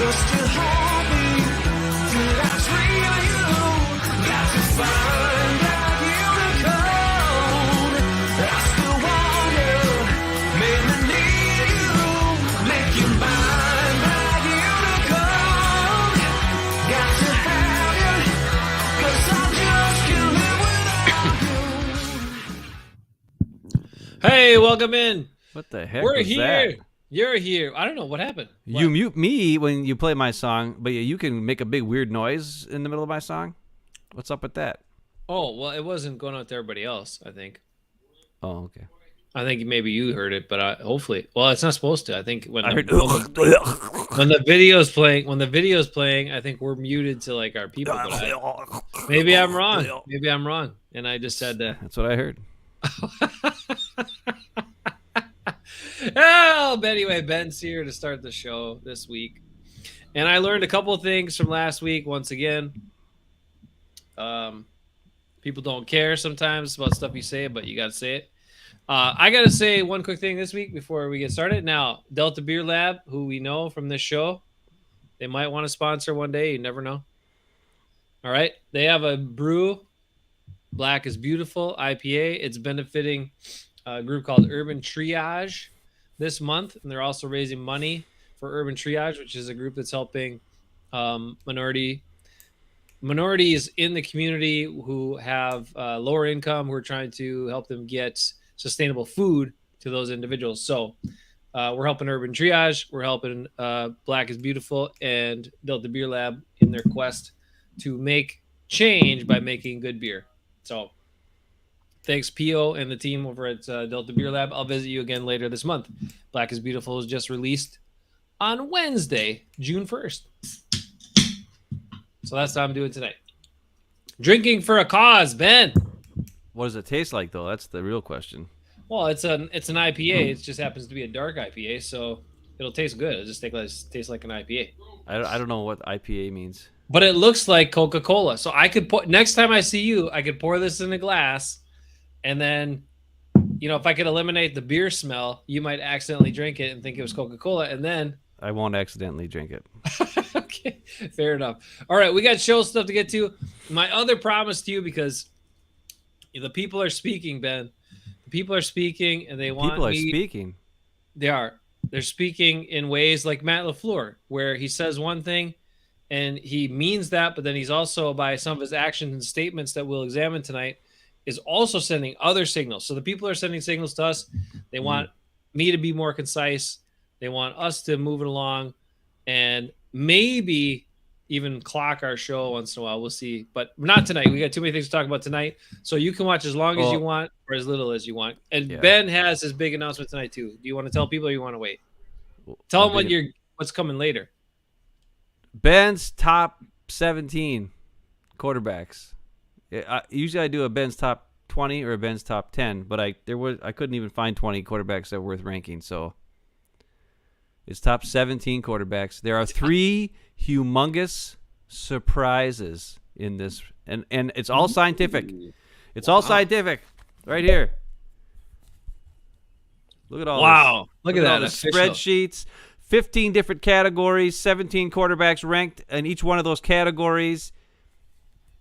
just to hold me till I dream of you. Got to find that unicorn. I still want you, make me need you, make you mine. That unicorn, got to have you, 'cause I just can't live without you. Hey, welcome in. What the heck We're was here. that? You're here. I don't know what happened. You What? mute me when you play my song, but you can make a big weird noise in the middle of my song. What's up with that? Oh, well, it wasn't going out to everybody else, I think. Oh, okay. I think maybe you heard it, but hopefully. Well, it's not supposed to. I think when I heard. when the video's playing, I think we're muted to like our people. But maybe I'm wrong. Maybe I'm wrong, and I just had to. That's what I heard. Well, anyway, Ben's here to start the show this week, and I learned a couple of things from last week. Once again, people don't care sometimes about stuff you say, but you got to say it. I got to say one quick thing this week before we get started. Now, Delta Beer Lab, who we know from this show, they might want to sponsor one day. You never know. All right, they have a brew, Black is Beautiful IPA. It's benefiting a group called Urban Triage this month, and they're also raising money for Urban Triage, which is a group that's helping minorities in the community who have lower income, who are trying to help them get sustainable food to those individuals. So we're helping Urban Triage, we're helping Black is Beautiful and Delta Beer Lab in their quest to make change by making good beer. So thanks, Pio and the team over at Delta Beer Lab. I'll visit you again later this month. Black is Beautiful was just released on Wednesday, June 1st. So that's what I'm doing tonight. Drinking for a cause, Ben. What does it taste like, though? That's the real question. Well, it's an IPA. It just happens to be a dark IPA, so it'll taste good. It'll just taste like an IPA. I don't know what IPA means. But it looks like Coca-Cola. So I could next time I see you, I could pour this in a glass, and then, if I could eliminate the beer smell, you might accidentally drink it and think it was Coca-Cola, and then I won't accidentally drink it. Okay, fair enough. All right, we got show stuff to get to. My other promise to you, because the people are speaking, Ben. The people are speaking, and they want People are me. speaking. They are. They're speaking in ways like Matt LaFluer, where he says one thing, and he means that, but then he's also, by some of his actions and statements that we'll examine tonight, is also sending other signals. So the people are sending signals to us. They want me to be more concise. They want us to move it along, and maybe even clock our show once in a while. We'll see, but not tonight. We got too many things to talk about tonight. So you can watch as long as you want or as little as you want. And Yeah. Ben has his big announcement tonight too. Do you want to tell people or you want to wait? Tell them what's coming later. Ben's top 17 quarterbacks. Usually I do a Ben's top 20 or a Ben's top 10, but I couldn't even find 20 quarterbacks that were worth ranking. So it's top 17 quarterbacks. There are 3 humongous surprises in this, and it's all scientific. It's all scientific right here. Look at all this. Look at that. All the spreadsheets. 15 different categories, 17 quarterbacks ranked in each one of those categories.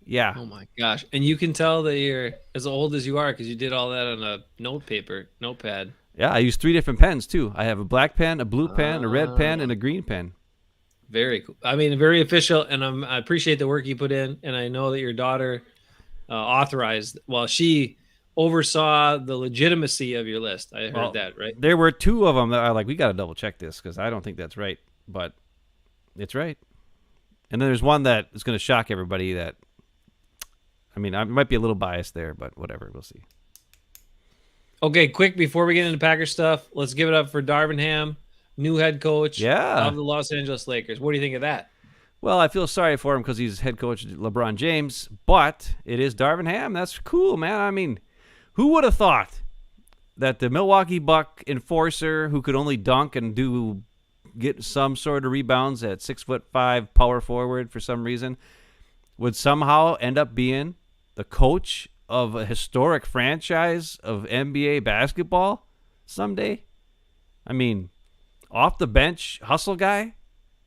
Yeah. Oh my gosh. And you can tell that you're as old as you are because you did all that on a notepad. Yeah, I use 3 different pens too. I have a black pen, a blue pen, a red pen, and a green pen. Very cool. I mean, very official, and I appreciate the work you put in, and I know that your daughter authorized, she oversaw the legitimacy of your list. I heard that, right? There were 2 of them that are like, we got to double check this because I don't think that's right, but it's right. And then there's one that is going to shock everybody that, I might be a little biased there, but whatever, we'll see. Okay, quick, before we get into Packer stuff, let's give it up for Darvin Ham, new head coach of the Los Angeles Lakers. What do you think of that? Well, I feel sorry for him because he's head coach LeBron James, but it is Darvin Ham. That's cool, man. Who would have thought that the Milwaukee Buck enforcer who could only dunk and get some sort of rebounds at 6'5" power forward for some reason would somehow end up being the coach of a historic franchise of NBA basketball someday? Off the bench hustle guy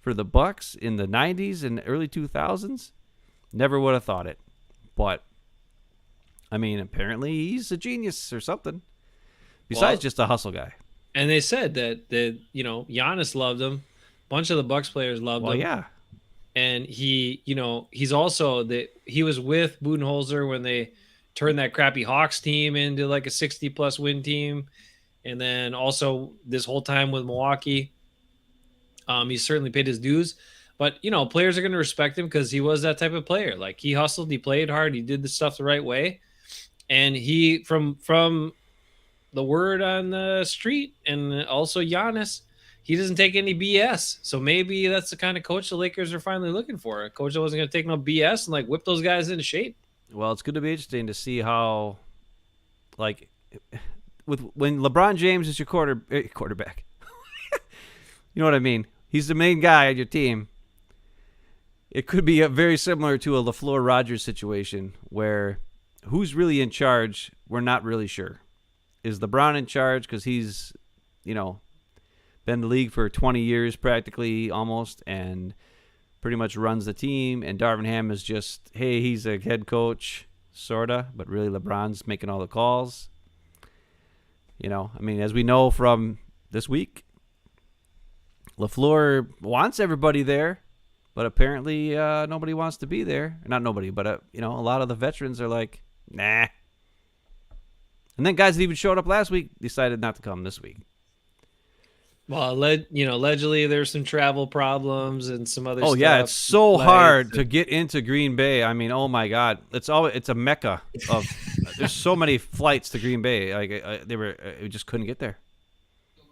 for the Bucks in the 90s and early 2000s? Never would have thought it. But, I mean, apparently he's a genius or something. Besides just a hustle guy. And they said that Giannis loved him. A bunch of the Bucks players loved him. Well, yeah. And he's also he was with Budenholzer when they turned that crappy Hawks team into like a 60-plus win team. And then also this whole time with Milwaukee, he certainly paid his dues. But, players are going to respect him because he was that type of player. Like, he hustled, he played hard, he did the stuff the right way. And he, from the word on the street, and also Giannis, he doesn't take any BS. So maybe that's the kind of coach the Lakers are finally looking for. A coach that wasn't going to take no BS and, like, whip those guys into shape. Well, it's going to be interesting to see how, like, when LeBron James is your quarterback. You know what I mean? He's the main guy on your team. It could be very similar to a LaFluer Rogers situation where who's really in charge, we're not really sure. Is LeBron in charge because he's, been in the league for 20 years practically almost and pretty much runs the team, and Darvin Ham is just, hey, he's a head coach, sort of, but really LeBron's making all the calls. As we know from this week, LaFluer wants everybody there, but apparently nobody wants to be there. Not nobody, but a lot of the veterans are like, nah. And then guys that even showed up last week decided not to come this week. Well, allegedly there's some travel problems and some other stuff. Oh yeah, it's so hard to get into Green Bay. I mean, oh my God, it's a mecca of. There's so many flights to Green Bay. Like we just couldn't get there.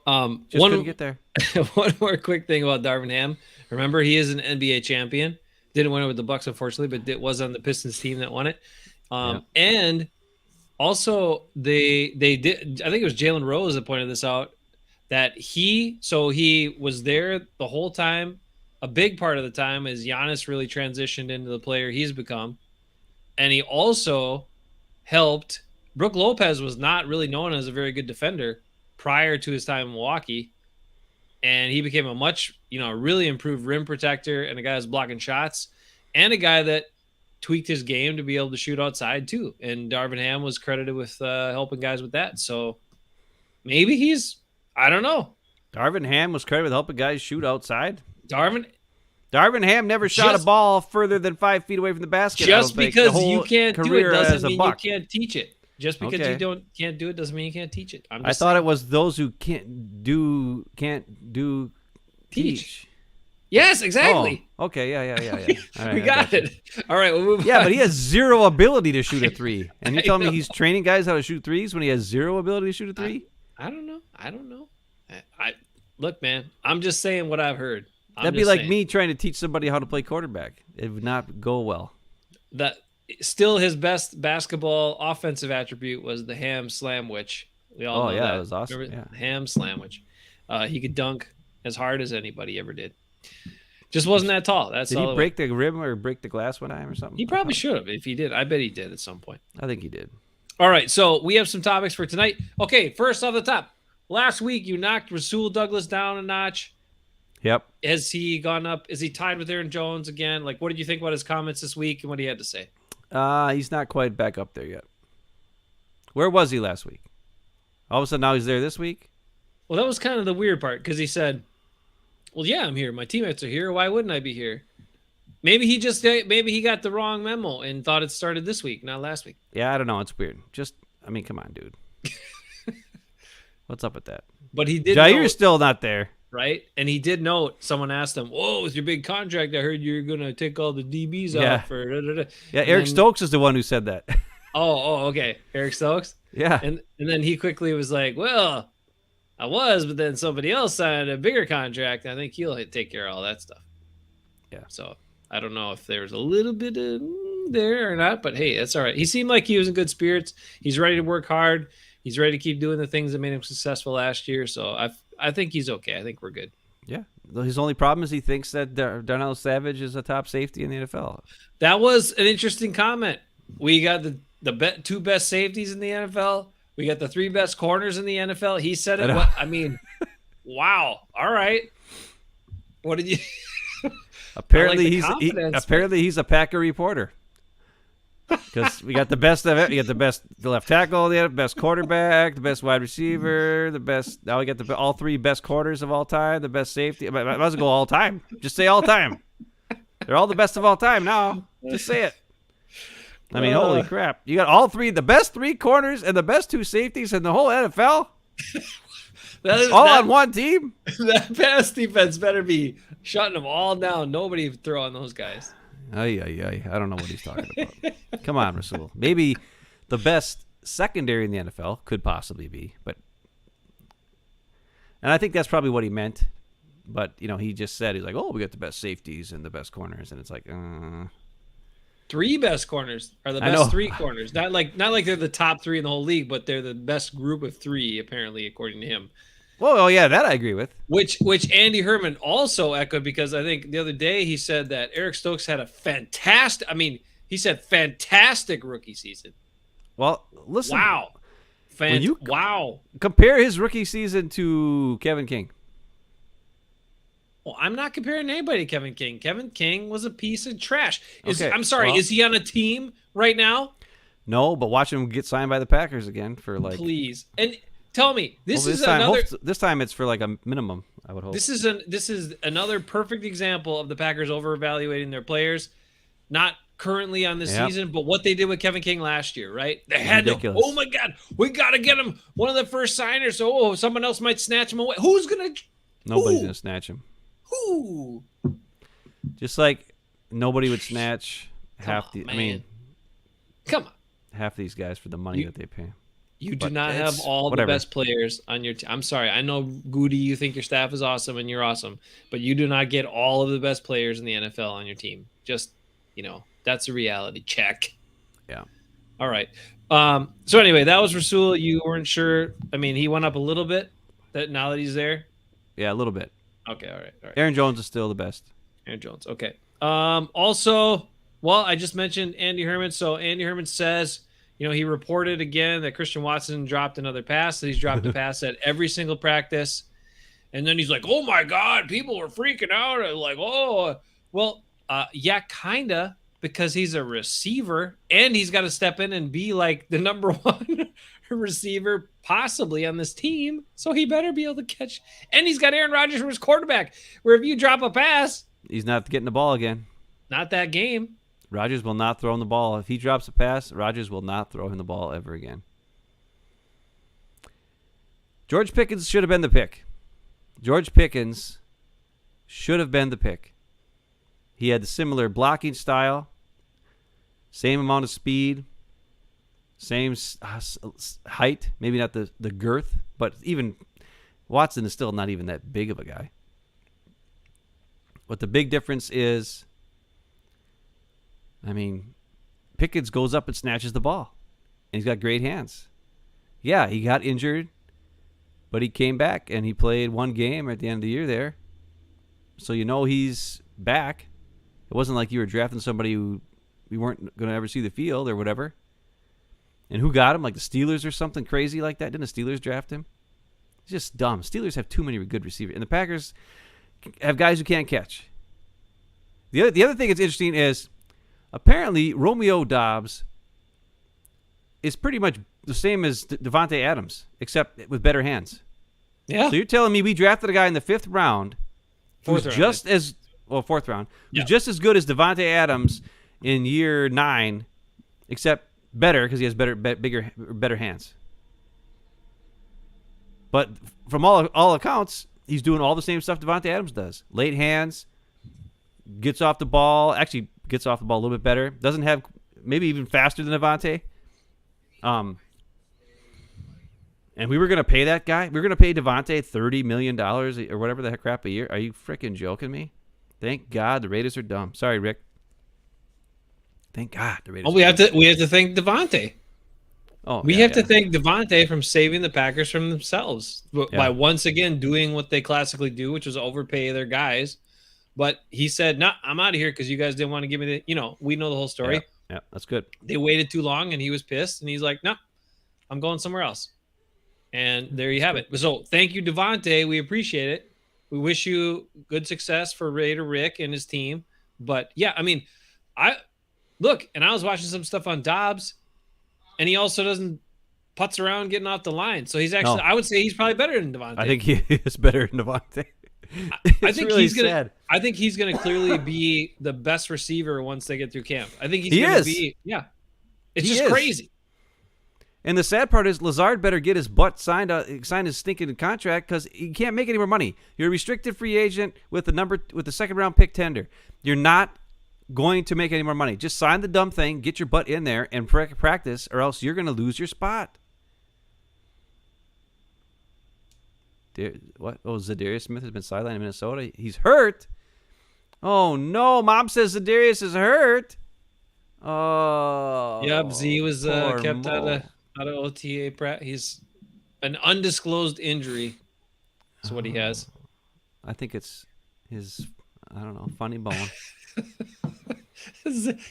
Couldn't get there. One more quick thing about Darvin Ham. Remember, he is an NBA champion. Didn't win it with the Bucks, unfortunately, but it was on the Pistons team that won it. And also they did. I think it was Jalen Rose that pointed this out. That he was there the whole time. A big part of the time is Giannis really transitioned into the player he's become. And he also helped. Brook Lopez was not really known as a very good defender prior to his time in Milwaukee. And he became a much, really improved rim protector and a guy who's blocking shots and a guy that tweaked his game to be able to shoot outside too. And Darvin Ham was credited with helping guys with that. So maybe I don't know. Darvin Ham was credited with helping guys shoot outside. Darvin Ham never shot a ball further than 5 feet away from the basket. Just because you can't do it doesn't mean you Buck. can't teach it. Just because you can't do it doesn't mean you can't teach it. I thought it was those who can't do teach. Yes, exactly. Oh, okay, yeah. All right, we got it. All right, we'll move on. Yeah, but he has zero ability to shoot a three. And you tell me he's training guys how to shoot threes when he has zero ability to shoot a three? I don't know. Look, man, I'm just saying what I've heard. That'd be like me trying to teach somebody how to play quarterback. It would not go well. Still, his best basketball offensive attribute was the ham slamwich. We all know that. That was awesome. Remember? Ham slamwich. He could dunk as hard as anybody ever did. Just wasn't that tall. Did he break the rim or break the glass one time or something? He probably should have. If he did, I bet he did at some point. I think he did. All right, so we have some topics for tonight. Okay, first off the top. Last week, you knocked Rasul Douglas down a notch. Yep. Has he gone up? Is he tied with Aaron Jones again? Like, what did you think about his comments this week and what he had to say? He's not quite back up there yet. Where was he last week? All of a sudden, now he's there this week? Well, that was kind of the weird part because he said, well, yeah, I'm here. My teammates are here. Why wouldn't I be here? Maybe he got the wrong memo and thought it started this week, not last week. Yeah, I don't know. It's weird. Come on, dude. What's up with that? But he did. Jair's still not there. Right? And he did note, someone asked him, whoa, with your big contract, I heard you're going to take all the DBs out for... Yeah, Eric Stokes is the one who said that. Oh, okay. Eric Stokes? Yeah. And then he quickly was like, well, I was, but then somebody else signed a bigger contract. I think he'll take care of all that stuff. Yeah. So I don't know if there was a little bit of there or not, but hey, that's all right. He seemed like he was in good spirits. He's ready to work hard. He's ready to keep doing the things that made him successful last year. So I think he's okay. I think we're good. Yeah. His only problem is he thinks that Darnell Savage is a top safety in the NFL. That was an interesting comment. We got the two best safeties in the NFL. We got the three best corners in the NFL. He said it. I mean, wow. All right. What did you? Apparently the he's confidence, he's a Packer reporter. Because we got the best of it. We got the left tackle, the best quarterback, the best wide receiver, the best. Now we got all three best quarters of all time, the best safety. I might as well go all time. Just say all time. They're all the best of all time now. Just say it. I mean, holy crap! You got all three, the best three corners and the best two safeties in the whole NFL, on one team. That pass defense better be shutting them all down. Nobody throwing those guys. I don't know what he's talking about. Come on, Rasul. Maybe the best secondary in the NFL could possibly be, and I think that's probably what he meant. But he just said he's like, oh, we got the best safeties and the best corners, and it's like, three best corners are the best three corners. Not like they're the top three in the whole league, but they're the best group of three, apparently, according to him. Well, yeah, that I agree with. Which Andy Herman also echoed, because I think the other day he said that Eric Stokes had a fantastic rookie season. Well, listen. Wow. Wow. Compare his rookie season to Kevin King. Well, I'm not comparing anybody to Kevin King. Kevin King was a piece of trash. I'm sorry, well, is he on a team right now? No, but watch him get signed by the Packers again for Please. And tell me, this time it's for like a minimum, I would hope. This is another perfect example of the Packers over-evaluating their players. Not currently on this season, but what they did with Kevin King last year, right? They had ridiculous. Oh my God, we got to get him one of the first signers. So someone else might snatch him away. Nobody's gonna snatch him. Who? Just like nobody would snatch half these guys for the money that they pay. You do not have all the best players on your team. I'm sorry. I know, Goody, you think your staff is awesome and you're awesome, but you do not get all of the best players in the NFL on your team. Just, that's a reality check. Yeah. All right. So anyway, that was Rasul. You weren't sure. I mean, he went up a little bit now that he's there. Yeah, a little bit. Okay. All right. Aaron Jones is still the best. Aaron Jones. Okay. Also, I just mentioned Andy Herman. So Andy Herman says, he reported again that Christian Watson dropped another pass, that he's dropped a pass at every single practice. And then he's like, oh my God, people are freaking out. Like, yeah, kind of, because he's a receiver and he's got to step in and be like the number one receiver possibly on this team. So he better be able to catch. And he's got Aaron Rodgers for his quarterback, where if you drop a pass, he's not getting the ball again. Not that game. Rodgers will not throw him the ball. If he drops a pass, Rodgers will not throw him the ball ever again. George Pickens should have been the pick. George Pickens should have been the pick. He had the similar blocking style, same amount of speed, same height, maybe not the girth, but even Watson is still not even that big of a guy. What the big difference is, Pickens goes up and snatches the ball, and he's got great hands. Yeah, he got injured, but he came back, and he played one game at the end of the year there. So he's back. It wasn't like you were drafting somebody who we weren't going to ever see the field or whatever. And who got him? Like the Steelers or something crazy like that? Didn't the Steelers draft him? It's just dumb. Steelers have too many good receivers. And the Packers have guys who can't catch. The other thing that's interesting is apparently Romeo Doubs is pretty much the same as Devontae Adams, except with better hands. Yeah. So you're telling me we drafted a guy in the 5th round who's just as... Well, 4th round. Who's just as good as Devontae Adams in year 9, except better because he has better hands. But from all accounts, he's doing all the same stuff Devontae Adams does. Late hands, gets off the ball a little bit better. Doesn't have, maybe even faster than Devontae. And we were going to pay that guy. We were going to pay Devontae $30 million or whatever the heck crap a year. Are you freaking joking me? Thank God the Raiders are dumb. Sorry, Rick. Thank God the Raiders. We have to thank Devontae. We have to thank Devontae from saving the Packers from themselves by once again doing what they classically do, which was overpay their guys. But he said, "No, I'm out of here because you guys didn't want to give me the." We know the whole story. Yeah, that's good. They waited too long, and he was pissed, and he's like, "No, I'm going somewhere else." And there you have it. So thank you, Devontae. We appreciate it. We wish you good success for Raider Rick and his team. But yeah, I mean, I was watching some stuff on Dobbs, and he also doesn't putz around getting off the line. So he's actually, No. I would say he's probably better than Devontae. I think he is better than Devontae. I think he's gonna clearly be the best receiver once they get through camp. I think he's gonna be. Yeah, it's just crazy. And the sad part is Lazard better get his butt sign his stinking contract because he can't make any more money. You're a restricted free agent with the second round pick tender. You're not going to make any more money. Just sign the dumb thing, get your butt in there, and practice, or else you're going to lose your spot. What? Oh, Zadarius Smith has been sidelined in Minnesota. He's hurt. Oh no! Mom says Zadarius is hurt. Oh. Yep, Z was kept out of OTA. He's an undisclosed injury. That's what he has. I think it's his, I don't know, funny bone.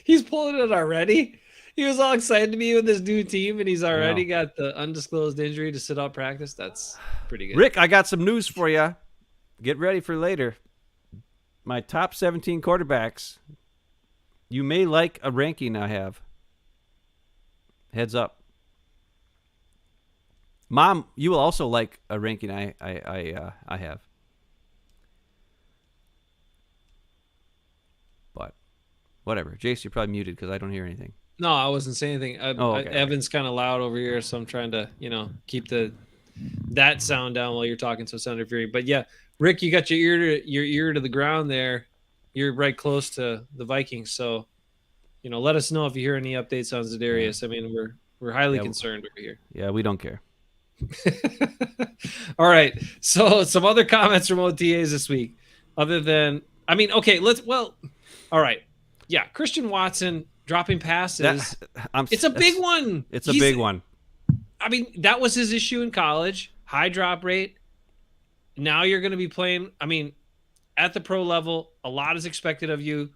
He's pulling it already. He was all excited to be with this new team, and he's already got the undisclosed injury to sit out practice. That's pretty good. Rick, I got some news for you. Get ready for later. My top 17 quarterbacks. You may like a ranking I have. Heads up. Mom, you will also like a ranking I have. But whatever. Jace, you're probably muted because I don't hear anything. No, I wasn't saying anything. Okay. Evan's kind of loud over here, so I'm trying to, keep that sound down while you're talking, so it's not interfering. But yeah, Rick, you got your ear to the ground there. You're right close to the Vikings, so let us know if you hear any updates on Zadarius. I mean, we're highly concerned over here. Yeah, we don't care. All right. So some other comments from OTAs this week, other than, okay, all right. Yeah. Christian Watson dropping passes. It's a big one. It's a big one. I mean, that was his issue in college. High drop rate. Now you're going to be playing, at the pro level, a lot is expected of you.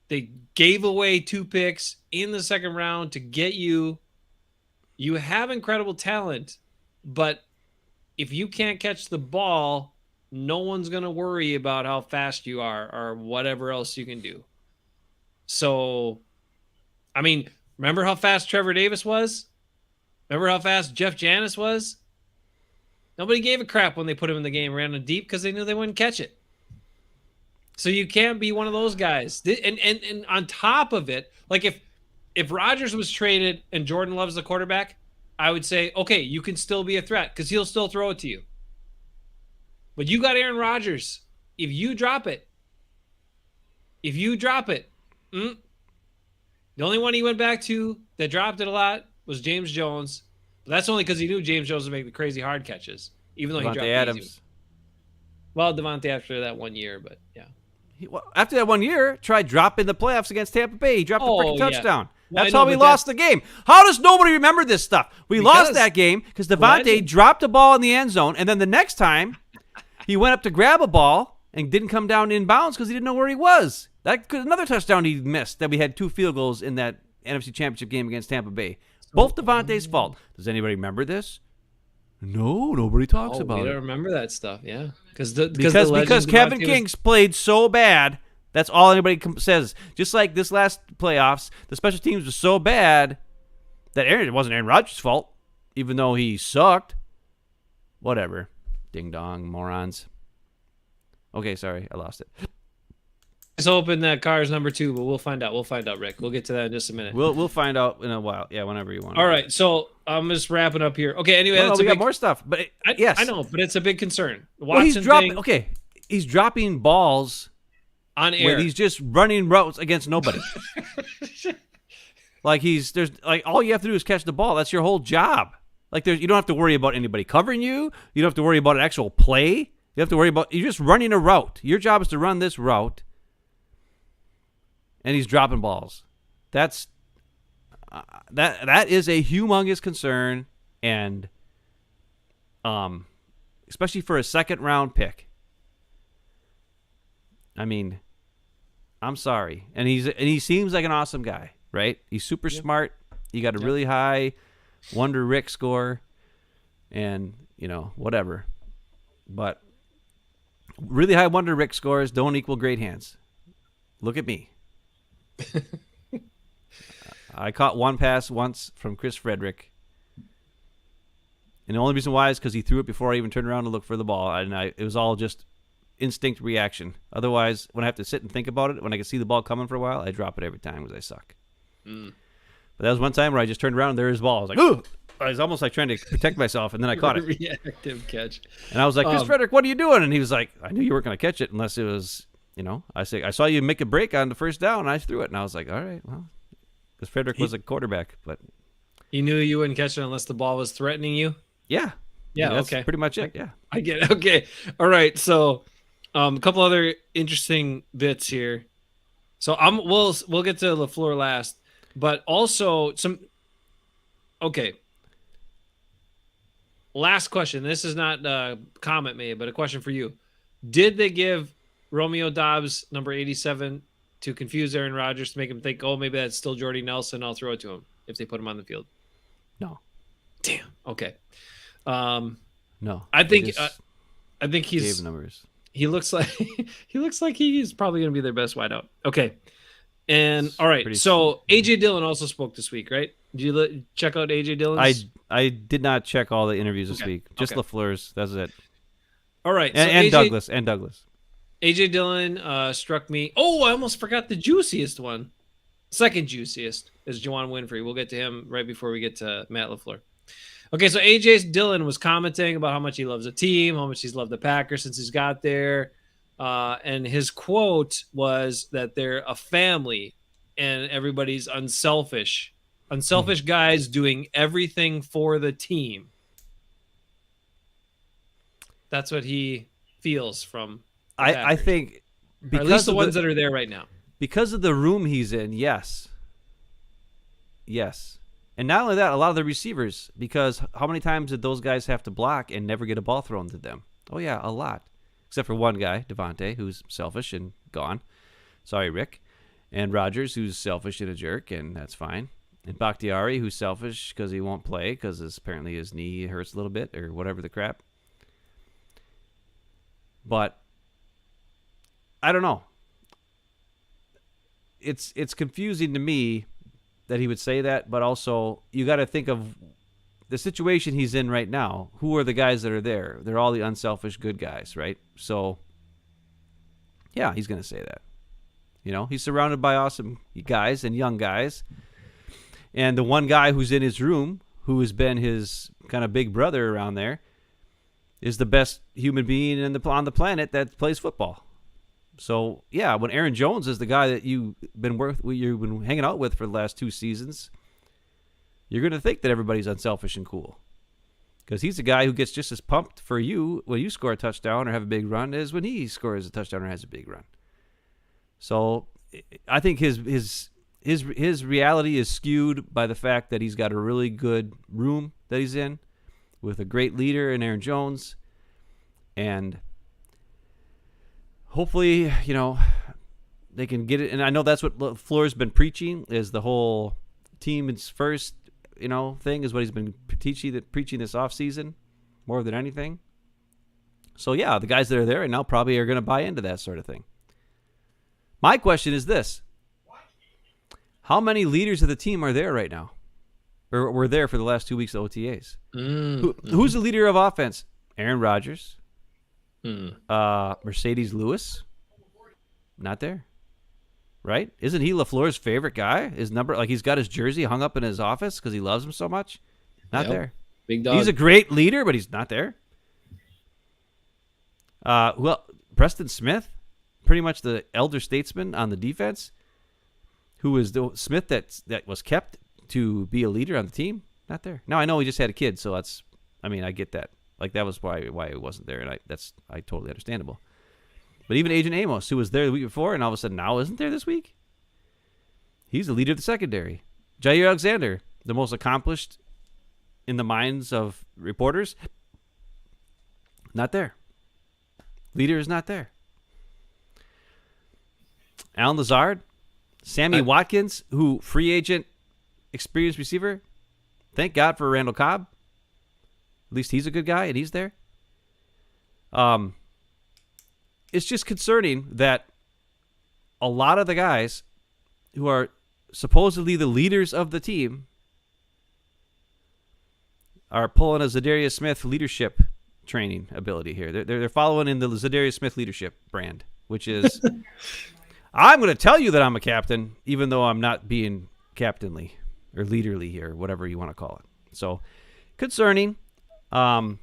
They gave away 2 picks in the second round to get you. You have incredible talent, but if you can't catch the ball, no one's going to worry about how fast you are or whatever else you can do. So, remember how fast Trevor Davis was? Remember how fast Jeff Janis was? Nobody gave a crap when they put him in the game, ran him deep because they knew they wouldn't catch it. So you can't be one of those guys. And on top of it, like if Rodgers was traded and Jordan Love's the quarterback, I would say, okay, you can still be a threat because he'll still throw it to you. But you got Aaron Rodgers. If you drop it, the only one he went back to that dropped it a lot was James Jones. But that's only because he knew James Jones would make the crazy hard catches, even though he dropped Adams. Easy. Well, Devontae after that 1 year, but yeah. After that 1 year, tried dropping the playoffs against Tampa Bay. He dropped the freaking touchdown. Well, That's how we lost the game. How does nobody remember this stuff? We lost that game because Devontae dropped a ball in the end zone, and then the next time he went up to grab a ball and didn't come down inbounds because he didn't know where he was. Another touchdown he missed that we had 2 field goals in that NFC Championship game against Tampa Bay. Both Devontae's fault. Does anybody remember this? No, nobody talks about it. I don't remember that stuff, yeah. Because Kevin King's played so bad, that's all anybody says. Just like this last playoffs, the special teams was so bad that it wasn't Aaron Rodgers' fault, even though he sucked. Whatever. Ding dong, morons. Okay, sorry, I lost it. I was hoping that Carr's number 2, but we'll find out. Rick. We'll get to that in just a minute. We'll find out in a while. Yeah, whenever you want. All right, so I'm just wrapping up here. Okay, anyway, we got more stuff, but yes, I know, but it's a big concern. Well, he's dropping balls on air. He's just running routes against nobody. All you have to do is catch the ball. That's your whole job. You don't have to worry about anybody covering you. You don't have to worry about an actual play. You have to worry about you're just running a route. Your job is to run this route. And he's dropping balls. That is a humongous concern, and especially for a second round pick. I'm sorry, and he seems like an awesome guy, right? He's super smart. He got a really high Wonder Rick score, and whatever. But Really high Wonder Rick scores don't equal great hands. Look at me. I caught one pass once from Chris Frederick. And the only reason why is because he threw it before I even turned around to look for the ball. It was all just instinct reaction. Otherwise, when I have to sit and think about it, when I can see the ball coming for a while, I drop it every time because I suck. But that was one time where I just turned around and there his ball. I was like, ooh! I was almost like trying to protect myself, and then I caught it. Reactive catch. And I was like, Chris Frederick, what are you doing? And he was like, I knew you weren't going to catch it unless it was, I saw you make a break on the first down, and I threw it. And I was like, all right, well, because Frederick was a quarterback. But he knew you wouldn't catch it unless the ball was threatening you? Yeah. Yeah, that's okay. pretty much it, yeah. I get it. Okay. All right, so a couple other interesting bits here. So we'll get to LaFleur last, but also okay. Last question. This is not a comment made, but a question for you. Did they give Romeo Dobbs number 87 to confuse Aaron Rodgers to make him think, oh, maybe that's still Jordy Nelson, I'll throw it to him if they put him on the field? No. Damn. Okay. No. I think he's gave numbers. He looks like he's probably going to be their best wideout. Okay. And all right. So AJ Dillon also spoke this week, right? Did you check out AJ Dillon's? I did not check all the interviews this week. Just LaFleur's. That's it. All right. And so Douglas. AJ Dillon struck me. Oh, I almost forgot the juiciest one. Second juiciest is Juwan Winfrey. We'll get to him right before we get to Matt LaFleur. Okay, so AJ Dillon was commenting about how much he loves the team, how much he's loved the Packers since he's got there. And his quote was that they're a family and everybody's unselfish. Unselfish guys doing everything for the team. That's what he feels from the I think because at least the ones that are there right now. Because of the room he's in, yes. Yes. And not only that, a lot of the receivers, because how many times did those guys have to block and never get a ball thrown to them? Oh, yeah, a lot. Except for one guy, Devontae, who's selfish and gone. Sorry, Rick. And Rodgers, who's selfish and a jerk, and that's fine. And Bakhtiari, who's selfish because he won't play because apparently his knee hurts a little bit or whatever the crap. But I don't know. It's confusing to me that he would say that, but also you got to think of the situation he's in right now. Who are the guys that are there? They're all the unselfish good guys, right? So, yeah, he's going to say that. He's surrounded by awesome guys and young guys. And the one guy who's in his room, who has been his kind of big brother around there, is the best human being on the planet that plays football. So, yeah, when Aaron Jones is the guy that you've been hanging out with for the last 2 seasons, you're going to think that everybody's unselfish and cool. Because he's the guy who gets just as pumped for you when you score a touchdown or have a big run as when he scores a touchdown or has a big run. So, I think his reality is skewed by the fact that he's got a really good room that he's in with a great leader in Aaron Jones. And hopefully, they can get it. And I know that's what LaFleur's been preaching is the whole team is first, thing is what he's been preaching this offseason more than anything. So, yeah, the guys that are there right now probably are going to buy into that sort of thing. My question is this. How many leaders of the team are there right now? Or were there for the last 2 weeks of OTAs? Who's the leader of offense? Aaron Rodgers. Mercedes Lewis. Not there. Right? Isn't he LaFleur's favorite guy? His number, he's got his jersey hung up in his office because he loves him so much? Not there. Big dog. He's a great leader, but he's not there. Preston Smith, pretty much the elder statesman on the defense, who is the Smith that was kept to be a leader on the team, not there. Now, I know he just had a kid, so I get that. That was why it wasn't there, and that's totally understandable. But even Agent Amos, who was there the week before, and all of a sudden now isn't there this week, he's the leader of the secondary. Jair Alexander, the most accomplished in the minds of reporters, not there. Leader is not there. Alan Lazard, Sammy Watkins, who free agent, experienced receiver. Thank God for Randall Cobb. At least he's a good guy, and he's there. it's just concerning that a lot of the guys who are supposedly the leaders of the team are pulling a Zadarius Smith leadership training ability here. They're following in the Zadarius Smith leadership brand, which is, I'm going to tell you that I'm a captain, even though I'm not being captainly or leaderly here, whatever you want to call it. So concerning, but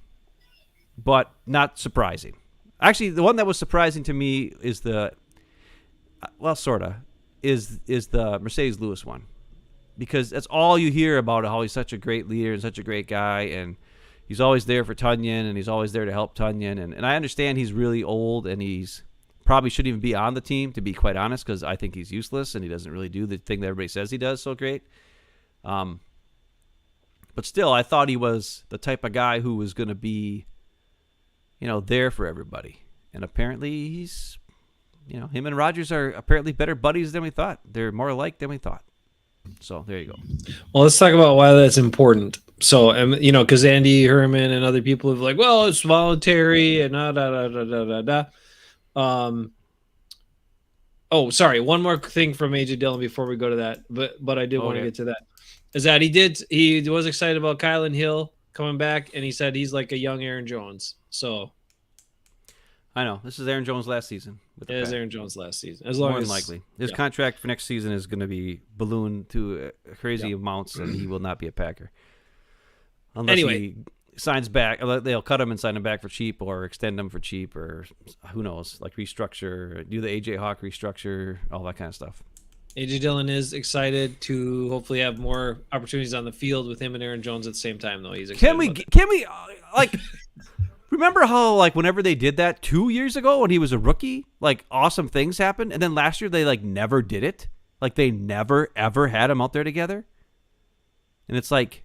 not surprising. Actually, the one that was surprising to me is the Mercedes Lewis one, because that's all you hear about how he's such a great leader and such a great guy, and he's always there for Tunyon, and he's always there to help Tunyon. And I understand he's really old, and he's probably shouldn't even be on the team, to be quite honest, because I think he's useless, and he doesn't really do the thing that everybody says he does so great. But still, I thought he was the type of guy who was going to be, there for everybody. And apparently he's, him and Rodgers are apparently better buddies than we thought. They're more alike than we thought. So there you go. Well, let's talk about why that's important. So, because Andy Herman and other people have like, well, it's voluntary and Oh, sorry. One more thing from AJ Dillon before we go to that, but I did want to get to that. Is that he was excited about Kylan Hill coming back, and he said he's like a young Aaron Jones. So I know this is Aaron Jones' last season. It is Aaron Jones' last season, as more long than as likely. His contract for next season is going to be ballooned to crazy amounts, and he will not be a Packer unless he signs back. They'll cut him and sign him back for cheap, or extend him for cheap, or who knows, like restructure, do the AJ Hawk restructure, all that kind of stuff. AJ Dillon is excited to hopefully have more opportunities on the field with him and Aaron Jones at the same time, though. He's excited. Can we remember how whenever they did that 2 years ago when he was a rookie, awesome things happened, and then last year they never did it. They never ever had him out there together, and it's like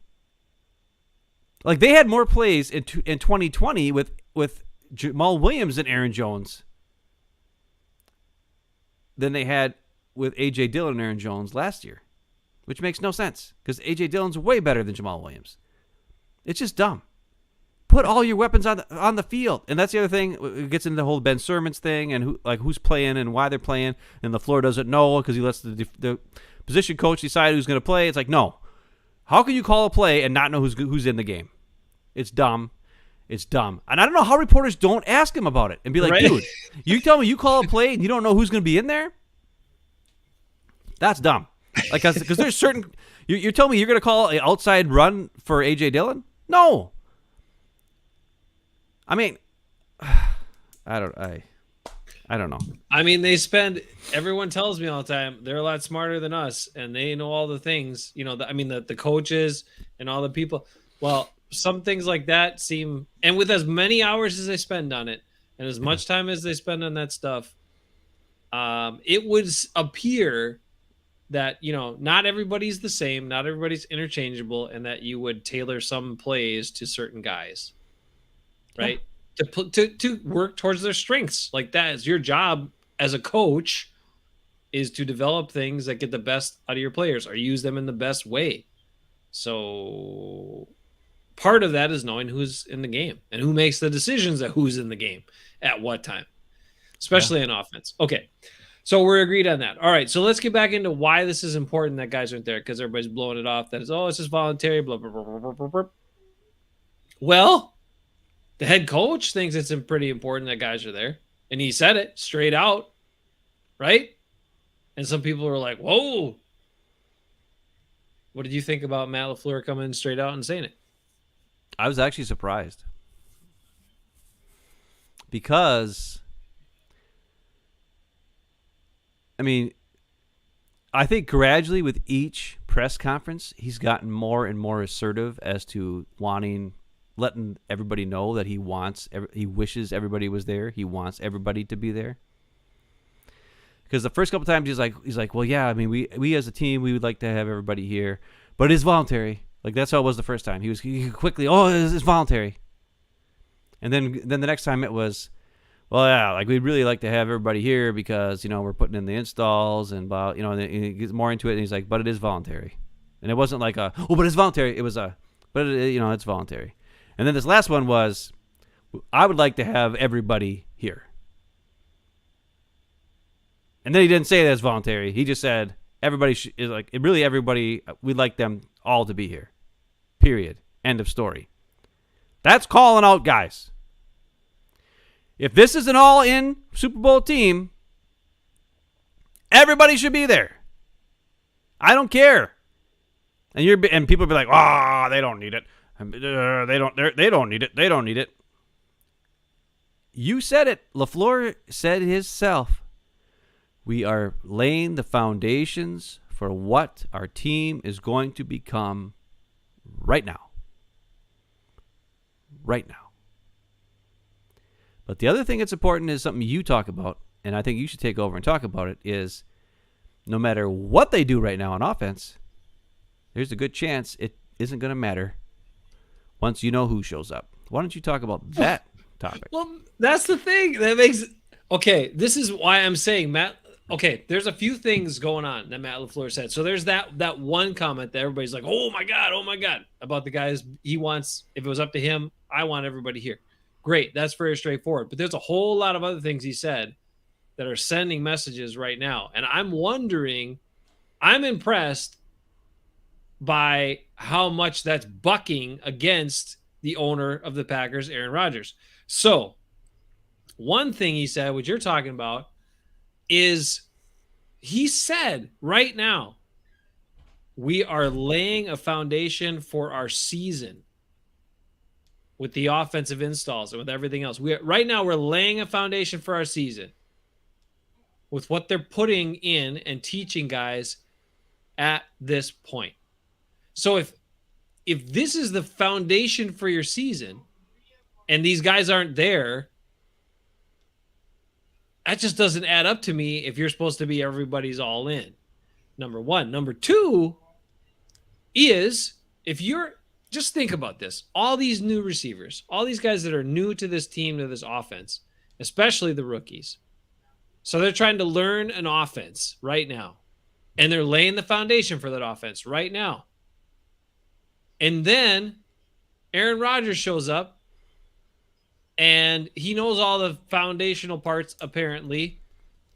they had more plays in 2020 with Jamal Williams and Aaron Jones than they had with A.J. Dillon and Aaron Jones last year, which makes no sense because A.J. Dillon's way better than Jamal Williams. It's just dumb. Put all your weapons on the field. And that's the other thing. It gets into the whole Ben Sermons thing and who's playing and why they're playing, and LaFluer doesn't know because he lets the position coach decide who's going to play. It's like, no. How can you call a play and not know who's in the game? It's dumb. It's dumb. And I don't know how reporters don't ask him about it and be like, dude, you tell me you call a play and you don't know who's going to be in there? That's dumb. Because there's certain you're telling me you're going to call an outside run for A.J. Dillon? No. I mean, I don't know. I mean, everyone tells me all the time, they're a lot smarter than us and they know all the things, the coaches and all the people. Well, some things like that seem, and with as many hours as they spend on it and as much time as they spend on that stuff, it would appear that, not everybody's the same, not everybody's interchangeable, and that you would tailor some plays to certain guys, right? Yeah. To work towards their strengths. That is your job as a coach, is to develop things that get the best out of your players or use them in the best way. So part of that is knowing who's in the game and who makes the decisions of who's in the game at what time, especially in offense. Okay. So we're agreed on that. All right. So let's get back into why this is important that guys aren't there, because everybody's blowing it off. That is, it's just voluntary, blah, blah, blah, blah, blah, blah. Well, the head coach thinks it's pretty important that guys are there. And he said it straight out, right? And some people were like, whoa. What did you think about Matt LaFluer coming straight out and saying it? I was actually surprised. Because, I think gradually with each press conference, he's gotten more and more assertive as to letting everybody know that he wishes everybody was there. He wants everybody to be there. Because the first couple times he's like, well, yeah, we as a team, we would like to have everybody here, but it is voluntary. That's how it was the first time. He quickly, it's voluntary. And then the next time it was, well, yeah, we'd really like to have everybody here because, we're putting in the installs and blah, and he gets more into it, and he's like, but it is voluntary. And it wasn't like but it's voluntary. It was it's voluntary. And then this last one was, I would like to have everybody here. And then he didn't say that it's voluntary. He just said everybody is like really everybody. We'd like them all to be here. Period. End of story. That's calling out guys. If this is an all-in Super Bowl team, everybody should be there. I don't care. And people be like, "Oh, they don't need it. They don't need it. They don't need it." You said it. LaFleur said himself. We are laying the foundations for what our team is going to become right now. Right now. But the other thing that's important is something you talk about, and I think you should take over and talk about it, is no matter what they do right now on offense, there's a good chance it isn't going to matter once you know who shows up. Why don't you talk about that topic? Well, that's the thing that makes. Okay, this is why I'm saying Matt. Okay, there's a few things going on that Matt LaFleur said. So there's that one comment that everybody's like, oh my God, about the guys he wants. If it was up to him, I want everybody here. Great, that's very straightforward. But there's a whole lot of other things he said that are sending messages right now. And I'm wondering, I'm impressed by how much that's bucking against the owner of the Packers, Aaron Rodgers. So one thing he said, what you're talking about, is he said right now, we are laying a foundation for our season with the offensive installs and with everything else. Right now we're laying a foundation for our season with what they're putting in and teaching guys at this point. So if this is the foundation for your season and these guys aren't there, that just doesn't add up to me if you're supposed to be everybody's all in. Number one. Number two is if you're just think about this. All these new receivers, all these guys that are new to this team, to this offense, especially the rookies. So they're trying to learn an offense right now. And they're laying the foundation for that offense right now. And then Aaron Rodgers shows up and he knows all the foundational parts apparently,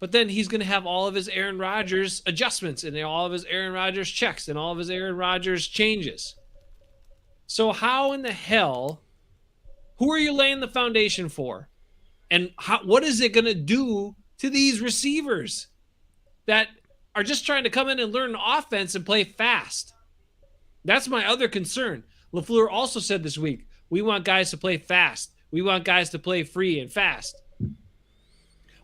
but then he's going to have all of his Aaron Rodgers adjustments and all of his Aaron Rodgers checks and all of his Aaron Rodgers changes. So how in the hell, who are you laying the foundation for? And what is it going to do to these receivers that are just trying to come in and learn offense and play fast? That's my other concern. LaFleur also said this week, we want guys to play fast. We want guys to play free and fast.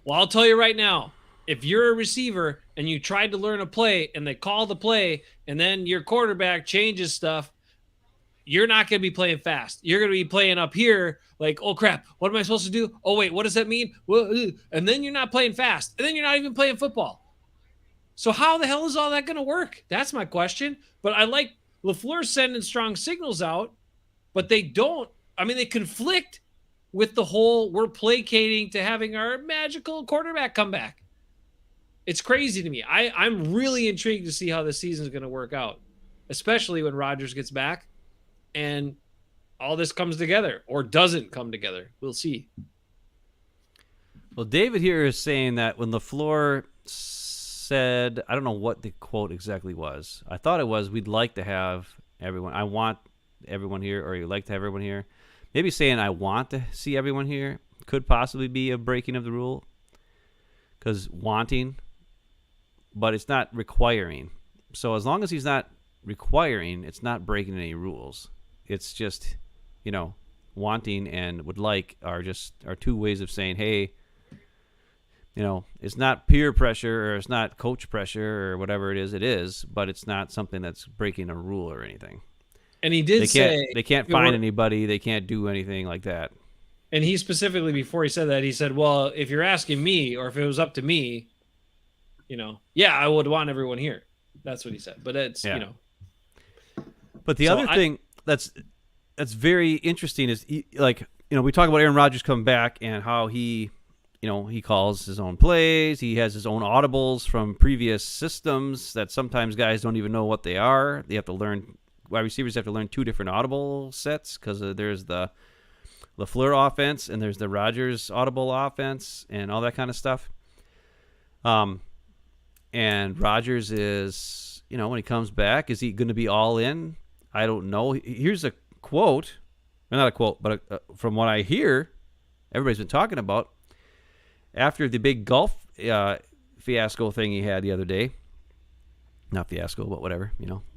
Well, I'll tell you right now, if you're a receiver and you tried to learn a play and they call the play and then your quarterback changes stuff, you're not going to be playing fast. You're going to be playing up here like, oh, crap, what am I supposed to do? Oh, wait, what does that mean? And then you're not playing fast. And then you're not even playing football. So how the hell is all that going to work? That's my question. But I like LaFleur sending strong signals out, but they don't. I mean, they conflict with the whole we're placating to having our magical quarterback come back. It's crazy to me. I'm really intrigued to see how this season is going to work out, especially when Rodgers gets back and all this comes together or doesn't come together. We'll see. Well, David here is saying that when LaFleur said, I don't know what the quote exactly was. I thought it was, we'd like to have everyone. I want everyone here, or you'd like to have everyone here. Maybe saying I want to see everyone here could possibly be a breaking of the rule, because wanting, but it's not requiring. So as long as he's not requiring, it's not breaking any rules. It's just, wanting and would like are two ways of saying, hey, it's not peer pressure or it's not coach pressure or whatever it is, but it's not something that's breaking a rule or anything. And he did say they can't find anybody. They can't do anything like that. And he specifically, before he said that, he said, well, if you're asking me or if it was up to me, I would want everyone here. That's what he said. But it's, But the other thing that's very interesting is, we talk about Aaron Rodgers coming back and how he calls his own plays. He has his own audibles from previous systems that sometimes guys don't even know what they are. They have to learn. Wide receivers have to learn two different audible sets because there's the LaFleur offense and there's the Rodgers audible offense and all that kind of stuff. And Rodgers is, when he comes back, is he going to be all in? I don't know. Here's a quote. Well, not a quote, but from what I hear, everybody's been talking about, after the big golf fiasco thing he had the other day. Not fiasco, but whatever,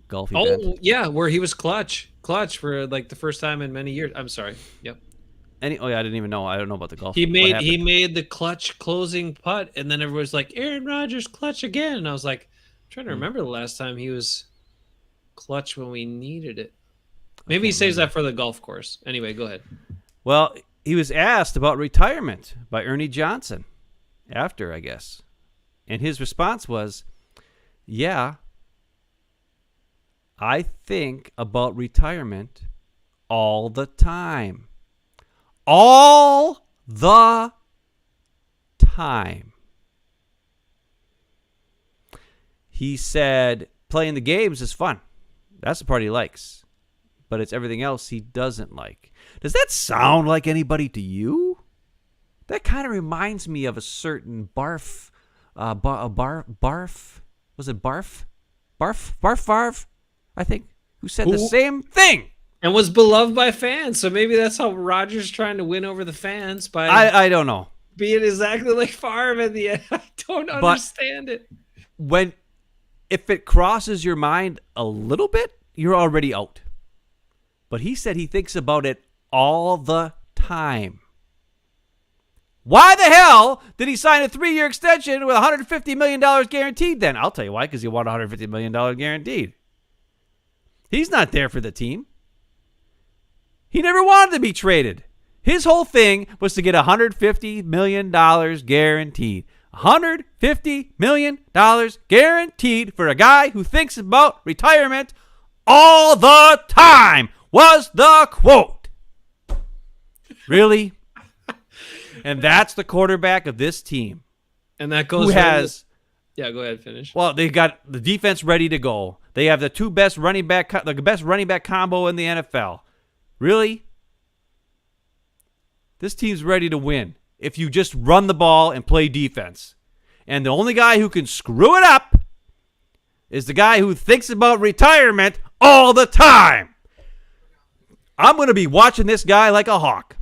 golf event. Oh, yeah, where he was clutch for like the first time in many years. I'm sorry. Yep. I didn't even know. I don't know about the golf. He made the clutch closing putt, and then everyone's like, Aaron Rodgers clutch again. And I was like, I'm trying to remember the last time he was clutch when we needed it. Maybe he saves that for the golf course. Anyway, go ahead. Well, he was asked about retirement by Ernie Johnson after, I guess. And his response was, yeah, I think about retirement all the time. All the time. He said playing the games is fun. That's the part he likes. But it's everything else he doesn't like. Does that sound like anybody to you? That kind of reminds me of a certain Barf. Barf? Was it Barf? Barf, I think, who said the same thing. And was beloved by fans. So maybe that's how Rodgers trying to win over the fans by I don't know. Being exactly like Favre at the end. I don't understand it. If it crosses your mind a little bit, you're already out. But he said he thinks about it all the time. Why the hell did he sign a 3-year extension with $150 million guaranteed then? I'll tell you why, because he won $150 million guaranteed. He's not there for the team. He never wanted to be traded. His whole thing was to get $150 million guaranteed. $150 million guaranteed for a guy who thinks about retirement all the time, was the quote. Really? And that's the quarterback of this team. And that goes yeah, go ahead, finish. Well, they got the defense ready to go. They have the best running back combo in the NFL. Really? This team's ready to win if you just run the ball and play defense. And the only guy who can screw it up is the guy who thinks about retirement all the time. I'm going to be watching this guy like a hawk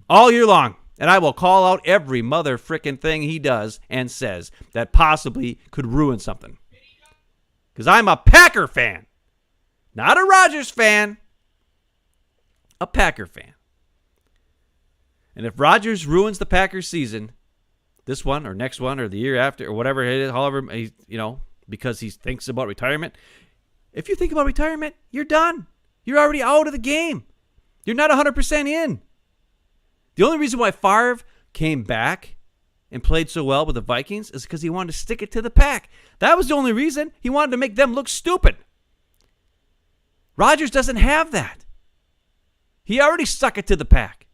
all year long. And I will call out every mother frickin' thing he does and says that possibly could ruin something. Because I'm a Packer fan. Not a Rodgers fan. A Packer fan. And if Rodgers ruins the Packers season, this one or next one or the year after or whatever it is, however, because he thinks about retirement. If you think about retirement, you're done. You're already out of the game. You're not 100% in. The only reason why Favre came back and played so well with the Vikings is because he wanted to stick it to the pack. That was the only reason. He wanted to make them look stupid. Rodgers doesn't have that. He already stuck it to the pack.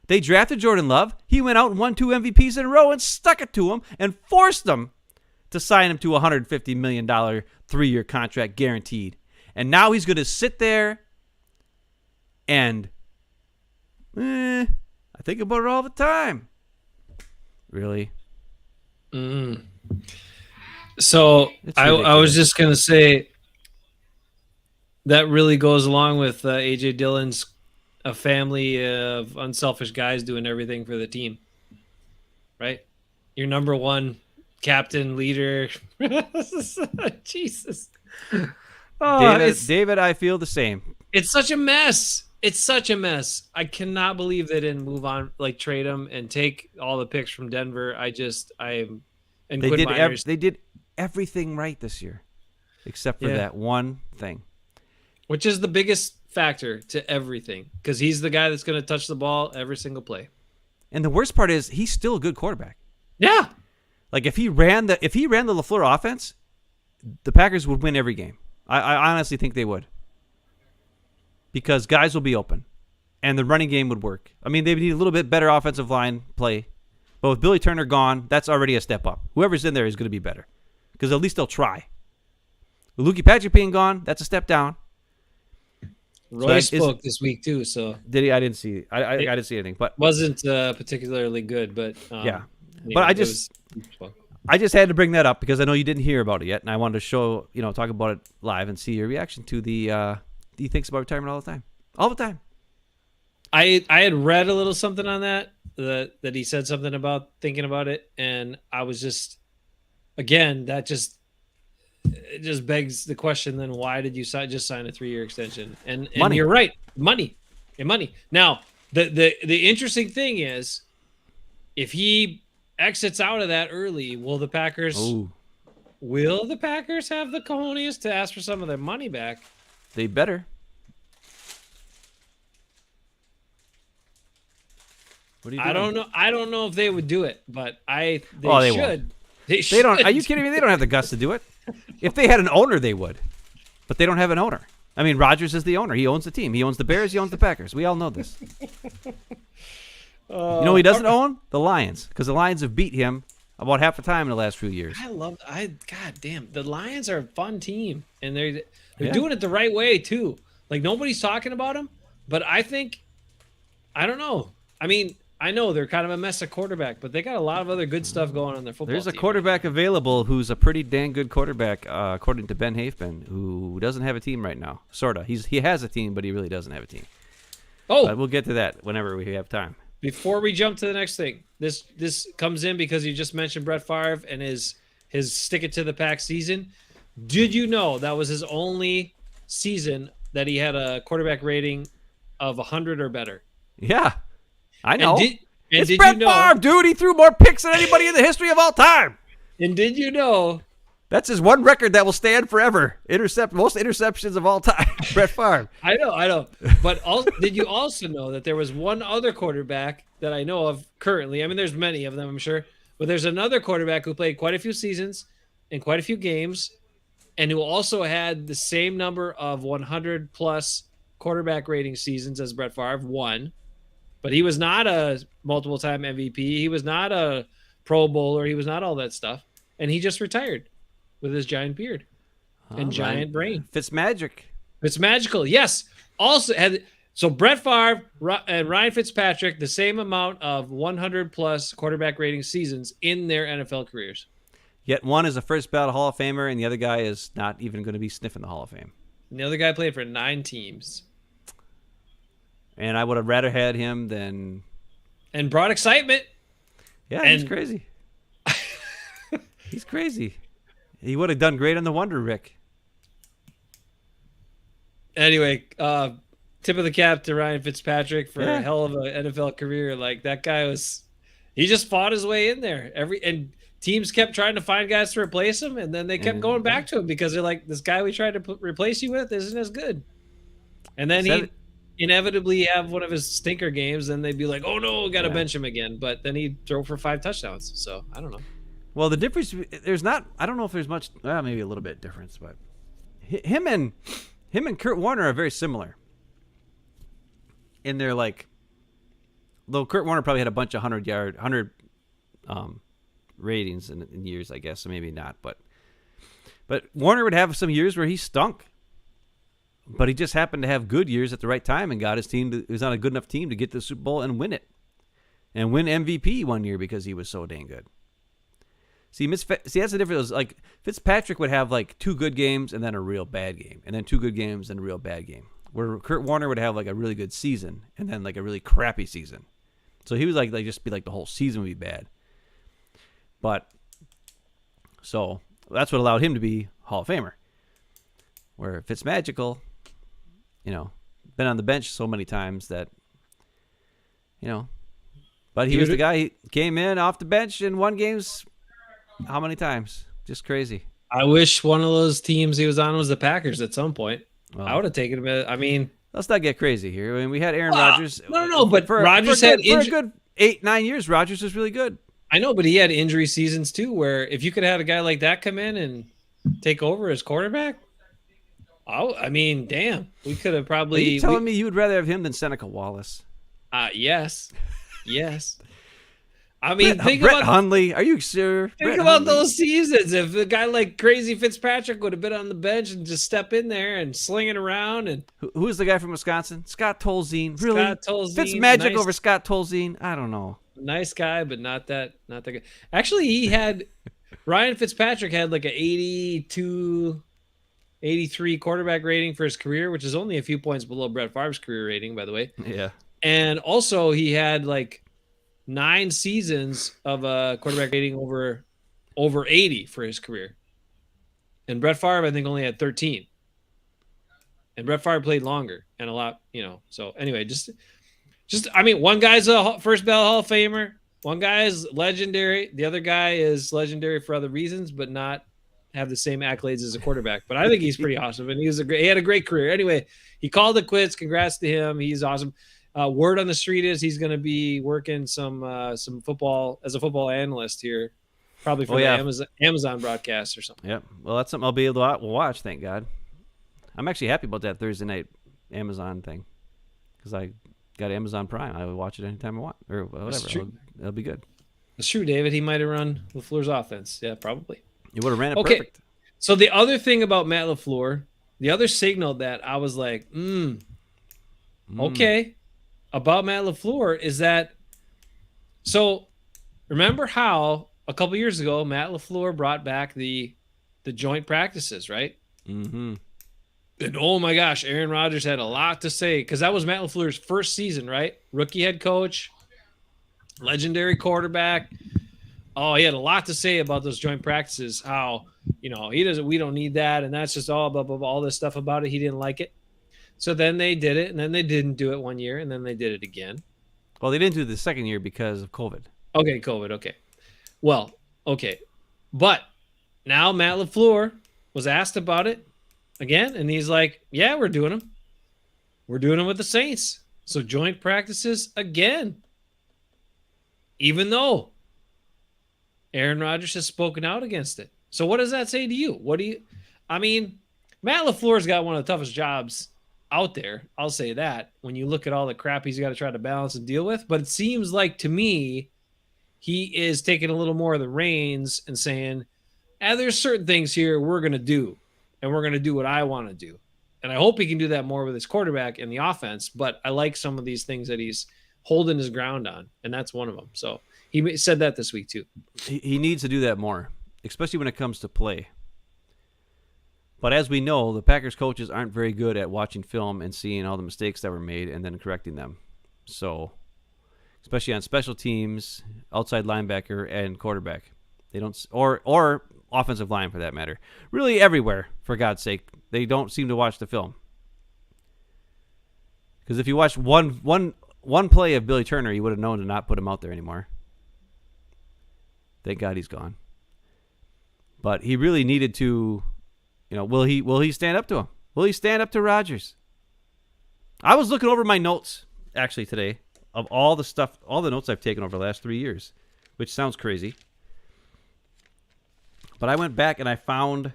They drafted Jordan Love. He went out and won 2 MVPs in a row and stuck it to him and forced them to sign him to a $150 million 3-year contract guaranteed. And now he's going to sit there and I think about it all the time. Really? So I was just going to say that really goes along with A.J. Dillon's a family of unselfish guys doing everything for the team. Right? Your number one captain, leader. Jesus. Oh, David, I feel the same. It's such a mess. It's such a mess. I cannot believe they didn't move on, like trade him and take all the picks from Denver. They did everything right this year, except for that one thing, which is the biggest factor to everything, because he's the guy that's going to touch the ball every single play. And the worst part is he's still a good quarterback. Yeah, like if he ran the LaFluer offense, the Packers would win every game. I honestly think they would. Because guys will be open, and the running game would work. I mean, they need a little bit better offensive line play. But with Billy Turner gone, that's already a step up. Whoever's in there is going to be better. Because at least they'll try. With Lukey Patrick being gone, that's a step down. Roy spoke this week too. So did he? I didn't see. I didn't see anything. But wasn't particularly good. But yeah. But I just had to bring that up because I know you didn't hear about it yet, and I wanted to show, talk about it live and see your reaction to the. He thinks about retirement all the time. I had read a little something on that he said something about thinking about it, and I was just, again, it just begs the question. Then why did you just sign a 3-year extension? And Money. You're right, money. Now the interesting thing is, if he exits out of that early, will the Packers have the cojones to ask for some of their money back? They better. What are you doing? I don't know if they would do it, but they should. Won't. They don't. Are you kidding me? They don't have the guts to do it. If they had an owner, they would. But they don't have an owner. I mean, Rodgers is the owner. He owns the team. He owns the Bears. He owns the Packers. We all know this. Who he doesn't own? The Lions, because the Lions have beat him about half the time in the last few years. God damn, the Lions are a fun team, and they're doing it the right way too. Like, nobody's talking about them, but I don't know. I mean, I know they're kind of a mess at quarterback, but they got a lot of other good stuff going on their football There's a team. quarterback available who's a pretty dang good quarterback, according to Ben Hafman, who doesn't have a team right now. Sorta. He has a team, but he really doesn't have a team. But we'll get to that whenever we have time. Before we jump to the next thing, this comes in because you just mentioned Brett Favre and his stick it to the pack season. Did you know that was his only season that he had a quarterback rating of 100 or better? Yeah, I know. It's Brett Favre, dude. He threw more picks than anybody in the history of all time. And did you know? That's his one record that will stand forever. Most interceptions of all time. Brett Favre. I know. But did you also know that there was one other quarterback that I know of currently? I mean, there's many of them, I'm sure. But there's another quarterback who played quite a few seasons and quite a few games, and who also had the same number of 100-plus quarterback rating seasons as Brett Favre, one. But he was not a multiple-time MVP. He was not a Pro Bowler. He was not all that stuff. And he just retired with his giant beard and giant brain. Fitzmagic. It's magical. Yes. Also so Brett Favre and Ryan Fitzpatrick, the same amount of 100-plus quarterback rating seasons in their NFL careers. Yet one is a first ballot Hall of Famer, and the other guy is not even going to be sniffing the Hall of Fame. And the other guy played for 9 teams. And I would have rather had him than... And brought excitement. Yeah, he's crazy. He's crazy. He would have done great on the Wonder Rick. Anyway, tip of the cap to Ryan Fitzpatrick for a hell of an NFL career. Like, that guy he just fought his way in there. And teams kept trying to find guys to replace him, and then they kept going back to him because they're like, this guy we tried to replace you with isn't as good. And then he'd inevitably have one of his stinker games, and they'd be like, oh no, got to bench him again. But then he'd throw for 5 touchdowns. So I don't know. Well, the difference, I don't know if there's much, maybe a little bit difference, but him and Kurt Warner are very similar. And they're like, though Kurt Warner probably had a bunch of 100 ratings in years, I guess, so maybe not. But Warner would have some years where he stunk. But he just happened to have good years at the right time and got his team he was on a good enough team to get to the Super Bowl and win it. And win MVP one year because he was so dang good. See, that's the difference. Like, Fitzpatrick would have like 2 good games and then a real bad game, and then 2 good games and a real bad game. Where Kurt Warner would have like a really good season and then like a really crappy season. So he was like just be like the whole season would be bad. But so that's what allowed him to be Hall of Famer. Where Fitzmagical, been on the bench so many times that, but he was the guy. He came in off the bench and won games. How many times? Just crazy. I wish one of those teams he was on was the Packers at some point. Well, I would have taken him. I mean, let's not get crazy here. I mean, we had Aaron Rodgers. No, but Rodgers had for a good 8-9 years. Rodgers was really good. I know, but he had injury seasons too, where if you could have a guy like that come in and take over as quarterback, I mean, damn, we could have probably. Are you telling me you would rather have him than Seneca Wallace? Yes. I mean, think Brett about Hundley. Are you sure? Think about those seasons. If a guy like Crazy Fitzpatrick would have been on the bench and just step in there and sling it around, and who is the guy from Wisconsin? Scott Tolzien. Really? Scott Tolzien. Fitzmagic over Scott Tolzien. I don't know. Nice guy, but not that good. Actually, he had Ryan Fitzpatrick had like an 82, 83 quarterback rating for his career, which is only a few points below Brett Favre's career rating, by the way. Yeah. And also he had like 9 seasons of a quarterback rating over 80 for his career. And Brett Favre, I think, only had 13. And Brett Favre played longer and a lot, So anyway, just I mean, one guy's a first ballot Hall of Famer. One guy is legendary. The other guy is legendary for other reasons, but not have the same accolades as a quarterback. But I think he's pretty awesome, and he had a great career. Anyway, he called it quits. Congrats to him. He's awesome. Word on the street is he's going to be working some football as a football analyst here, probably for the Amazon broadcast or something. Yep. Well, that's something I'll be able to watch. Thank God. I'm actually happy about that Thursday night Amazon thing because I got Amazon Prime. I would watch it anytime I want or whatever. It'll be good. That's true, David. He might have run LaFleur's offense. Yeah, probably. You would have ran it perfect. So the other thing about Matt LaFleur, the other signal that I was like, okay, about Matt LaFleur is that, so remember how a couple years ago, Matt LaFleur brought back the joint practices, right? Mm-hmm. And oh my gosh, Aaron Rodgers had a lot to say because that was Matt LaFleur's first season, right? Rookie head coach, legendary quarterback. Oh, he had a lot to say about those joint practices. How, we don't need that. And that's just all blah, blah, blah, all this stuff about it. He didn't like it. So then they did it, and then they didn't do it one year, and then they did it again. Well, they didn't do it the second year because of COVID. Okay, COVID. Okay. Well, okay. But now Matt LaFleur was asked about it again, and he's like, yeah, we're doing them. We're doing them with the Saints. So joint practices again. Even though Aaron Rodgers has spoken out against it. So what does that say to you? Matt LaFleur's got one of the toughest jobs out there. I'll say that when you look at all the crap he's got to try to balance and deal with. But it seems like to me, he is taking a little more of the reins and saying, there's certain things here we're going to do, and we're going to do what I want to do. And I hope he can do that more with his quarterback and the offense. But I like some of these things that he's holding his ground on, and that's one of them. So he said that this week too. He needs to do that more, especially when it comes to play. But as we know, the Packers coaches aren't very good at watching film and seeing all the mistakes that were made and then correcting them. So, especially on special teams, outside linebacker, and quarterback, they don't, or offensive line for that matter. Really everywhere, for God's sake, they don't seem to watch the film. Because if you watch one play of Billy Turner, you would have known to not put him out there anymore. Thank God he's gone. But he really needed to, will he stand up to him? Will he stand up to Rodgers? I was looking over my notes actually today of all the notes I've taken over the last 3 years, which sounds crazy. But I went back and I found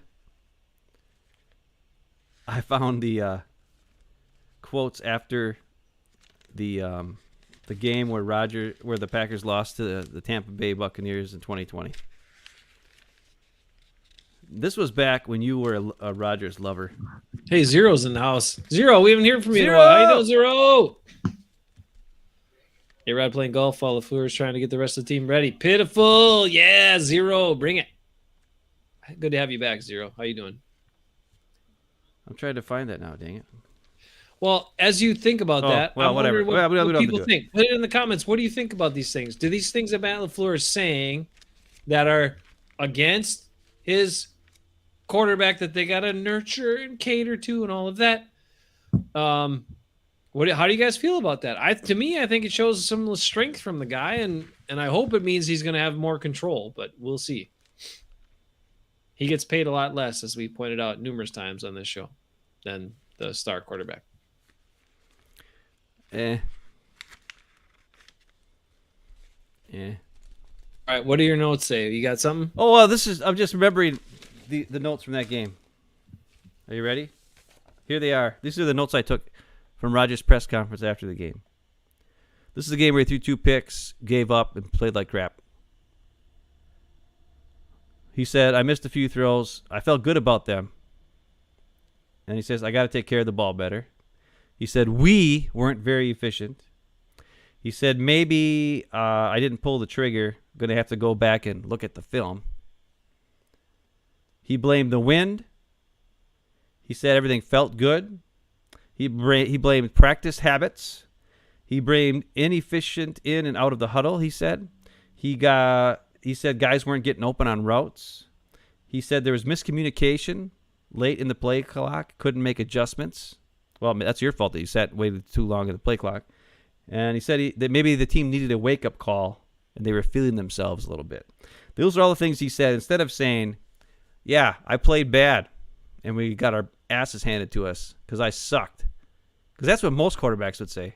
the quotes after the game where the Packers lost to the Tampa Bay Buccaneers in 2020. This was back when you were a Rodgers lover. Hey, Zero's in the house. Zero, we haven't heard from you in a Zero! while. How you doing, Zero? Hey, Rod playing golf while LaFleur's trying to get the rest of the team ready. Pitiful. Yeah, Zero. Bring it. Good to have you back, Zero. How you doing? I'm trying to find that now, dang it. Well, as you think about that, well, I wonder whatever. what people think. Put it in the comments. What do you think about these things? Do these things that Matt LaFleur is saying that are against his quarterback that they got to nurture and cater to and all of that? How do you guys feel about that? To me, I think it shows some strength from the guy, and I hope it means he's going to have more control, but we'll see. He gets paid a lot less, as we pointed out numerous times on this show, than the star quarterback. Yeah. All right, what do your notes say? You got something? Oh, well, I'm just remembering the notes from that game. Are you ready? Here they are. These are the notes I took from Rodgers' press conference after the game. This is the game where he threw 2 picks, gave up, and played like crap. He said, I missed a few throws. I felt good about them. And he says, I got to take care of the ball better. He said, we weren't very efficient. He said, maybe I didn't pull the trigger. I'm going to have to go back and look at the film. He blamed the wind. He said everything felt good. He blamed practice habits. He blamed inefficient in and out of the huddle, he said. He said guys weren't getting open on routes. He said there was miscommunication late in the play clock, couldn't make adjustments. Well, that's your fault that you sat waited too long at the play clock. And he said that maybe the team needed a wake-up call and they were feeling themselves a little bit. Those are all the things he said. Instead of saying, yeah, I played bad and we got our asses handed to us because I sucked. Because that's what most quarterbacks would say.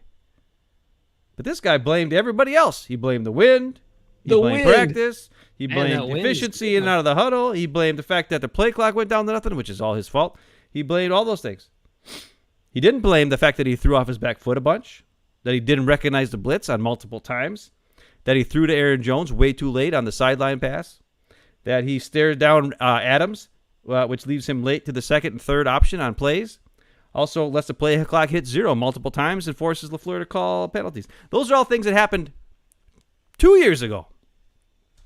But this guy blamed everybody else. He blamed the wind. He blamed practice. He blamed efficiency in and out of the huddle. He blamed the fact that the play clock went down to nothing, which is all his fault. He blamed all those things. He didn't blame the fact that he threw off his back foot a bunch, that he didn't recognize the blitz on multiple times, that he threw to Aaron Jones way too late on the sideline pass, that he stared down Adams, which leaves him late to the second and third option on plays. Also lets the play clock hit 0 multiple times and forces LaFleur to call penalties. Those are all things that happened 2 years ago.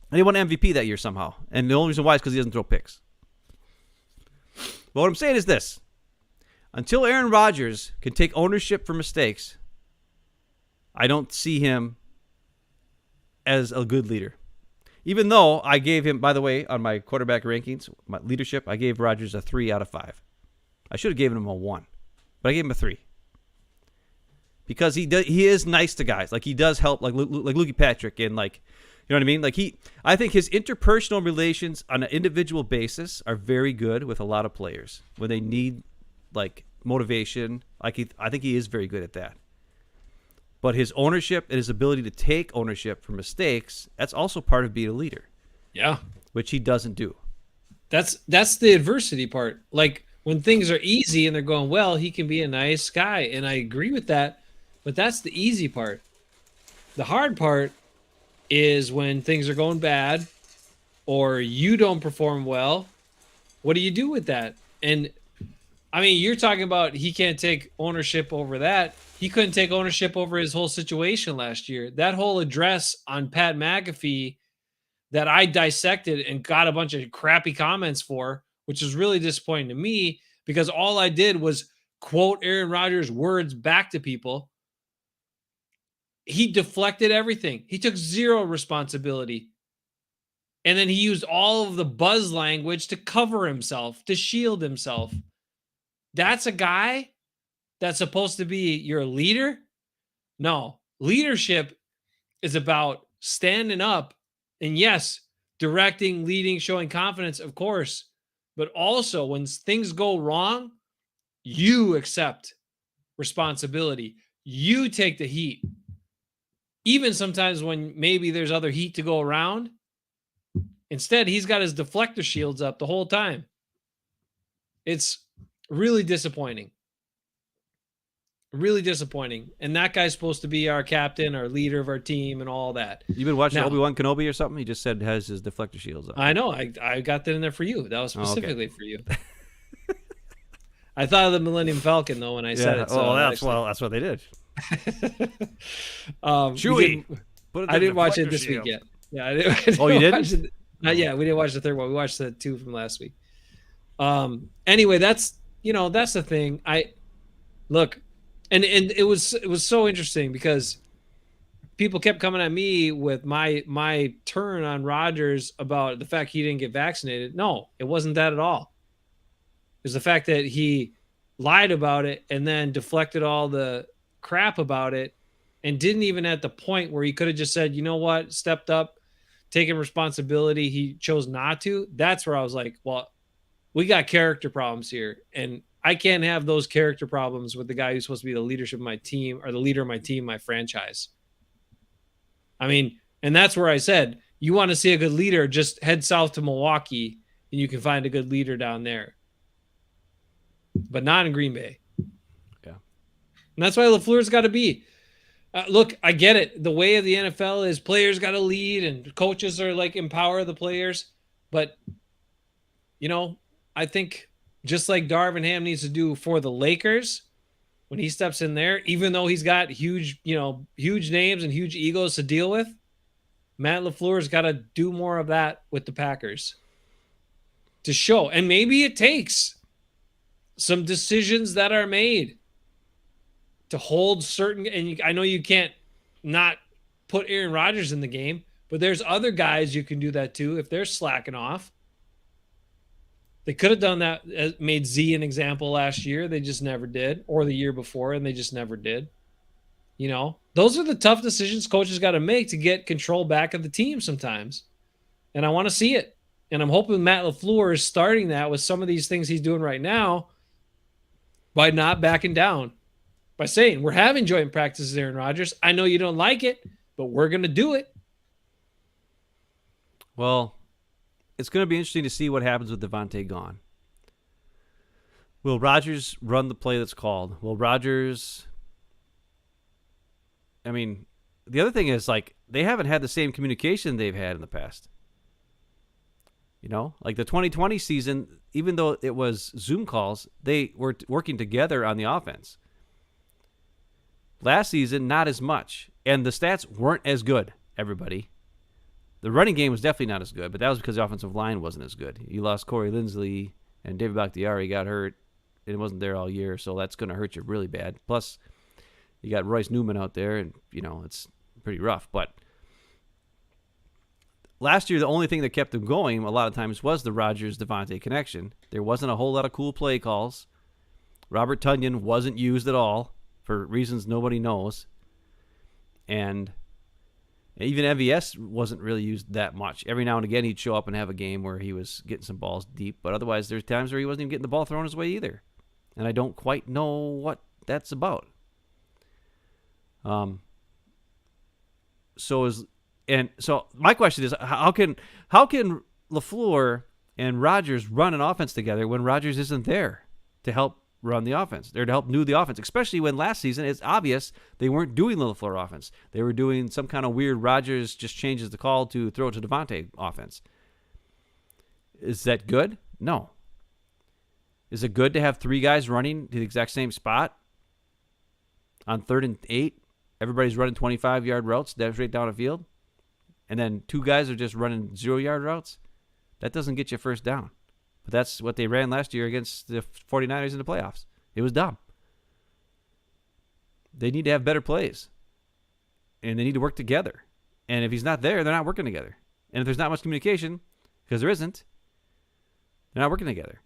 And he won MVP that year somehow. And the only reason why is because he doesn't throw picks. But what I'm saying is this. Until Aaron Rodgers can take ownership for mistakes, I don't see him as a good leader. Even though I gave him, by the way, on my quarterback rankings, my leadership, I gave Rodgers a 3 out of 5. I should have given him a 1, but I gave him a 3 because he is nice to guys. Like he does help, like Lukey Patrick, and like, you know what I mean. Like I think his interpersonal relations on an individual basis are very good with a lot of players when they need like motivation. I think he is very good at that. But his ownership and his ability to take ownership for mistakes, that's also part of being a leader. Yeah, which he doesn't do. That's the adversity part. Like when things are easy and they're going well, he can be a nice guy, and I agree with that. But that's the easy part. The hard part is when things are going bad or you don't perform well. What do you do with that? And I mean, you're talking about he can't take ownership over that. He couldn't take ownership over his whole situation last year. That whole address on Pat McAfee that I dissected and got a bunch of crappy comments for, which is really disappointing to me because all I did was quote Aaron Rodgers' words back to people. He deflected everything. He took 0 responsibility. And then he used all of the buzz language to cover himself, to shield himself. That's a guy that's supposed to be your leader? No. Leadership is about standing up and, yes, directing, leading, showing confidence, of course. But also when things go wrong, you accept responsibility. You take the heat. Even sometimes when maybe there's other heat to go around. Instead, he's got his deflector shields up the whole time. It's really disappointing. Really disappointing. And that guy's supposed to be our captain, our leader of our team, and all that. You've been watching Obi-Wan Kenobi or something? He just said has his deflector shields up. I know. I got that in there for you. That was specifically for you. I thought of the Millennium Falcon though when I said it. So that's what they did. Chewie. I didn't watch it this week yet. Yeah, I didn't. Oh, you didn't? Not yet. We didn't watch the third one. We watched the 2 from last week. Anyway, that's the thing. And it was so interesting because people kept coming at me with my turn on Rodgers about the fact he didn't get vaccinated. No, it wasn't that at all. It was the fact that he lied about it and then deflected all the crap about it and didn't even at the point where he could have just said, you know what, stepped up, taken responsibility. He chose not to. That's where I was like, well, we got character problems here. And I can't have those character problems with the guy who's supposed to be the leadership of my team or the leader of my team, my franchise. I mean, and that's where I said, you want to see a good leader, just head south to Milwaukee and you can find a good leader down there. But not in Green Bay. Yeah. And that's why LaFleur's got to be. Look, I get it. The way of the NFL is players got to lead and coaches are like empower the players. But, I think just like Darvin Ham needs to do for the Lakers when he steps in there, even though he's got huge names and huge egos to deal with, Matt LaFleur's got to do more of that with the Packers. to show. And maybe it takes some decisions that are made to hold certain, and I know you can't not put Aaron Rodgers in the game, but there's other guys you can do that too if they're slacking off. They could have done that, made Z an example last year. They just never did, or the year before, and they just never did. You know, those are the tough decisions coaches got to make to get control back of the team sometimes. And I want to see it. And I'm hoping Matt LaFluer is starting that with some of these things he's doing right now by not backing down, by saying, we're having joint practices, Aaron Rodgers. I know you don't like it, but we're going to do it. Well, it's going to be interesting to see what happens with Devontae gone. Will Rodgers run the play that's called? Will Rodgers... I mean, the other thing is, like, they haven't had the same communication they've had in the past. You know, like the 2020 season, even though it was Zoom calls, they were working together on the offense. Last season, not as much. And the stats weren't as good, everybody. The running game was definitely not as good, but that was because the offensive line wasn't as good. You lost Corey Linsley, and David Bakhtiari got hurt, and wasn't there all year, so that's going to hurt you really bad. Plus, you got Royce Newman out there, and, you know, it's pretty rough. But last year, the only thing that kept them going a lot of times was the Rodgers-Devontae connection. There wasn't a whole lot of cool play calls. Robert Tonyan wasn't used at all for reasons nobody knows. And even MVS wasn't really used that much. Every now and again, he'd show up and have a game where he was getting some balls deep. But otherwise, there's times where he wasn't even getting the ball thrown his way either. And I don't quite know what that's about. So my question is, how can LaFleur and Rodgers run an offense together when Rodgers isn't there to help run the offense? They're to help do the offense, especially when last season it's obvious they weren't doing the LaFleur offense. They were doing some kind of weird Rodgers just changes the call to throw it to Devontae offense. Is that good? No. Is it good to have three guys running to the exact same spot on 3rd and 8? Everybody's running 25-yard routes straight down the field. And then two guys are just running 0-yard routes. That doesn't get you first down. But that's what they ran last year against the 49ers in the playoffs. It was dumb. They need to have better plays. And they need to work together. And if he's not there, they're not working together. And if there's not much communication, because there isn't, they're not working together.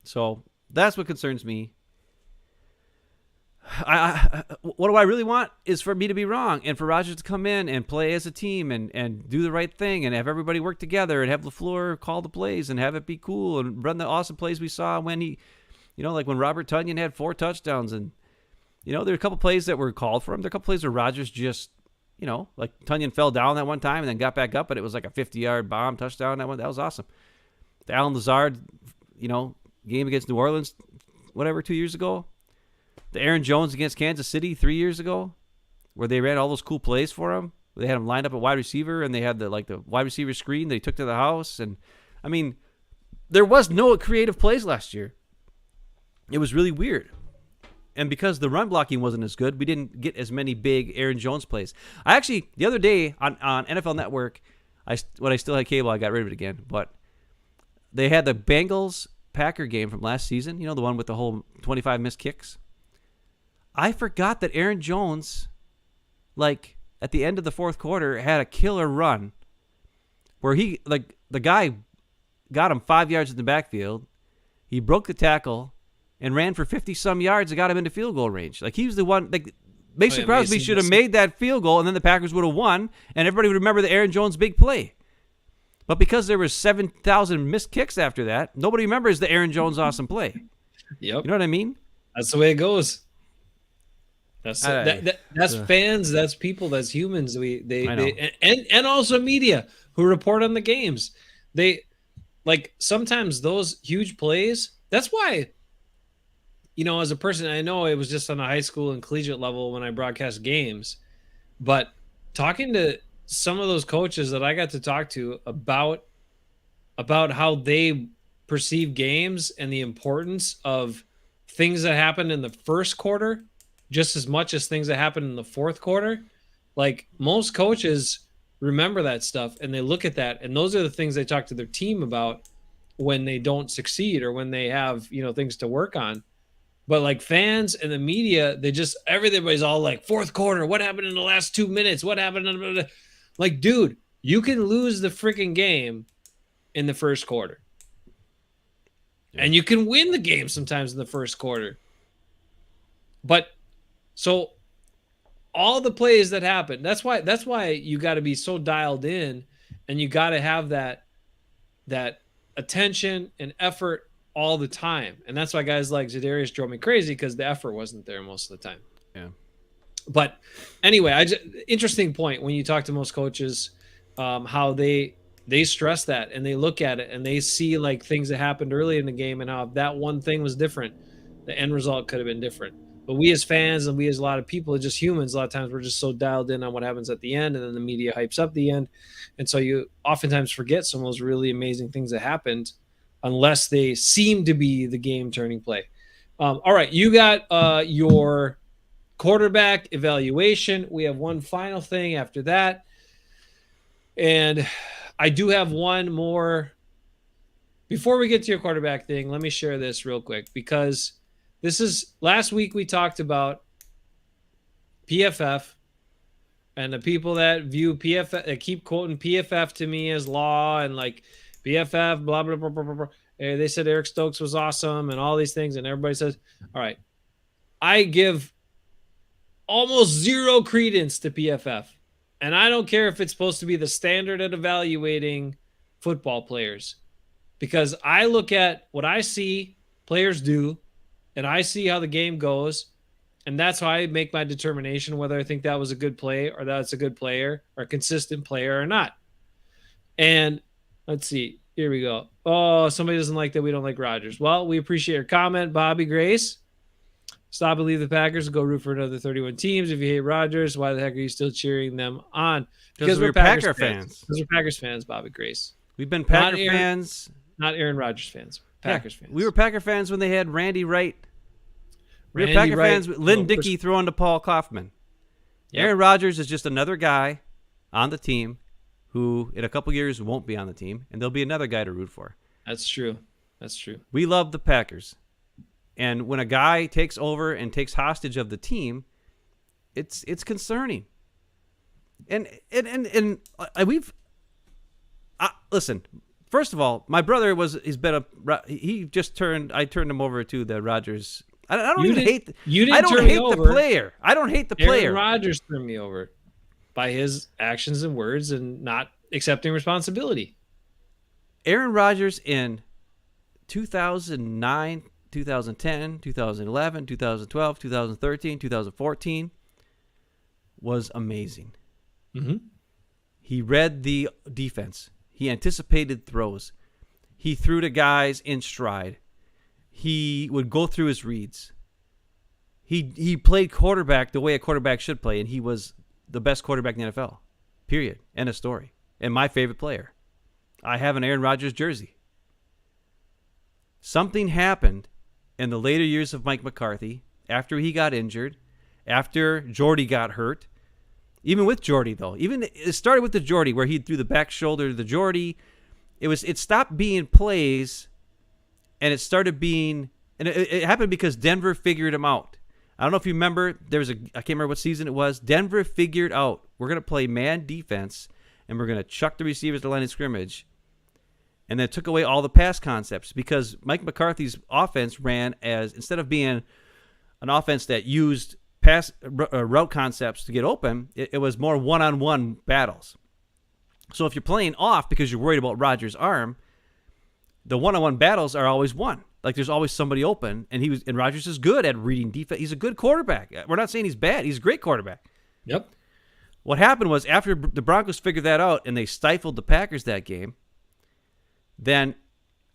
So that's what concerns me. What do I really want is for me to be wrong and for Rodgers to come in and play as a team and do the right thing and have everybody work together and have LaFleur call the plays and have it be cool and run the awesome plays we saw when he, you know, like when Robert Tonyan had 4 touchdowns and, you know, there were a couple plays that were called for him. There are a couple plays where Rodgers just, you know, like Tonyan fell down that one time and then got back up, but it was like a 50-yard bomb touchdown. That was awesome. The Alan Lazard, you know, game against New Orleans, 2 years ago. The Aaron Jones against Kansas City 3 years ago, where they ran all those cool plays for him. They had him lined up at wide receiver, and they had the wide receiver screen that he took to the house. And I mean, there was no creative plays last year. It was really weird. And because the run blocking wasn't as good, we didn't get as many big Aaron Jones plays. I actually, the other day on NFL Network, when I still had cable, I got rid of it again. But they had the Bengals-Packer game from last season, you know, the one with the whole 25 missed kicks. I forgot that Aaron Jones, like, at the end of the fourth quarter, had a killer run where he, like, the guy got him 5 yards in the backfield. He broke the tackle and ran for 50-some yards and got him into field goal range. Like, he was the one, like, Mason Crosby should have made that field goal, and then the Packers would have won, and everybody would remember the Aaron Jones big play. But because there was 7,000 missed kicks after that, nobody remembers the Aaron Jones awesome play. Yep. You know what I mean? That's the way it goes. That's fans, that's people, that's humans. And also media who report on the games. They, like, sometimes those huge plays. That's why, you know, as a person, I know it was just on a high school and collegiate level when I broadcast games, but talking to some of those coaches that I got to talk to about how they perceive games and the importance of things that happened in the first quarter just as much as things that happened in the fourth quarter. Like, most coaches remember that stuff and they look at that, and those are the things they talk to their team about when they don't succeed or when they have, things to work on. But like fans and the media, everybody's all like, fourth quarter, what happened in the last 2 minutes? What happened? Like, dude, you can lose the freaking game in the first quarter. And you can win the game sometimes in the first quarter. But so all the plays that happen, that's why you got to be so dialed in, and you got to have that attention and effort all the time. And that's why guys like Za'Darius drove me crazy, because the effort wasn't there most of the time. Yeah. But anyway, interesting point when you talk to most coaches, how they stress that and they look at it and they see like things that happened early in the game and how if that one thing was different, the end result could have been different. But we as fans and we as a lot of people, just humans, a lot of times we're just so dialed in on what happens at the end, and then the media hypes up the end. And so you oftentimes forget some of those really amazing things that happened unless they seem to be the game-turning play. All right, you got your quarterback evaluation. We have one final thing after that. And I do have one more. Before we get to your quarterback thing, let me share this real quick, because this is last week we talked about PFF and the people that view PFF, that keep quoting PFF to me as law and like PFF, blah, blah, blah, blah, blah, blah. And they said Eric Stokes was awesome and all these things. And everybody says, all right, I give almost zero credence to PFF. And I don't care if it's supposed to be the standard at evaluating football players, because I look at what I see players do and I see how the game goes. And that's how I make my determination whether I think that was a good play or that's a good player or a consistent player or not. And let's see. Here we go. Oh, somebody doesn't like that we don't like Rodgers. Well, we appreciate your comment, Bobby Grace. Stop and leave the Packers and go root for another 31 teams. If you hate Rodgers, why the heck are you still cheering them on? Because we're Packer fans. Because we're Packers fans, Bobby Grace. We've been Packer fans. Not Aaron Rodgers fans. Packers fans. We were Packer fans when they had Randy Wright. We were Packer fans with Lynn Dickey throwing to Paul Kaufman. Yep. Aaron Rodgers is just another guy on the team who in a couple years won't be on the team, and there'll be another guy to root for. That's true. That's true. We love the Packers. And when a guy takes over and takes hostage of the team, it's concerning. And we've listen. First of all, my brother I turned him over to the Rodgers. I don't hate the player. I don't hate the player. Aaron Rodgers turned me over by his actions and words and not accepting responsibility. Aaron Rodgers in 2009, 2010, 2011, 2012, 2013, 2014 was amazing. Mm-hmm. He read the defense. He anticipated throws. He threw to guys in stride. He would go through his reads. He played quarterback the way a quarterback should play, and he was the best quarterback in the NFL. Period. End of story. And my favorite player. I have an Aaron Rodgers jersey. Something happened in the later years of Mike McCarthy, after he got injured, after Jordy got hurt. Even with Jordy, though. It started with the Jordy, where he threw the back shoulder to the Jordy. It stopped being plays, and it started being... And it happened because Denver figured him out. I don't know if you remember, I can't remember what season it was. Denver figured out, we're going to play man defense, and we're going to chuck the receivers to the line of scrimmage. And then took away all the pass concepts, because Mike McCarthy's offense ran as, instead of being an offense that used route concepts to get open, it was more one-on-one battles. So if you're playing off because you're worried about Rodgers' arm, the one-on-one battles are always won. Like there's always somebody open, and Rodgers is good at reading defense. He's a good quarterback. We're not saying he's bad. He's a great quarterback. Yep. What happened was, after the Broncos figured that out and they stifled the Packers that game, then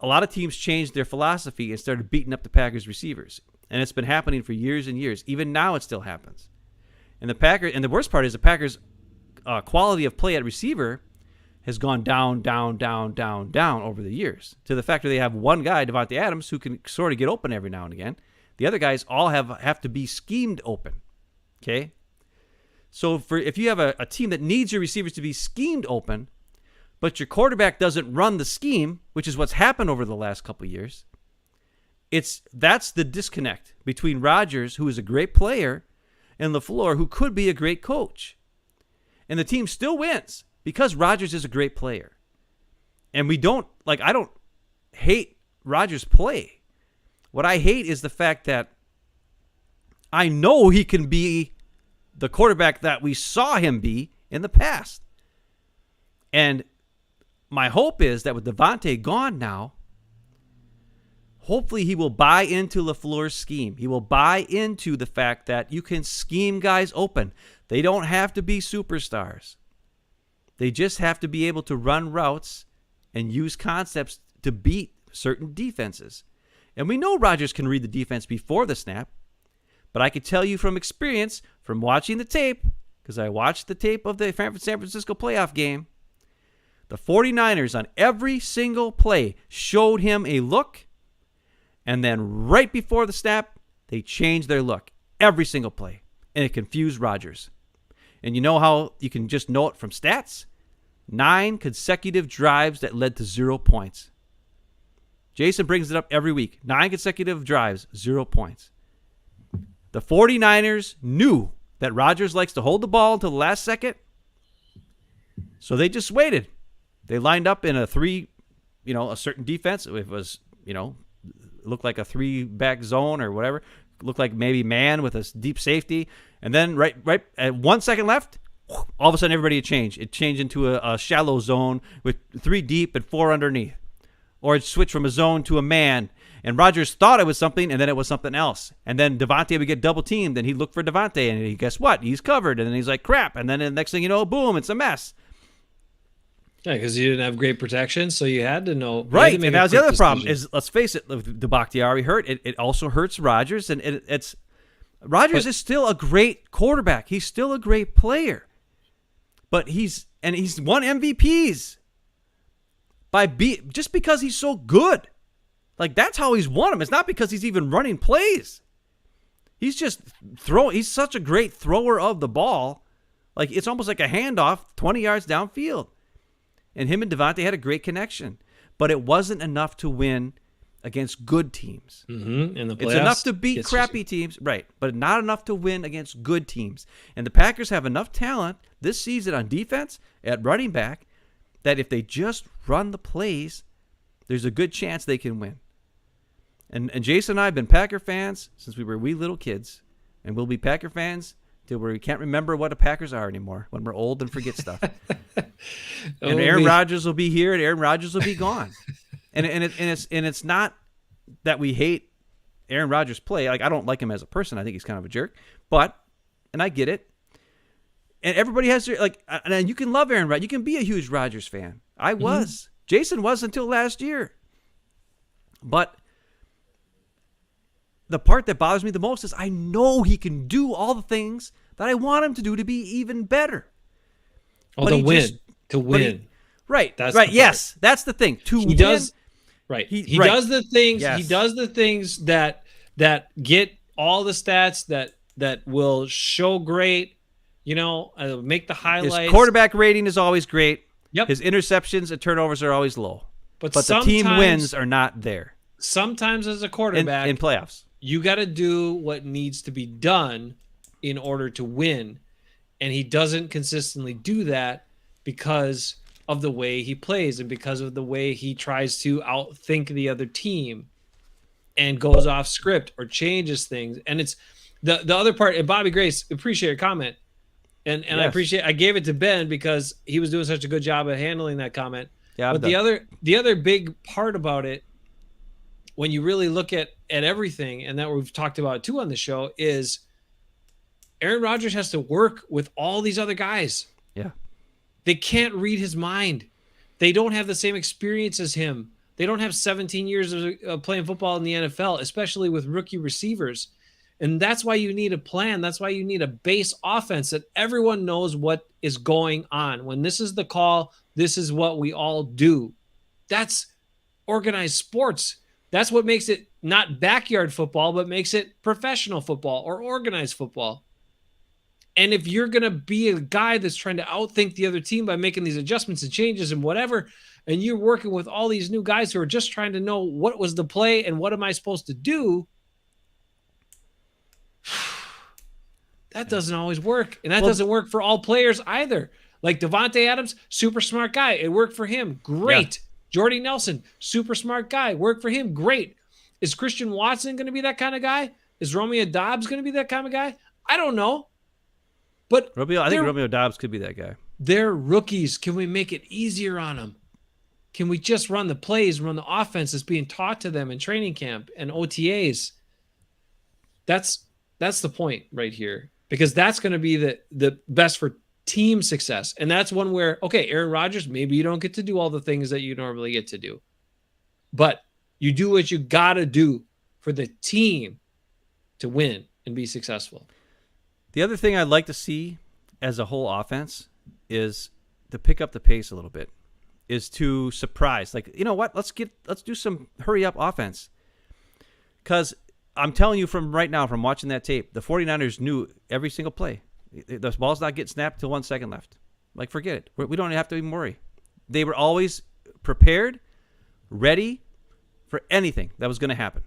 a lot of teams changed their philosophy and started beating up the Packers receivers. And it's been happening for years and years. Even now it still happens. And the worst part is the Packers' quality of play at receiver has gone down over the years, to the fact that they have one guy, Devontae Adams, who can sort of get open every now and again. The other guys all have to be schemed open. Okay? So if you have a team that needs your receivers to be schemed open, but your quarterback doesn't run the scheme, which is what's happened over the last couple of years, that's the disconnect between Rodgers, who is a great player, and LaFleur, who could be a great coach. And the team still wins because Rodgers is a great player. And I don't hate Rodgers' play. What I hate is the fact that I know he can be the quarterback that we saw him be in the past. And my hope is that with Davante gone now, hopefully he will buy into LaFleur's scheme. He will buy into the fact that you can scheme guys open. They don't have to be superstars. They just have to be able to run routes and use concepts to beat certain defenses. And we know Rodgers can read the defense before the snap. But I can tell you from experience, from watching the tape, because I watched the tape of the San Francisco playoff game, the 49ers on every single play showed him a look, and then right before the snap, they changed their look. Every single play. And it confused Rodgers. And you know how you can just know it from stats? 9 consecutive drives that led to 0 points. Jason brings it up every week. 9 consecutive drives, 0 points. The 49ers knew that Rodgers likes to hold the ball until the last second, so they just waited. They lined up in a certain defense. It was, looked like a 3-back zone or whatever. Looked like maybe man with a deep safety. And then right at 1 second left, all of a sudden everybody had changed. It changed into a shallow zone with 3 deep and 4 underneath. Or it switched from a zone to a man. And Rodgers thought it was something, and then it was something else. And then Davante would get double teamed, and he'd look for Davante, and guess what? He's covered. And then he's like, crap. And then the next thing you know, boom, it's a mess. Yeah, because you didn't have great protection, so you had to know. Right, and that was the other problem. Is let's face it, the Bakhtiari hurt. It also hurts Rodgers, and Rodgers is still a great quarterback. He's still a great player, but he's won MVPs just because he's so good. Like, that's how he's won them. It's not because he's even running plays. He's just he's such a great thrower of the ball. Like, it's almost like a handoff 20 yards downfield. And him and Davante had a great connection. But it wasn't enough to win against good teams. Mm-hmm. In the playoffs, it's enough to beat crappy teams, right, but not enough to win against good teams. And the Packers have enough talent this season on defense, at running back, that if they just run the plays, there's a good chance they can win. And Jason and I have been Packer fans since we were wee little kids. And we'll be Packer fans till we can't remember what the Packers are anymore, when we're old and forget stuff. And Aaron Rodgers will be here and Aaron Rodgers will be gone. And it's not that we hate Aaron Rodgers' play. Like, I don't like him as a person. I think he's kind of a jerk. And I get it. And everybody has their, and you can love Aaron Rodgers. You can be a huge Rodgers fan. I was. Mm-hmm. Jason was until last year. But the part that bothers me the most is I know he can do all the things that I want him to do to be even better. Oh, to win. Right. That's right. Yes, that's the thing. He does. Right. He does the things. Yes. He does the things that get all the stats that will show great. Make the highlights. His quarterback rating is always great. Yep. His interceptions and turnovers are always low. But the team wins are not there. Sometimes as a quarterback in playoffs, you got to do what needs to be done in order to win. And he doesn't consistently do that because of the way he plays and because of the way he tries to outthink the other team and goes off script or changes things. And it's the other part. And Bobby Grace, appreciate your comment. And yes. I gave it to Ben because he was doing such a good job at handling that comment. Yeah, but the other big part about it, when you really look at everything, and that we've talked about too on the show, is Aaron Rodgers has to work with all these other guys. Yeah. They can't read his mind. They don't have the same experience as him. They don't have 17 years of playing football in the NFL, especially with rookie receivers. And that's why you need a plan. That's why you need a base offense that everyone knows what is going on. When this is the call, this is what we all do. That's organized sports. That's what makes it not backyard football, but makes it professional football or organized football. And if you're going to be a guy that's trying to outthink the other team by making these adjustments and changes and whatever, and you're working with all these new guys who are just trying to know what was the play and what am I supposed to do, that doesn't always work. And that doesn't work for all players either. Like Devontae Adams, super smart guy. It worked for him. Great. Yeah. Jordy Nelson, super smart guy. Worked for him. Great. Is Christian Watson going to be that kind of guy? Is Romeo Doubs going to be that kind of guy? I don't know. But I think Romeo Doubs could be that guy. They're rookies. Can we make it easier on them? Can we just run the plays, run the offense that's being taught to them in training camp and OTAs? That's the point right here, because that's going to be the best for team success. And that's one where, okay, Aaron Rodgers, maybe you don't get to do all the things that you normally get to do, but you do what you got to do for the team to win and be successful. The other thing I'd like to see as a whole offense is to pick up the pace a little bit, is to surprise. Like, you know what? Let's do some hurry up offense. Because I'm telling you from right now, from watching that tape, the 49ers knew every single play. The ball's not getting snapped till 1 second left. Like, forget it. We don't have to even worry. They were always prepared, ready for anything that was going to happen.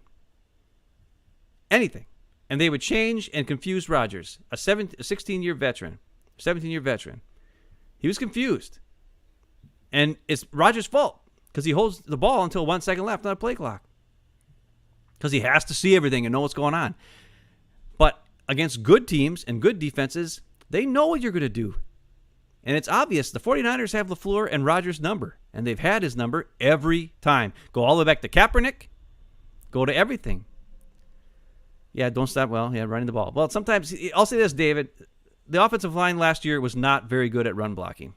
Anything. And they would change and confuse Rodgers, a 16-year veteran, 17-year veteran. He was confused. And it's Rodgers' fault because he holds the ball until 1 second left on a play clock. Because he has to see everything and know what's going on. But against good teams and good defenses, they know what you're going to do. And it's obvious. The 49ers have LaFleur and Rodgers' number. And they've had his number every time. Go all the way back to Kaepernick. Go to everything. Yeah, don't stop. Well, yeah, running the ball. Well, sometimes, I'll say this, David. The offensive line last year was not very good at run blocking.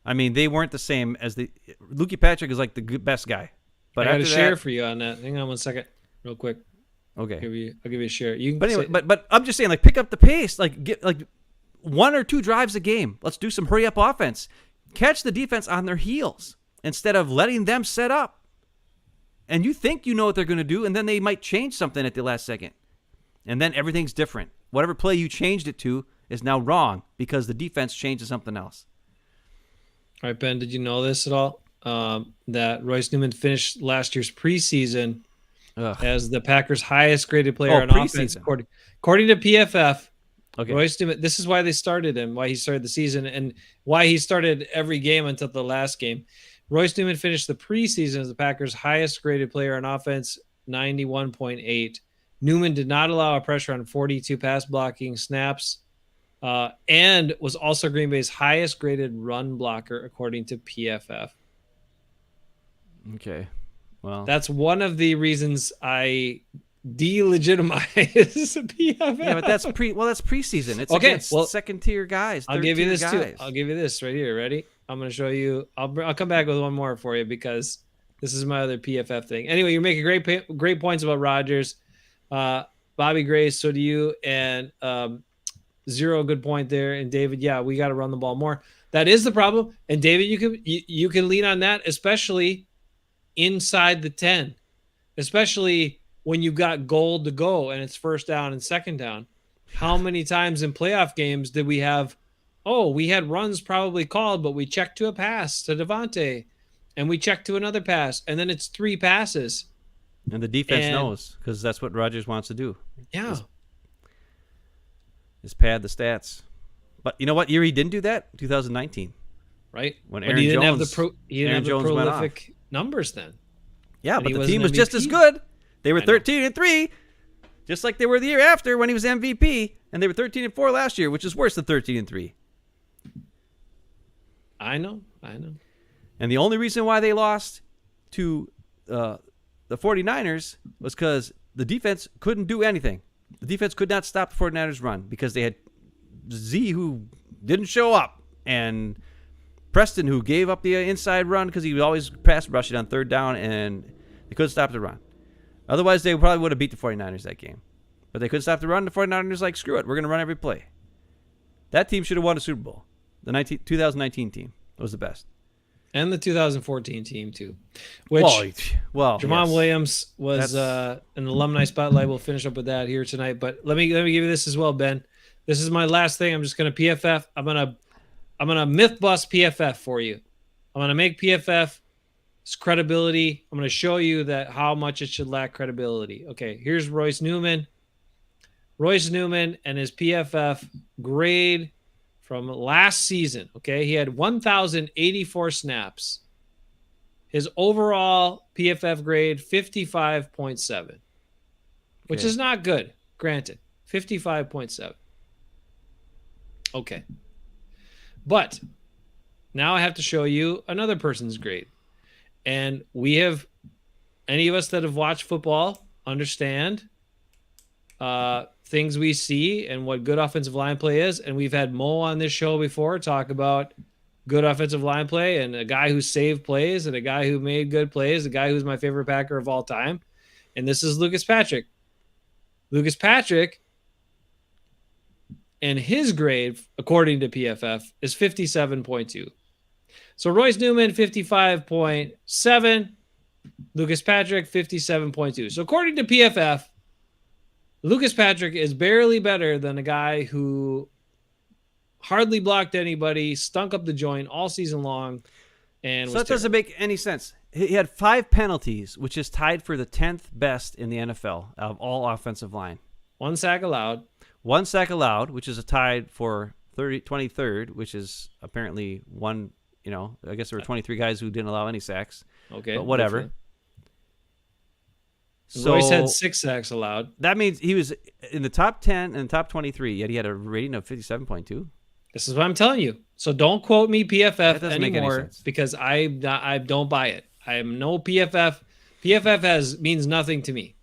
I mean, they weren't the same as Lukey Patrick is like the best guy. But I got a share for you on that. Hang on 1 second, real quick. Okay. I'll give you a share. You can but anyway, but I'm just saying, like, pick up the pace. Like, get like 1 or 2 drives a game. Let's do some hurry up offense. Catch the defense on their heels instead of letting them set up. And you think you know what they're going to do, and then they might change something at the last second. And then everything's different. Whatever play you changed it to is now wrong because the defense changed to something else. All right, Ben, did you know this at all? That Royce Newman finished last year's preseason as the Packers' highest graded player on offense, according to PFF. Okay. Royce Newman, this is why they started him, why he started the season, and why he started every game until the last game. Royce Newman finished the preseason as the Packers' highest graded player on offense, 91.8. Newman did not allow a pressure on 42 pass blocking snaps, and was also Green Bay's highest graded run blocker, according to PFF. Okay. Well, that's one of the reasons I delegitimize PFF. Yeah, but that's preseason. It's okay. Against second tier guys. I'll give you this too. I'll give you this right here. Ready? I'm going to show you. I'll come back with one more for you because this is my other PFF thing. Anyway, you're making great points about Rodgers. Bobby Gray, so do you, and zero good point there. And David, yeah, we got to run the ball more. That is the problem. And David, you can lean on that, especially inside the 10, especially when you've got goal to go and it's first down and second down. How many times in playoff games did we have, we had runs probably called, but we checked to a pass to Devontae and we checked to another pass, and then it's 3 passes. And the defense knows, because that's what Rodgers wants to do. Yeah. Is pad the stats. But you know what year he didn't do that? 2019. Right. When he didn't have the prolific numbers then. Yeah, but the team was just as good. They were 13-3, just like they were the year after when he was MVP, and they were 13-4 last year, which is worse than 13-3. I know. And the only reason why they lost to the 49ers was because the defense couldn't do anything. The defense could not stop the 49ers run because they had Z, who didn't show up, and Preston, who gave up the inside run because he was always pass rushing on third down, and they couldn't stop the run. Otherwise, they probably would have beat the 49ers that game. But they couldn't stop the run. The 49ers like, screw it, we're going to run every play. That team should have won a Super Bowl. The 2019 team was the best. And the 2014 team, too. Which, Tramon Williams was an Alumni Spotlight. We'll finish up with that here tonight. But let me give you this as well, Ben. This is my last thing. I'm just gonna PFF. I'm gonna myth bust PFF for you. I'm gonna make PFF's credibility. I'm gonna show you that how much it should lack credibility. Okay, here's Royce Newman. Royce Newman and his PFF grade from last season. Okay, he had 1,084 snaps. His overall PFF grade 55.7, which is not good. Granted, 55.7. Okay. But now I have to show you another person's grade. And we have, any of us that have watched football understand things we see and what good offensive line play is. And we've had Mo on this show before talk about good offensive line play and a guy who saved plays and a guy who made good plays, a guy who's my favorite Packer of all time. And this is Lucas Patrick. Lucas Patrick, and his grade, according to PFF, is 57.2. So Royce Newman, 55.7. Lucas Patrick, 57.2. So according to PFF, Lucas Patrick is barely better than a guy who hardly blocked anybody, stunk up the joint all season long, and so that doesn't make any sense. He had 5 penalties, which is tied for the 10th best in the NFL of all offensive line. 1 sack allowed. 1 sack allowed, which is a tied for 23rd, which is apparently one, I guess there were 23 guys who didn't allow any sacks. Okay. But whatever. So Royce had 6 sacks allowed. That means he was in the top 10 and top 23, yet he had a rating of 57.2. This is what I'm telling you. So don't quote me PFF anymore any because I don't buy it. I am no PFF. PFF means nothing to me.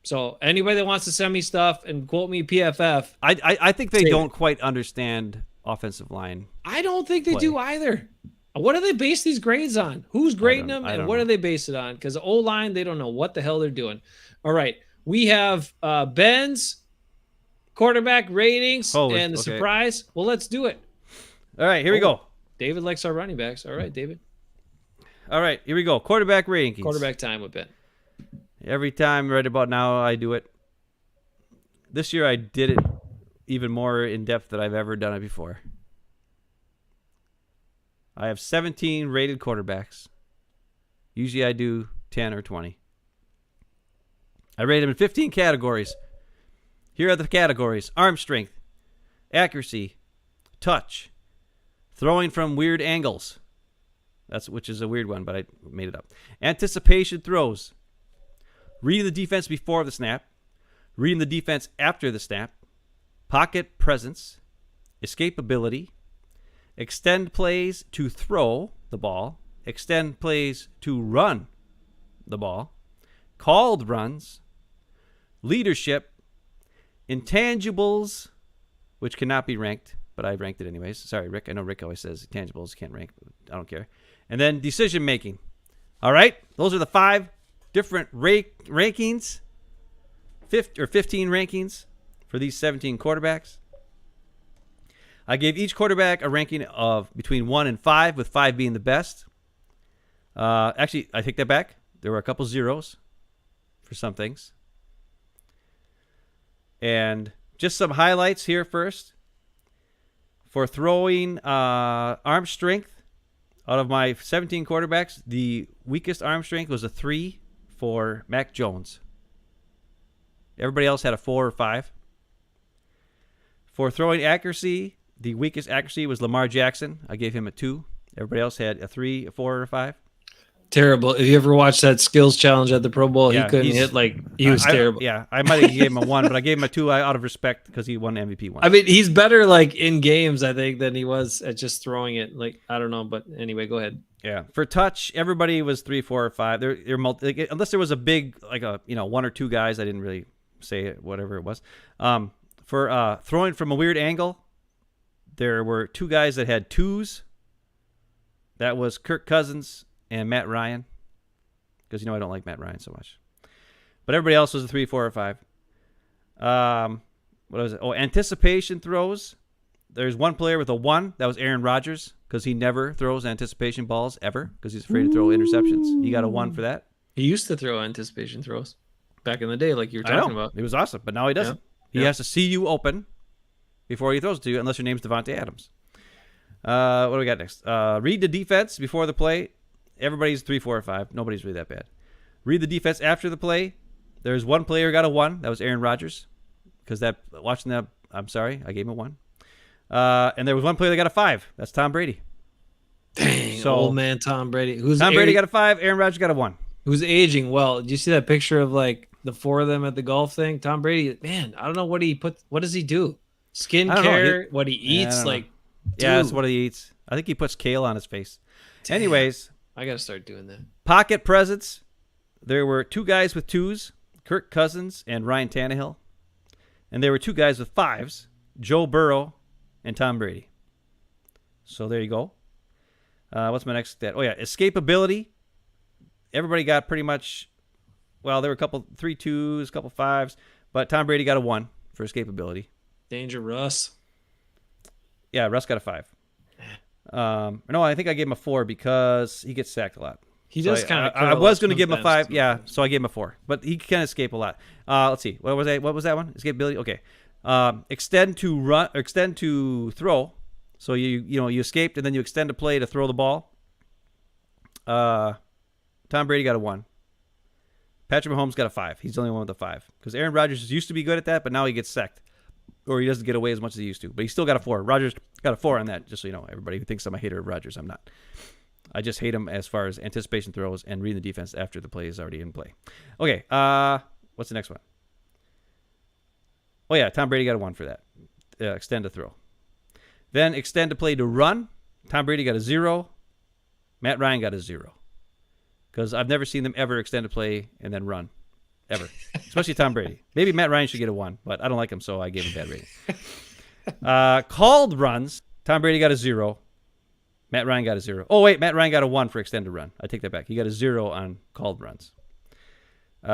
So anybody that wants to send me stuff and quote me PFF, I think they don't quite understand offensive line. I don't think they do either. What do they base these grades on? Who's grading them and what do they base it on? Because O-line, they don't know what the hell they're doing. All right. We have Ben's quarterback ratings and the surprise. Well, let's do it. All right, here we go. David likes our running backs. All right, David. All right, here we go. Quarterback rankings. Quarterback time with Ben. Every time right about now I do it. This year I did it even more in depth than I've ever done it before. I have 17 rated quarterbacks. Usually I do 10 or 20. I rate them in 15 categories. Here are the categories: arm strength, accuracy, touch, throwing from weird angles. Which is a weird one, but I made it up. Anticipation throws, reading the defense before the snap, reading the defense after the snap, pocket presence, escapability, extend plays to throw the ball, extend plays to run the ball, called runs, leadership, intangibles, which cannot be ranked, but I ranked it anyways. Sorry, Rick. I know Rick always says intangibles can't rank, but I don't care. And then decision making. All right, those are the 5 different rankings, 15 rankings for these 17 quarterbacks. I gave each quarterback a ranking of between 1 and 5, with 5 being the best. Actually, I take that back. There were a couple zeros for some things. And just some highlights here first. For throwing arm strength, out of my 17 quarterbacks, the weakest arm strength was a 3 for Mac Jones. Everybody else had a 4 or 5. For throwing accuracy, the weakest accuracy was Lamar Jackson. I gave him a 2. Everybody else had a 3, a 4, or a 5. Terrible. If you ever watched that skills challenge at the Pro Bowl, he couldn't hit he was terrible. I might have gave him a 1, but I gave him a 2 out of respect because he won MVP once. I mean, he's better in games, I think, than he was at just throwing it. I don't know, but anyway, go ahead. Yeah. For touch, everybody was 3, 4, or 5. They're unless there was a big 1 or 2 guys. I didn't really say it, whatever it was. For throwing from a weird angle, there were 2 guys that had 2s. That was Kirk Cousins and Matt Ryan, because I don't like Matt Ryan so much. But everybody else was a 3, 4, or 5. What was it? Oh, anticipation throws. There's one player with a 1. That was Aaron Rodgers, because he never throws anticipation balls ever, because he's afraid to throw interceptions. He got a 1 for that. He used to throw anticipation throws back in the day, like you were talking about. It was awesome, but now he doesn't. He has to see you open before he throws it to you, unless your name's Devontae Adams. What do we got next? Read the defense before the play. Everybody's 3, 4, or 5. Nobody's really that bad. Read the defense after the play. There's one player got a 1. That was Aaron Rodgers. Because watching that, I'm sorry, I gave him a 1. And there was one player that got a 5. That's Tom Brady. Dang, So, old man Tom Brady. Tom Brady got a 5. Aaron Rodgers got a 1. Who's aging well. Did you see that picture of like the 4 of them at the golf thing? Tom Brady, man, I don't know what does he do? Skincare, what he eats, like. Yeah, that's what he eats. I think he puts kale on his face. Damn. Anyways, I gotta start doing that. Pocket presents. There were 2 guys with 2s, Kirk Cousins and Ryan Tannehill. And there were 2 guys with 5s, Joe Burrow and Tom Brady. So there you go. What's my next stat? Oh, yeah, escapability. Everybody got pretty much, well, there were 3 2s, a couple 5s, but Tom Brady got a 1 for escapability. Danger Russ. Yeah, Russ got a 5. No, I think I gave him a 4 because he gets sacked a lot. He does kind of. I was going to give him a 5, yeah, so I gave him a 4. But he can escape a lot. Let's see, what was that one? Escapability. Okay, extend to throw. So you escaped and then you extend a play to throw the ball. Tom Brady got a 1. Patrick Mahomes got a 5. He's the only one with a 5 because Aaron Rodgers used to be good at that, but now he gets sacked. Or he doesn't get away as much as he used to. But he still got a 4. Rodgers got a 4 on that, just so you know. Everybody who thinks I'm a hater of Rodgers, I'm not. I just hate him as far as anticipation throws and reading the defense after the play is already in play. Okay, what's the next one? Oh, yeah, Tom Brady got a 1 for that. Extend a throw. Then extend a play to run. Tom Brady got a 0. Matt Ryan got a 0. Because I've never seen them ever extend a play and then run. Ever. Especially Tom Brady. Maybe Matt Ryan should get a 1, but I don't like him, so I gave him a bad rating. Called runs. Tom Brady got a 0. Matt Ryan got a 0. Oh, wait, Matt Ryan got a 1 for extended run. I take that back. He got a 0 on called runs. Then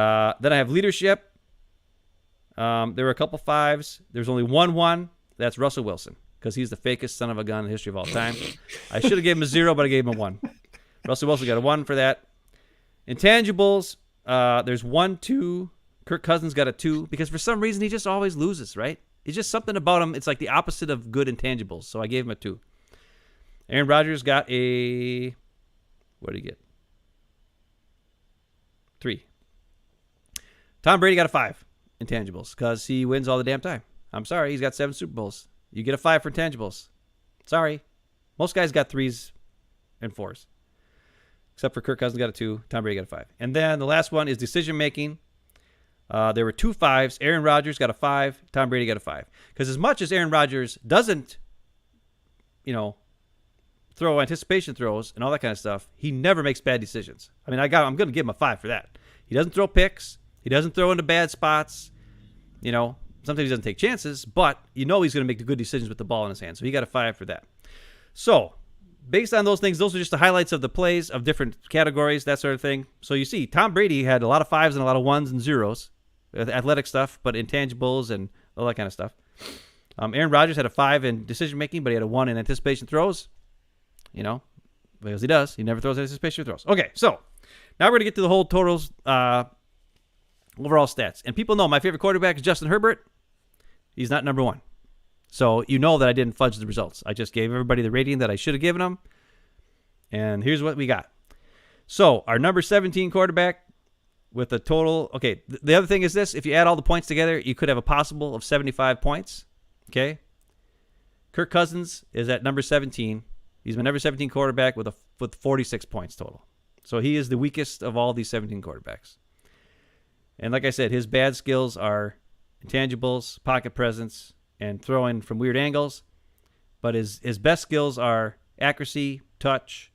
I have leadership. There were a couple 5s. There's only 1. That's Russell Wilson, because he's the fakest son of a gun in the history of all time. I should have given him a 0, but I gave him a 1. Russell Wilson got a 1 for that. Intangibles. There's 1, 2. Kirk Cousins got a 2 because for some reason he just always loses, right? It's just something about him. It's like the opposite of good intangibles. So I gave him a 2. Aaron Rodgers got a, what did he get? 3. Tom Brady got a 5 intangibles because he wins all the damn time. I'm sorry, he's got 7 Super Bowls. You get a 5 for intangibles. Sorry. Most guys got 3s and 4s. Except for Kirk Cousins got a 2. Tom Brady got a 5. And then the last one is decision-making. There were 2 5s. Aaron Rodgers got a 5. Tom Brady got a 5. Because as much as Aaron Rodgers doesn't, throw anticipation throws and all that kind of stuff, he never makes bad decisions. I mean, I'm going to give him a 5 for that. He doesn't throw picks. He doesn't throw into bad spots. Sometimes he doesn't take chances, but he's going to make the good decisions with the ball in his hand. So he got a 5 for that. So based on those things, those are just the highlights of the plays of different categories, that sort of thing. So you see, Tom Brady had a lot of 5s and a lot of 1s and 0s, athletic stuff, but intangibles and all that kind of stuff. Aaron Rodgers had a 5 in decision-making, but he had a 1 in anticipation throws, because he does. He never throws anticipation throws. Okay, so now we're going to get to the whole totals, overall stats. And people know my favorite quarterback is Justin Herbert. He's not number 1. So you know that I didn't fudge the results. I just gave everybody the rating that I should have given them. And here's what we got. So our number 17 quarterback with a total. Okay, the other thing is this. If you add all the points together, you could have a possible of 75 points. Okay. Kirk Cousins is at number 17. He's my number 17 quarterback with 46 points total. So he is the weakest of all these 17 quarterbacks. And like I said, his bad skills are intangibles, pocket presence, and throwing from weird angles. But his best skills are accuracy, touch,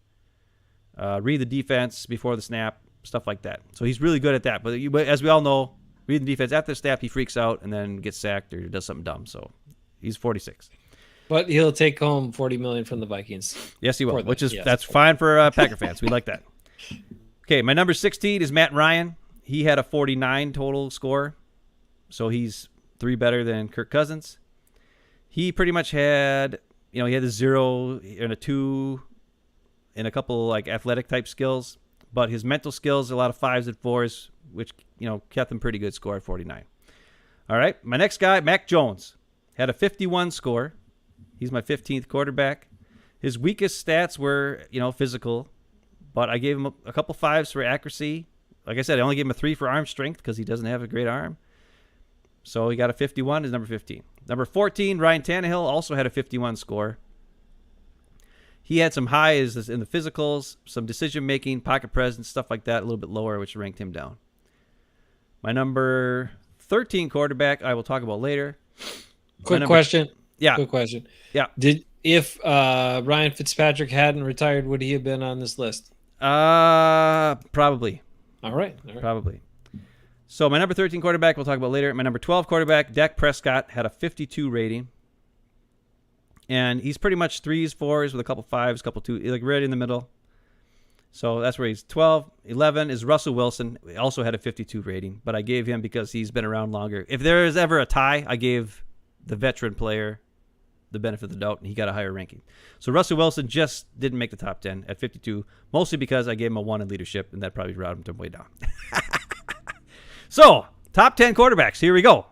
read the defense before the snap, stuff like that. So he's really good at that. But as we all know, reading the defense after the snap, he freaks out and then gets sacked or does something dumb. So he's 46. But he'll take home $40 million from the Vikings. Yes, he will, that's fine for Packer fans. We like that. Okay, my number 16 is Matt Ryan. He had a 49 total score, so he's 3 better than Kirk Cousins. He pretty much had, he had a 0 and a 2 and a couple like athletic type skills, but his mental skills, a lot of 5s and 4s, which, kept him pretty good score at 49. All right. My next guy, Mac Jones, had a 51 score. He's my 15th quarterback. His weakest stats were, physical, but I gave him a couple 5s for accuracy. Like I said, I only gave him a 3 for arm strength because he doesn't have a great arm. So he got a 51, is number 15. Number 14, Ryan Tannehill also had a 51 score. He had some highs in the physicals, some decision-making, pocket presence, stuff like that, a little bit lower, which ranked him down. My number 13 quarterback, I will talk about later. Quick question. Yeah. Quick question. Yeah. If Ryan Fitzpatrick hadn't retired, would he have been on this list? Probably. All right. Probably. So my number 13 quarterback, we'll talk about later. My number 12 quarterback, Dak Prescott, had a 52 rating. And he's pretty much 3s, 4s with a couple 5s, couple 2s, like right in the middle. So that's where he's 12. 11 is Russell Wilson. He also had a 52 rating, but I gave him because he's been around longer. If there is ever a tie, I gave the veteran player the benefit of the doubt, and he got a higher ranking. So Russell Wilson just didn't make the top 10 at 52, mostly because I gave him a 1 in leadership, and that probably routed him way down. So, top 10 quarterbacks. Here we go.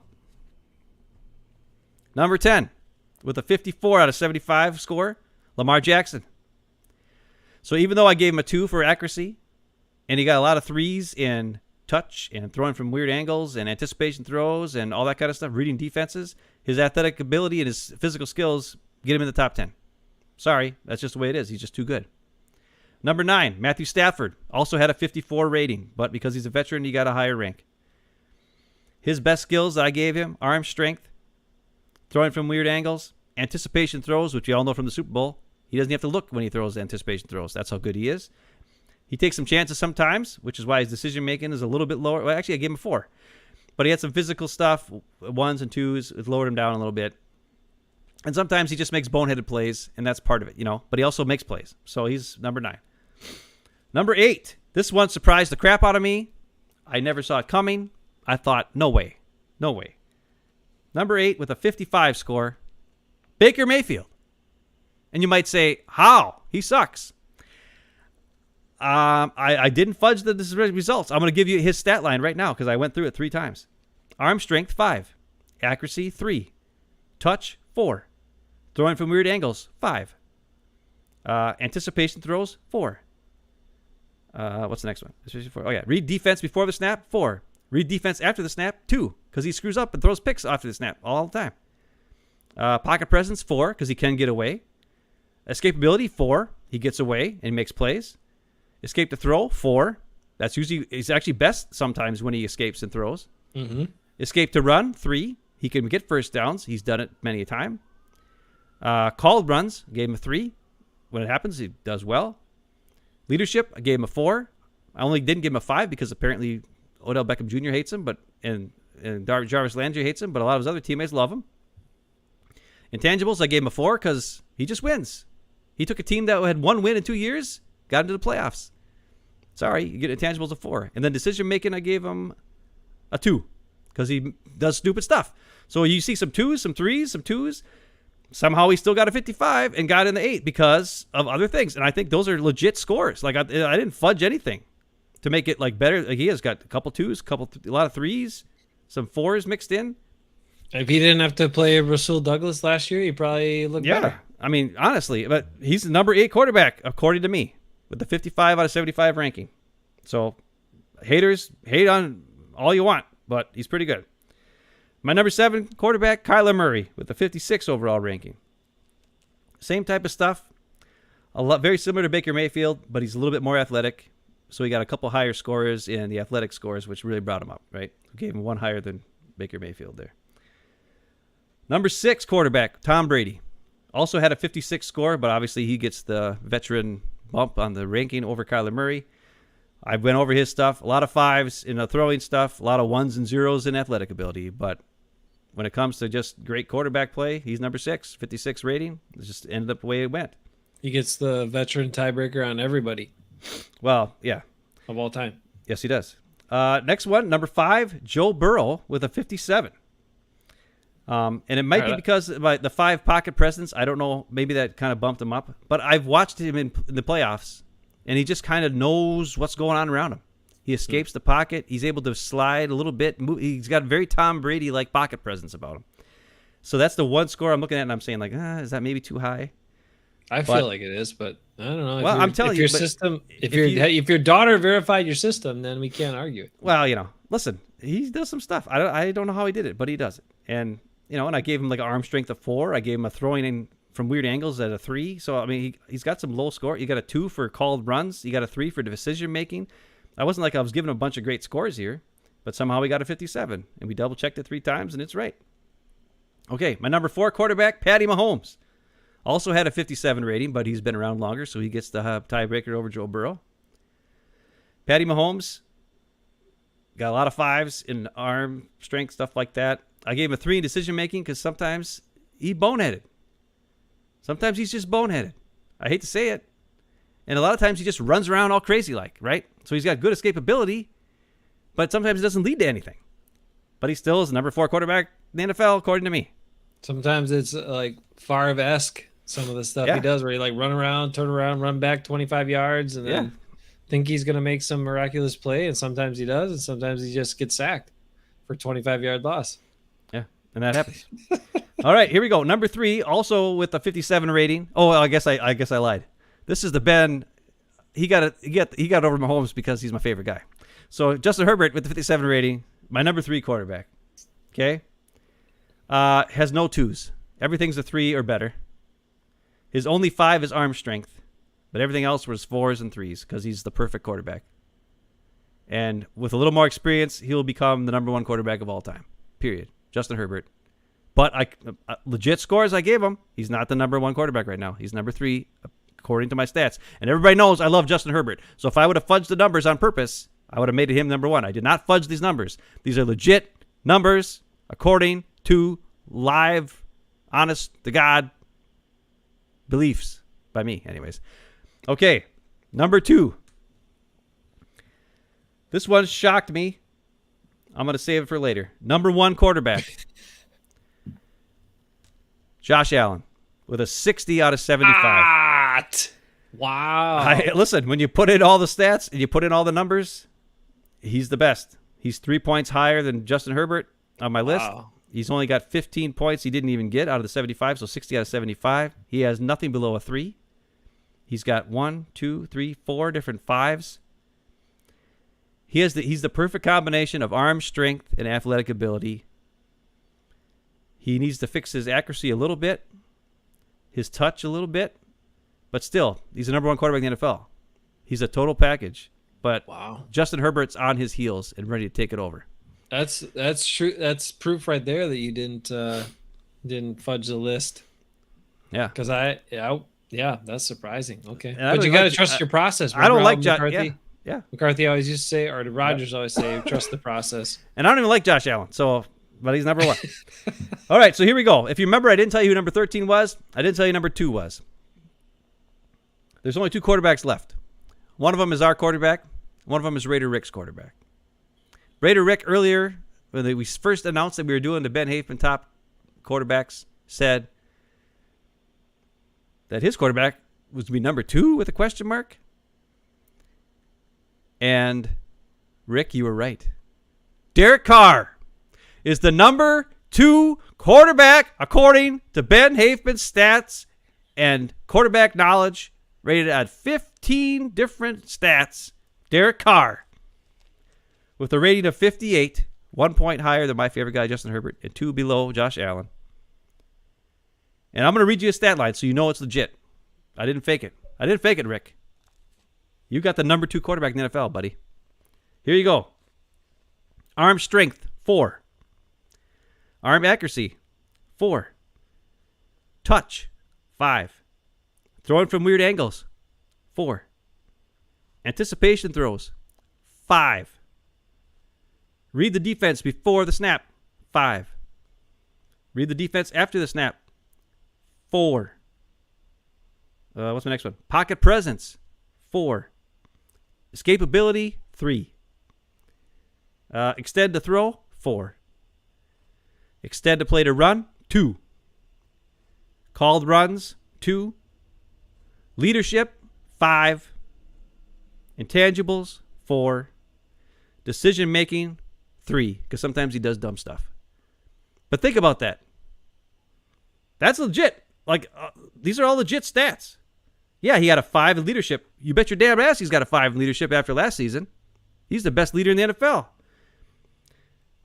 Number 10, with a 54 out of 75 score, Lamar Jackson. So even though I gave him a 2 for accuracy, and he got a lot of 3s in touch and throwing from weird angles and anticipation throws and all that kind of stuff, reading defenses, his athletic ability and his physical skills get him in the top 10. Sorry, that's just the way it is. He's just too good. Number 9, Matthew Stafford. Also had a 54 rating, but because he's a veteran, he got a higher rank. His best skills that I gave him, arm strength, throwing from weird angles, anticipation throws, which you all know from the Super Bowl. He doesn't have to look when he throws anticipation throws. That's how good he is. He takes some chances sometimes, which is why his decision-making is a little bit lower. Well, actually, I gave him a 4. But he had some physical stuff, 1s and 2s. It lowered him down a little bit. And sometimes he just makes boneheaded plays, and that's part of it, But he also makes plays. So he's number 9. Number 8. This one surprised the crap out of me. I never saw it coming. I thought, no way. No way. Number 8 with a 55 score, Baker Mayfield. And you might say, how? He sucks. I didn't fudge the results. I'm going to give you his stat line right now because I went through it 3 times. Arm strength, 5. Accuracy, 3. Touch, 4. Throwing from weird angles, 5. Anticipation throws, 4. What's the next one? Oh, yeah. Read defense before the snap, 4. Read defense after the snap, 2, because he screws up and throws picks after the snap all the time. Pocket presence, 4, because he can get away. Escapability, 4. He gets away and makes plays. Escape to throw, 4. That's usually, he's actually best sometimes when he escapes and throws. Mm-hmm. Escape to run, 3. He can get first downs. He's done it many a time. Called runs, gave him a 3. When it happens, he does well. Leadership, I gave him a 4. I only didn't give him a 5 because apparently Odell Beckham Jr. hates him, and Jarvis Landry hates him, but a lot of his other teammates love him. Intangibles, I gave him a 4 because he just wins. He took a team that had 1 win in 2 years, got into the playoffs. Sorry, you get intangibles a 4. And then decision-making, I gave him a 2 because he does stupid stuff. So you see some 2s, some 3s, some 2s. Somehow he still got a 55 and got in the 8 because of other things. And I think those are legit scores. Like I didn't fudge anything to make it like better. Like he has got a couple 2s, a lot of 3s, some 4s mixed in. If he didn't have to play Rasul Douglas last year, he probably looked better. I mean, honestly, but he's the number 8 quarterback, according to me, with the 55 out of 75 ranking. So haters, hate on all you want, but he's pretty good. My number 7 quarterback, Kyler Murray, with the 56 overall ranking. Same type of stuff. Very similar to Baker Mayfield, but he's a little bit more athletic. So he got a couple higher scores in the athletic scores, which really brought him up, right? Gave him 1 higher than Baker Mayfield there. Number 6 quarterback, Tom Brady. Also had a 56 score, but obviously he gets the veteran bump on the ranking over Kyler Murray. I went over his stuff. A lot of 5s in the throwing stuff, a lot of 1s and 0s in athletic ability. But when it comes to just great quarterback play, he's number 6, 56 rating. It just ended up the way it went. He gets the veteran tiebreaker on everybody. Well, yeah. Of all time. Yes, he does. Next one, number 5, Joe Burrow with a 57. And it might be because of the 5 pocket presence. I don't know. Maybe that kind of bumped him up. But I've watched him in the playoffs, and he just kind of knows what's going on around him. He escapes the pocket. He's able to slide a little bit. He's got a very Tom Brady-like pocket presence about him. So that's the one score I'm looking at, and I'm saying, like, is that maybe too high? I feel like it is, but I don't know. Well, I'm telling you, if your daughter verified your system, then we can't argue it. Well, listen, he does some stuff. I don't know how he did it, but he does it. And and I gave him like an arm strength of 4. I gave him a throwing in from weird angles at a 3. So I mean, he's got some low score. You got a 2 for called runs. You got a 3 for decision making. I wasn't like I was giving him a bunch of great scores here, but somehow we got a 57, and we double checked it 3 times, and it's right. Okay, my number 4 quarterback, Patty Mahomes. Also had a 57 rating, but he's been around longer, so he gets the tiebreaker over Joe Burrow. Patty Mahomes got a lot of 5s in arm strength, stuff like that. I gave him a 3 in decision-making because sometimes he's boneheaded. Sometimes he's just boneheaded. I hate to say it. And a lot of times he just runs around all crazy-like, right? So he's got good escapability, but sometimes it doesn't lead to anything. But he still is the number 4 quarterback in the NFL, according to me. Sometimes it's like Favre-esque, some of the stuff he does, where he like run around, turn around, run back 25 yards, and then think he's going to make some miraculous play, and sometimes he does, and sometimes he just gets sacked for 25-yard loss. Yeah, and that happens. All right, here we go. Number 3, also with a 57 rating. Oh, I guess I lied. This is the Ben. He got over Mahomes because he's my favorite guy. So Justin Herbert with the 57 rating, my number 3 quarterback. Okay, has no 2s. Everything's a 3 or better. His only 5 is arm strength, but everything else was 4s and 3s because he's the perfect quarterback. And with a little more experience, he'll become the number 1 quarterback of all time. Period. Justin Herbert. But legit scores I gave him, he's not the number 1 quarterback right now. He's number 3 according to my stats. And everybody knows I love Justin Herbert. So if I would have fudged the numbers on purpose, I would have made him number 1. I did not fudge these numbers. These are legit numbers according to live, honest to God beliefs by me, anyways. Okay, number 2. This one shocked me. I'm going to save it for later. Number 1 quarterback. Josh Allen with a 60 out of 75. What? Wow. Listen, when you put in all the stats and you put in all the numbers, he's the best. He's 3 points higher than Justin Herbert on my list. He's only got 15 points he didn't even get out of the 75, so 60 out of 75. He has nothing below a 3. He's got 1, 2, 3, 4 different 5s. He's the perfect combination of arm strength and athletic ability. He needs to fix his accuracy a little bit, his touch a little bit, but still, he's the number 1 quarterback in the NFL. He's a total package. But Justin Herbert's on his heels and ready to take it over. That's true. That's proof right there that you didn't fudge the list. Yeah, because that's surprising. Okay, but you got to trust your process. I don't like Josh. Yeah, McCarthy always used to say, or the Rodgers always say, trust the process. And I don't even like Josh Allen, but he's number 1. All right, so here we go. If you remember, I didn't tell you who number 13 was. I didn't tell you number 2 was. There's only 2 quarterbacks left. One of them is our quarterback. One of them is Raider Rick's quarterback. Raider Rick, earlier, when we first announced that we were doing the Ben Hafman top quarterbacks, said that his quarterback was to be number 2 with a question mark. And Rick, you were right. Derek Carr is the number 2 quarterback according to Ben Hafman's stats and quarterback knowledge, rated at 15 different stats. Derek Carr with a rating of 58, 1 point higher than my favorite guy, Justin Herbert, and 2 below Josh Allen. And I'm going to read you a stat line so you know it's legit. I didn't fake it. Rick. You got the number 2 quarterback in the NFL, buddy. Here you go. Arm strength, 4. Arm accuracy, 4. Touch, 5. Throwing from weird angles, 4. Anticipation throws, 5. Read the defense before the snap, 5. Read the defense after the snap, 4. What's my next one? Pocket presence, 4. Escapability, 3. Extend to throw, 4. Extend to play to run, 2. Called runs, 2. Leadership, 5. Intangibles, 4. Decision making, 3, because sometimes he does dumb stuff. But think about that. That's legit. Like, these are all legit stats. Yeah, he had a 5 in leadership. You bet your damn ass he's got a 5 in leadership after last season. He's the best leader in the NFL.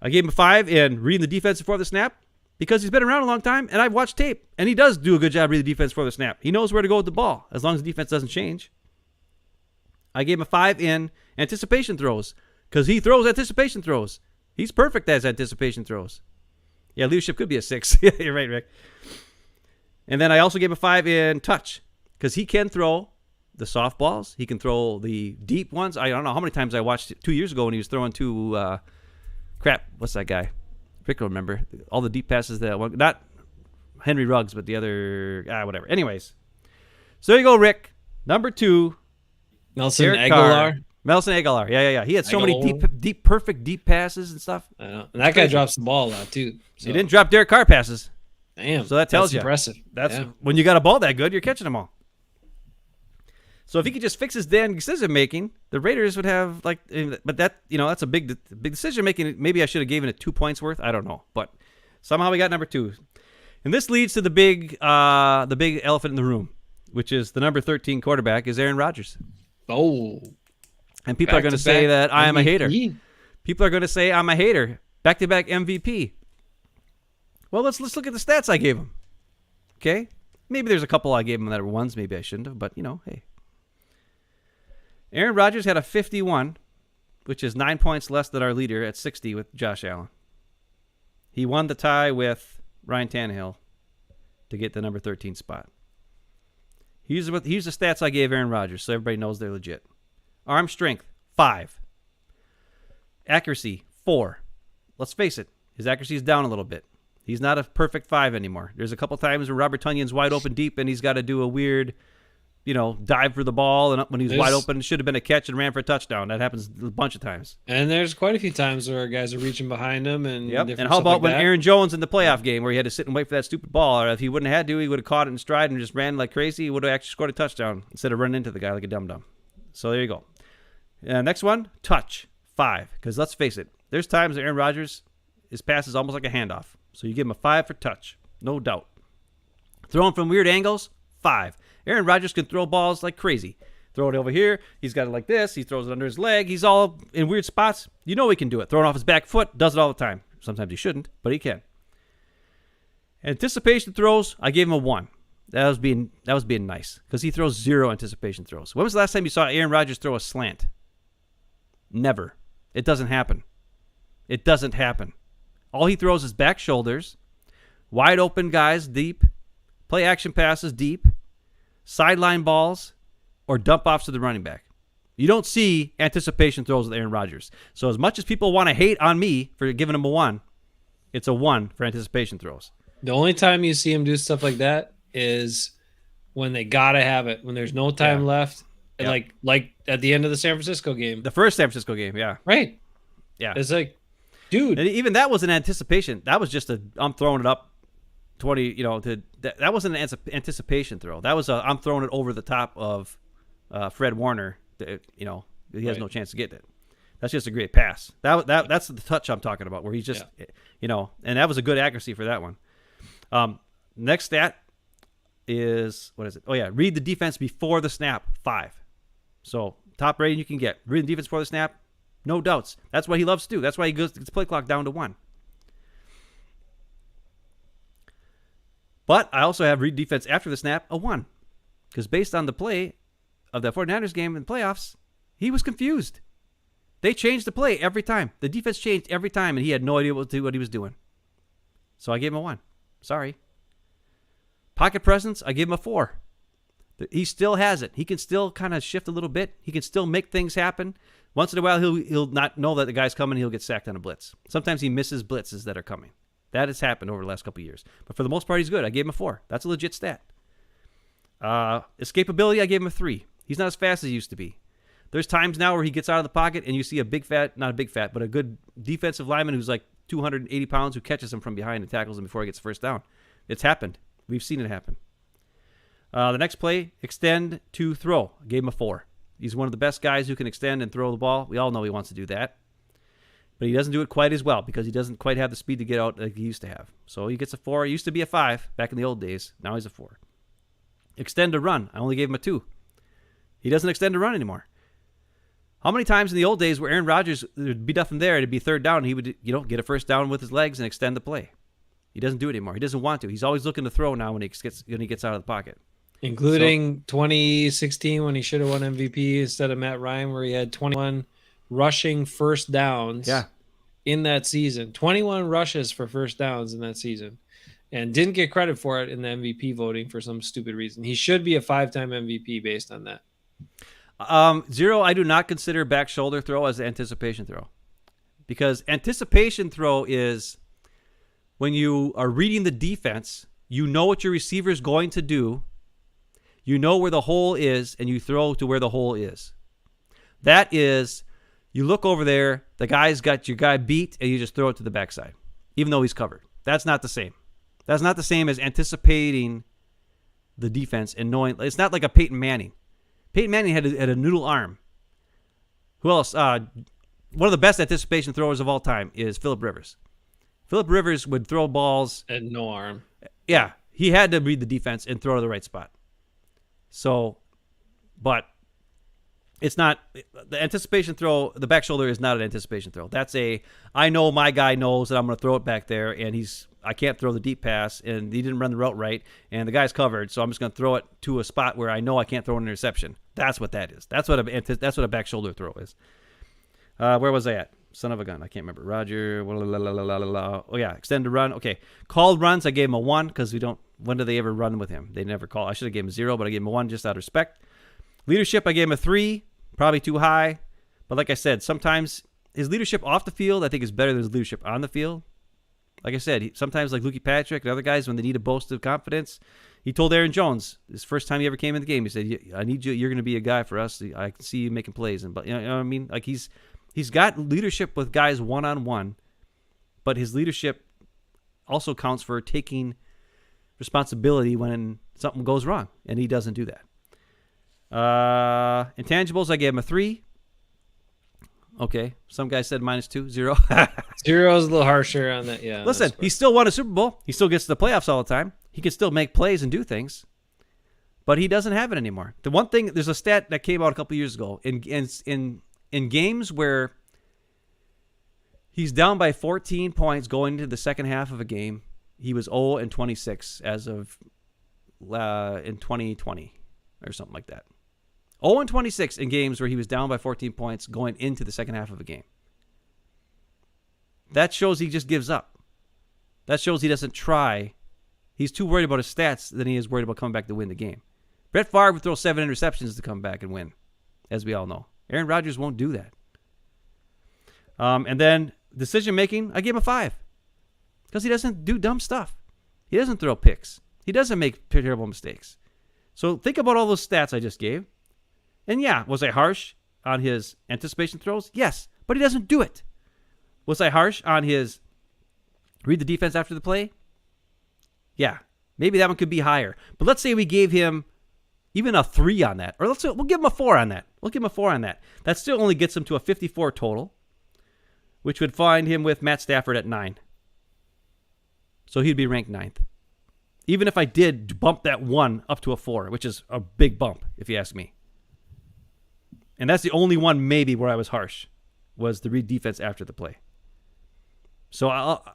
I gave him a 5 in reading the defense before the snap because he's been around a long time, and I've watched tape, and he does do a good job reading the defense before the snap. He knows where to go with the ball as long as the defense doesn't change. I gave him a 5 in anticipation throws because he throws anticipation throws. He's perfect as anticipation throws. Yeah, leadership could be a 6. Yeah, you're right, Rick. And then I also gave him a 5 in touch because he can throw the softballs. He can throw the deep ones. I don't know how many times I watched it 2 years ago when he was throwing to what's that guy? Rick will remember. All the deep passes not Henry Ruggs, but the other whatever. Anyways. So there you go, Rick. Number 2. Nelson Derek Aguilar. Carr. Nelson Aguilar. Yeah. He had so many perfect deep passes and stuff. I know. And that guy drops the ball a lot, too. So. He didn't drop Derek Carr passes. Damn. So that tells you. Impressive. That's when you got a ball that good, you're catching them all. So if he could just fix his damn decision making, the Raiders would have but that's a big decision making. Maybe I should have given it 2 points worth. I don't know, but somehow we got number 2, and this leads to the big elephant in the room, which is the number 13 quarterback is Aaron Rodgers. Oh, and people are going to say that I am a hater. People are going to say I'm a hater. Back-to-back MVP. Well, let's look at the stats I gave him. Okay, maybe there's a couple I gave him that were ones. Maybe I shouldn't have, but hey. Aaron Rodgers had a 51, which is 9 points less than our leader at 60 with Josh Allen. He won the tie with Ryan Tannehill to get the number 13 spot. Here's the stats I gave Aaron Rodgers so everybody knows they're legit. Arm strength, 5. Accuracy, 4. Let's face it, his accuracy is down a little bit. He's not a perfect 5 anymore. There's a couple times where Robert Tonyan's wide open deep and he's got to do a weird dive for the ball, and when he's wide open, it should have been a catch and ran for a touchdown. That happens a bunch of times. And there's quite a few times where guys are reaching behind him. And and how about when Aaron Jones in the playoff game where he had to sit and wait for that stupid ball? Or if he wouldn't have had to, he would have caught it in stride and just ran like crazy. He would have actually scored a touchdown instead of running into the guy like a dum-dum. So there you go. Next one, touch, 5. Because let's face it, there's times that Aaron Rodgers, his pass is almost like a handoff. So you give him a 5 for touch, no doubt. Throwing from weird angles, 5. Aaron Rodgers can throw balls like crazy. Throw it over here. He's got it like this. He throws it under his leg. He's all in weird spots. You know he can do it. Throwing off his back foot. Does it all the time. Sometimes he shouldn't, but he can. Anticipation throws, I gave him a 1. That was being nice because he throws 0 anticipation throws. When was the last time you saw Aaron Rodgers throw a slant? Never. It doesn't happen. It doesn't happen. All he throws is back shoulders, wide open guys deep, play action passes deep, sideline balls, or dump offs to the running back. You don't see anticipation throws with Aaron Rodgers. So as much as people want to hate on me for giving him a 1, it's a 1 for anticipation throws. The only time you see him do stuff like that is when they gotta have it, when there's no time left, like at the end of the San Francisco game. The first San Francisco game, yeah. Right. Yeah. It's like, dude. And even that wasn't anticipation. That was just I'm throwing it up 20, that wasn't an anticipation throw. That was I'm throwing it over the top of Fred Warner. He has no chance to get it. That's just a great pass. That's the touch I'm talking about, where he's just, and that was a good accuracy for that one. Next stat is, what is it? Oh yeah, read the defense before the snap, 5. So top rating you can get. Read the defense before the snap, no doubts. That's what he loves to do. That's why he gets the play clock down to 1. But I also have read defense after the snap, a 1. Because based on the play of the 49ers game in the playoffs, he was confused. They changed the play every time. The defense changed every time, and he had no idea what he was doing. So I gave him a 1. Sorry. Pocket presence, I gave him a 4. He still has it. He can still kind of shift a little bit. He can still make things happen. Once in a while, he'll not know that the guy's coming. He'll get sacked on a blitz. Sometimes he misses blitzes that are coming. That has happened over the last couple of years. But for the most part, he's good. I gave him a 4. That's a legit stat. Escapability, I gave him a 3. He's not as fast as he used to be. There's times now where he gets out of the pocket and you see but a good defensive lineman who's like 280 pounds who catches him from behind and tackles him before he gets first down. It's happened. We've seen it happen. The next play, extend to throw. I gave him a 4. He's one of the best guys who can extend and throw the ball. We all know he wants to do that. but he doesn't do it quite as well because he doesn't quite have the speed to get out like he used to have. So he gets a 4. He used to be a 5 back in the old days. Now he's a 4. Extend a run. I only gave him a 2. He doesn't extend a run anymore. How many times in the old days where Aaron Rodgers, there'd be nothing there, it'd be third down, and he would, get a first down with his legs and extend the play. He doesn't do it anymore. He doesn't want to. He's always looking to throw now when he gets out of the pocket. Including 2016 when he should have won MVP instead of Matt Ryan, where he had 21 rushing first downs in that season. 21 rushes for first downs in that season. And didn't get credit for it in the MVP voting for some stupid reason. He should be a 5-time MVP based on that. 0, I do not consider back shoulder throw as an anticipation throw. Because anticipation throw is when you are reading the defense, you know what your receiver is going to do, you know where the hole is, and you throw to where the hole is. That is, you look over there, the guy's got your guy beat, and you just throw it to the backside, even though he's covered. That's not the same. That's not the same as anticipating the defense and knowing. It's not like a Peyton Manning. Peyton Manning had a noodle arm. Who else? One of the best anticipation throwers of all time is Phillip Rivers. Phillip Rivers would throw balls. And no arm. Yeah, he had to read the defense and throw to the right spot. So, but it's not the anticipation throw. The back shoulder is not an anticipation throw. That's I know my guy knows that I'm going to throw it back there, and I can't throw the deep pass, and he didn't run the route right, and the guy's covered, so I'm just going to throw it to a spot where I know I can't throw an interception. That's what that is. That's what a back shoulder throw is. Where was I at? Son of a gun. I can't remember. Roger. Oh, yeah. Extend the run. Okay. Called runs, I gave him a 1 because when do they ever run with him? They never call. I should have given him a 0, but I gave him a 1 just out of respect. Leadership, I gave him a 3. Probably too high. But like I said, sometimes his leadership off the field, I think, is better than his leadership on the field. Like I said, sometimes like Lukey Patrick and other guys, when they need a boast of confidence, he told Aaron Jones, his first time he ever came in the game, he said, I need you. You're going to be a guy for us. I can see you making plays. And, but you know what I mean? Like he's got leadership with guys one-on-one, but his leadership also counts for taking responsibility when something goes wrong, and he doesn't do that. Intangibles, I gave him a 3. Okay. Some guy said -2, 0. 0 is a little harsher on that. Yeah. Listen, he still won a Super Bowl. He still gets to the playoffs all the time. He can still make plays and do things, but he doesn't have it anymore. The one thing, there's a stat that came out a couple years ago in games where he's down by 14 points going into the second half of a game. He was 0-26 as of in 2020 or something like that. 0-26 in games where he was down by 14 points going into the second half of a game. That shows he just gives up. That shows he doesn't try. He's too worried about his stats than he is worried about coming back to win the game. Brett Favre would throw 7 interceptions to come back and win, as we all know. Aaron Rodgers won't do that. And then decision-making, I gave him a 5. Because he doesn't do dumb stuff. He doesn't throw picks. He doesn't make terrible mistakes. So think about all those stats I just gave. And yeah, was I harsh on his anticipation throws? Yes, but he doesn't do it. Was I harsh on his read the defense after the play? Yeah, maybe that one could be higher. But let's say we gave him even a 3 on that. Or we'll give him a 4 on that. That still only gets him to a 54 total, which would find him with Matt Stafford at 9. So he'd be ranked 9th. Even if I did bump that 1 up to a 4, which is a big bump, if you ask me. And that's the only one maybe where I was harsh, was the read defense after the play. So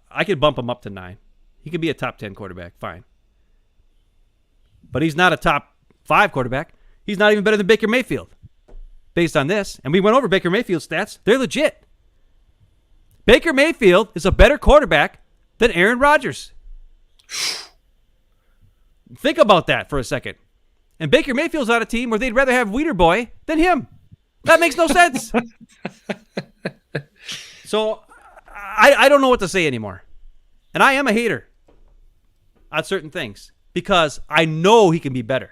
I could bump him up to 9. He could be a top 10 quarterback, fine. But he's not a top 5 quarterback. He's not even better than Baker Mayfield, based on this. And we went over Baker Mayfield's stats. They're legit. Baker Mayfield is a better quarterback than Aaron Rodgers. Think about that for a second. And Baker Mayfield's on a team where they'd rather have Wiener Boy than him. That makes no sense. So I don't know what to say anymore. And I am a hater on certain things because I know he can be better.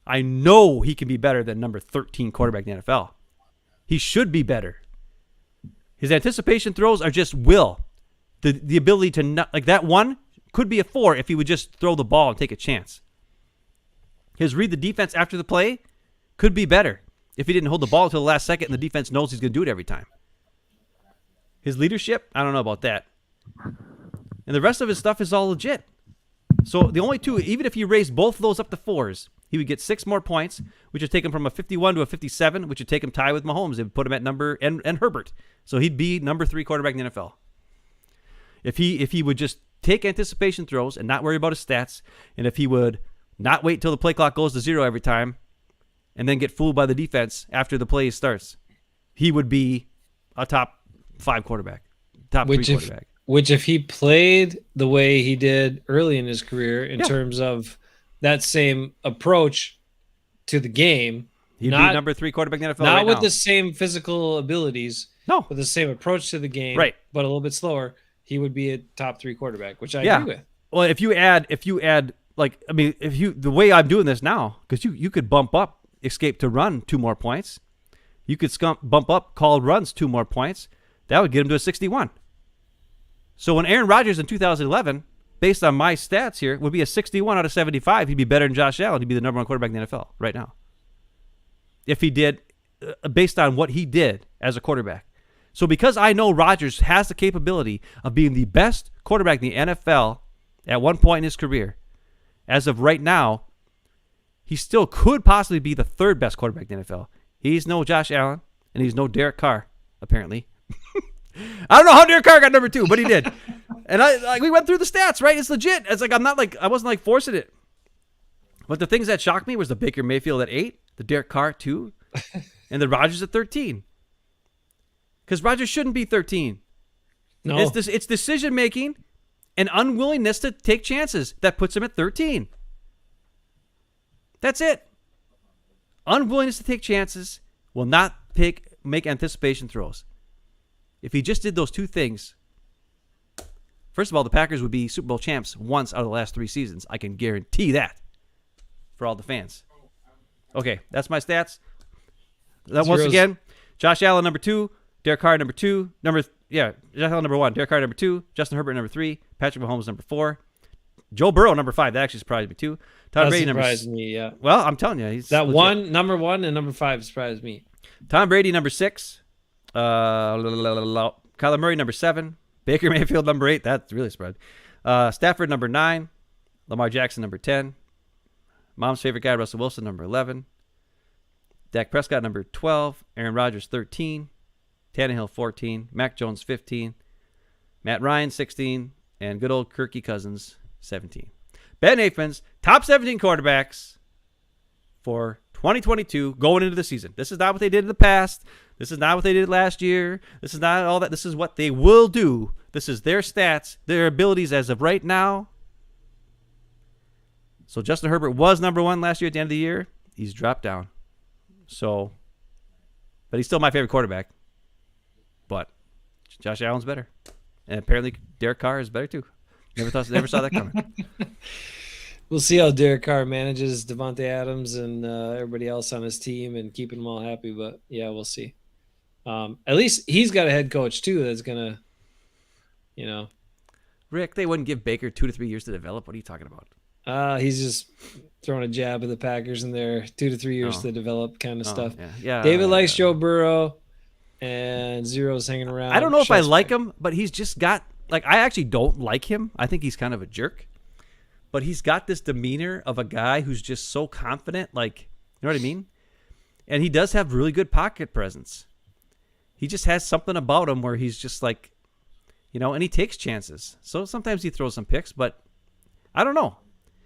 I know he can be better than number 13 quarterback in the NFL. He should be better. His anticipation throws are just will. The ability to not, like that 1 could be a 4 if he would just throw the ball and take a chance. His read the defense after the play could be better if he didn't hold the ball until the last second and the defense knows he's going to do it every time. His leadership, I don't know about that. And the rest of his stuff is all legit. So the only two, even if you raised both of those up to 4s, he would get 6 more points, which would take him from a 51 to a 57, which would take him tie with Mahomes and put him at number and Herbert. So he'd be number 3 quarterback in the NFL. If he would just take anticipation throws and not worry about his stats, and if he would not wait till the play clock goes to 0 every time and then get fooled by the defense after the play starts, he would be a top 5 quarterback, top 3 quarterback. Which if he played the way he did early in his career in terms of that same approach to the game, he'd be number 3 quarterback in the NFL not right with now. the same physical abilities, No. with the same approach to the game, Right. but a little bit slower, he would be a top 3 quarterback, which I agree with. Well, if you add like, I mean, the way I'm doing this now, because you could bump up escape to run 2 more points. You could bump up called runs 2 more points. That would get him to a 61. So when Aaron Rodgers in 2011, based on my stats here, would be a 61 out of 75, he'd be better than Josh Allen. He'd be the number 1 quarterback in the NFL right now. If he did, based on what he did as a quarterback. So because I know Rodgers has the capability of being the best quarterback in the NFL at one point in his career, as of right now, he still could possibly be the 3rd best quarterback in the NFL. He's no Josh Allen, and he's no Derek Carr, apparently. I don't know how Derek Carr got number 2, but he did. And we went through the stats, right? It's legit. It's like I wasn't like forcing it. But the things that shocked me was the Baker Mayfield at 8, the Derek Carr at 2, and the Rodgers at 13. Because Rodgers shouldn't be 13. No. It's decision making and unwillingness to take chances that puts him at 13. That's it. Unwillingness to take chances, will not make anticipation throws. If he just did those 2 things, first of all, the Packers would be Super Bowl champs once out of the last 3 seasons. I can guarantee that for all the fans. Okay, that's my stats. Once again, Josh Allen number 2, Derek Carr number 2, Josh Allen number 1, Derek Carr number 2, Justin Herbert number 3, Patrick Mahomes number 4, Joe Burrow number 5. That actually surprised me too. Tom Brady number. Surprised me, yeah. Well, I'm telling you, he's that legit. number 1 and number 5 surprised me. Tom Brady number 6, Kyler Murray number 7, Baker Mayfield number 8. That's really surprised. Stafford number 9, Lamar Jackson number 10, Mom's favorite guy Russell Wilson number 11, Dak Prescott number 12, Aaron Rodgers 13, Tannehill 14, Mac Jones 15, Matt Ryan 16, and good old Kirky Cousins 17. Ben Afman's top 17 quarterbacks for 2022 going into the season. This is not what they did in the past. This is not what they did last year. This is not all that. This is what they will do. This is their stats, their abilities as of right now. So Justin Herbert was number 1 last year at the end of the year. He's dropped down. So, but he's still my favorite quarterback. But Josh Allen's better. And apparently Derek Carr is better too. Never saw that coming. We'll see how Derek Carr manages Devontae Adams and everybody else on his team and keeping them all happy. But yeah, we'll see. At least he's got a head coach too that's gonna, Rick, they wouldn't give Baker 2 to 3 years to develop. What are you talking about? He's just throwing a jab at the Packers in their 2 to 3 years to develop kind of stuff. Yeah. David likes Joe Burrow, and Zero's hanging around. I don't know if I like him, but he's just got I actually don't like him. I think he's kind of a jerk. But he's got this demeanor of a guy who's just so confident, you know what I mean? And he does have really good pocket presence. He just has something about him where he's just and he takes chances. So sometimes he throws some picks, but I don't know.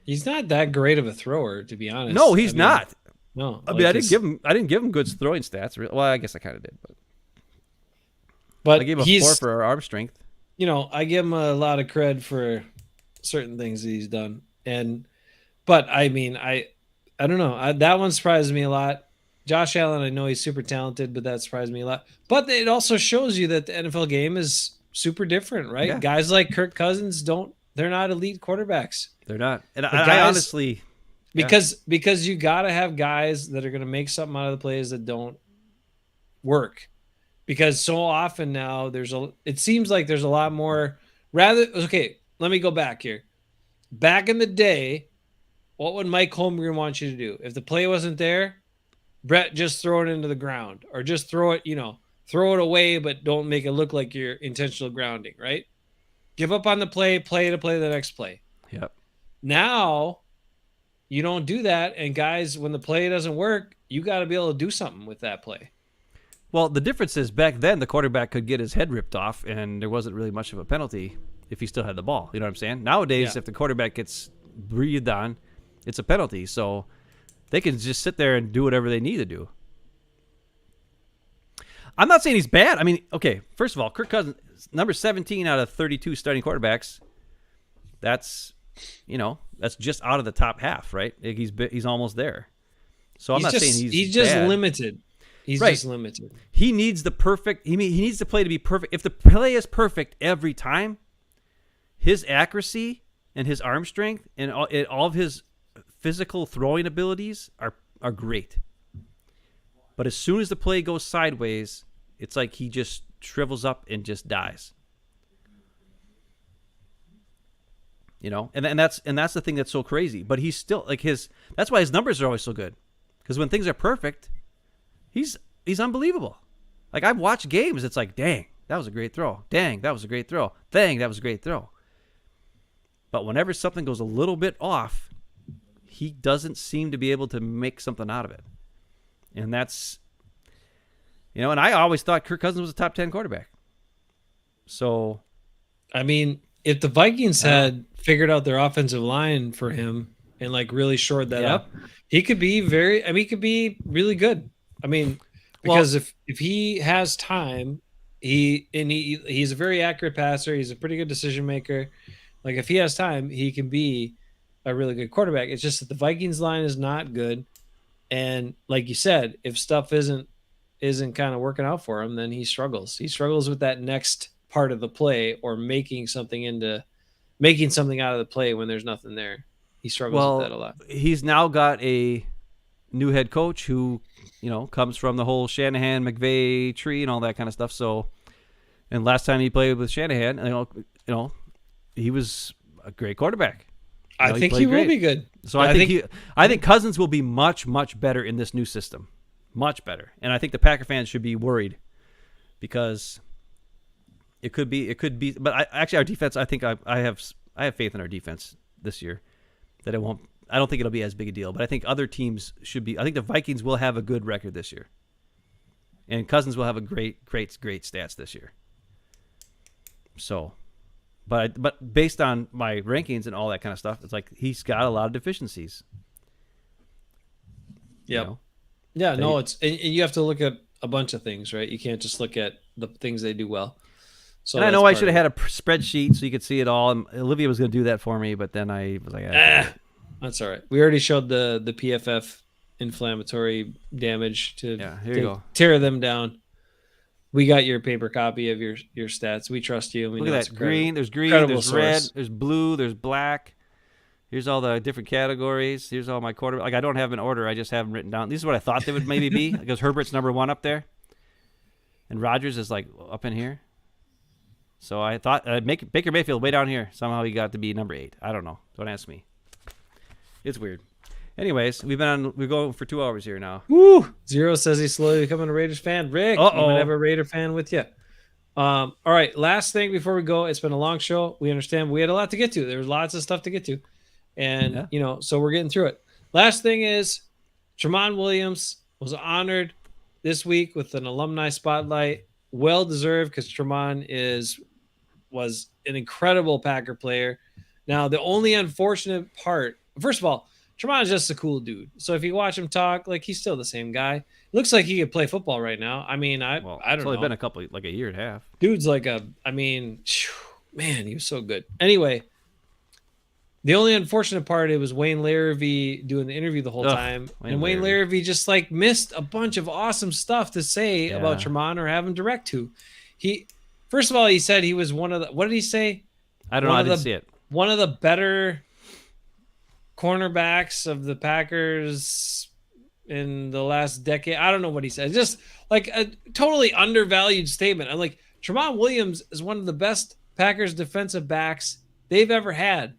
He's not that great of a thrower, to be honest. No, he's not. No, I mean, I didn't give him good throwing stats. Well, I guess I kind of did, but I gave him a 4 for arm strength. I give him a lot of cred for certain things that he's done, but I mean, I don't know. That one surprised me a lot. Josh Allen, I know he's super talented, but that surprised me a lot. But it also shows you that the NFL game is super different, right? Yeah. Guys like Kirk Cousins they're not elite quarterbacks. They're not. And I honestly, because you got to have guys that are going to make something out of the plays that don't work. Because so often now it seems like there's a lot more okay, let me go back here. Back in the day, what would Mike Holmgren want you to do? If the play wasn't there, Brett, just throw it into the ground or just throw it, throw it away, but don't make it look like you're intentional grounding, right? Give up on the play to play the next play. Yep. Now you don't do that. And guys, when the play doesn't work, you got to be able to do something with that play. Well, the difference is back then the quarterback could get his head ripped off and there wasn't really much of a penalty if he still had the ball. You know what I'm saying? Nowadays, if the quarterback gets breathed on, it's a penalty. So they can just sit there and do whatever they need to do. I'm not saying he's bad. I mean, okay, first of all, Kirk Cousins, number 17 out of 32 starting quarterbacks. That's just out of the top half, right? He's almost there. So I'm not saying he's just bad. limited. He's just limited. He needs the perfect. He needs the play to be perfect. If the play is perfect every time, his accuracy and his arm strength and all of his physical throwing abilities are great. But as soon as the play goes sideways, it's like he just shrivels up and just dies. You know, and that's the thing that's so crazy. But he's still like that's why his numbers are always so good. Because when things are perfect, he's unbelievable. Like I've watched games, it's like, dang, that was a great throw. Dang, that was a great throw. Dang, that was a great throw. But whenever something goes a little bit off, he doesn't seem to be able to make something out of it. And that's, and I always thought Kirk Cousins was a top 10 quarterback. So, I mean, if the Vikings had figured out their offensive line for him and like really shored that up, he could be he could be really good. I mean, because if he has time, he's a very accurate passer. He's a pretty good decision maker. Like if he has time, he can be a really good quarterback. It's just that the Vikings line is not good. And like you said, if stuff isn't kind of working out for him, then he struggles. He struggles with that next part of the play or making something out of the play when there's nothing there. He struggles with that a lot. He's now got a new head coach who, comes from the whole Shanahan McVay tree and all that kind of stuff. So, and last time he played with Shanahan, he was a great quarterback. I think he will be good. So I think Cousins will be much, much better in this new system. Much better. And I think the Packer fans should be worried because it could be, but actually our defense, I think I have faith in our defense this year that I don't think it'll be as big a deal, but I think other teams should be. I think the Vikings will have a good record this year. And Cousins will have a great stats this year. So, but based on my rankings and all that kind of stuff, it's like he's got a lot of deficiencies. Yeah. Yeah, no, and you have to look at a bunch of things, right? You can't just look at the things they do well. So and I know I should have had a spreadsheet so you could see it all. And Olivia was going to do that for me, but then I was like, that's all right. We already showed the PFF inflammatory damage to here you go. Tear them down. We got your paper copy of your stats. We trust you. We Look know at it's that. Green, there's source. red, there's blue, there's black. Here's all the different categories. Here's all my quarter. Like I don't have an order. I just have them written down. This is what I thought they would maybe be. Because Herbert's number 1 up there. And Rodgers is like up in here. So I thought Baker Mayfield way down here. Somehow he got to be number 8. I don't know. Don't ask me. It's weird. Anyways, we're going for 2 hours here now. Woo! Zero says he's slowly becoming a Raiders fan. Rick, I'm gonna have a Raider fan with you. All right, last thing before we go. It's been a long show. We understand we had a lot to get to. There was lots of stuff to get to. And, so we're getting through it. Last thing is Tramon Williams was honored this week with an Alumni Spotlight. Well-deserved because Tramon was an incredible Packer player. Now, the only unfortunate part, first of all, Tramon is just a cool dude. So if you watch him talk, like he's still the same guy. Looks like he could play football right now. I mean, I don't know. It's only been a year and a half. Dude's man, he was so good. Anyway, the only unfortunate part, it was Wayne Larrivee doing the interview the whole time. Wayne Larrivee just missed a bunch of awesome stuff to say about Tramon or have him direct to. First of all, he said he was one of the, what did he say? I don't know. I didn't see it. One of the better cornerbacks of the Packers in the last decade. I don't know what he said. Just like a totally undervalued statement. I'm like, Tramon Williams is one of the best Packers defensive backs they've ever had.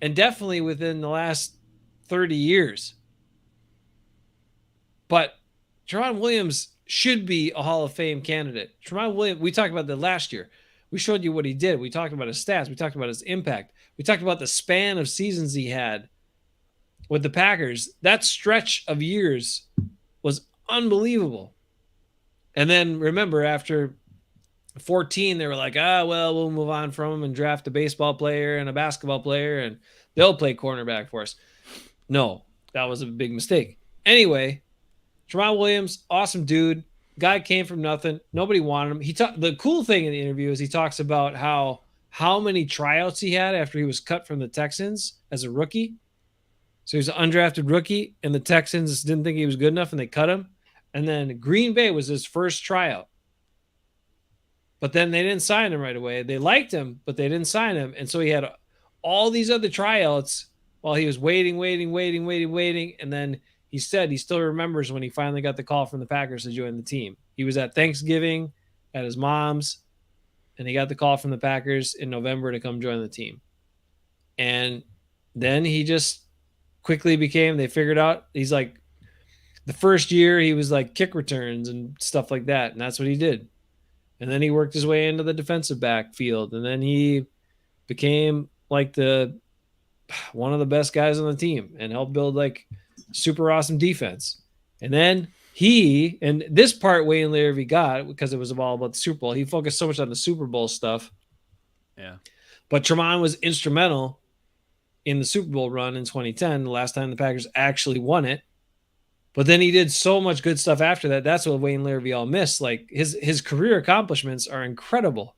And definitely within the last 30 years. But Tramon Williams should be a Hall of Fame candidate. Tramon Williams, we talked about that last year. We showed you what he did. We talked about his stats. We talked about his impact. We talked about the span of seasons he had with the Packers. That stretch of years was unbelievable. And then remember, after 14, they were like, well, we'll move on from him and draft a baseball player and a basketball player, and they'll play cornerback for us. No, that was a big mistake. Anyway, Tramon Williams, awesome dude. Guy came from nothing. Nobody wanted him. The cool thing in the interview is he talks about how many tryouts he had after he was cut from the Texans as a rookie. So he was an undrafted rookie, and the Texans didn't think he was good enough, and they cut him. And then Green Bay was his first tryout. But then they didn't sign him right away. They liked him, but they didn't sign him. And so he had all these other tryouts while he was waiting. And then he said he still remembers when he finally got the call from the Packers to join the team. He was at Thanksgiving at his mom's, and he got the call from the Packers in November to come join the team. And then he just quickly they figured out, he's like, the first year he was like kick returns and stuff like that. And that's what he did. And then he worked his way into the defensive backfield. And then he became like one of the best guys on the team and helped build like super awesome defense. And then and this part Wayne Larrivee got because it was all about the Super Bowl. He focused so much on the Super Bowl stuff. Yeah. But Tramon was instrumental in the Super Bowl run in 2010, the last time the Packers actually won it. But then he did so much good stuff after that. That's what Wayne Larrivee all missed. Like his career accomplishments are incredible.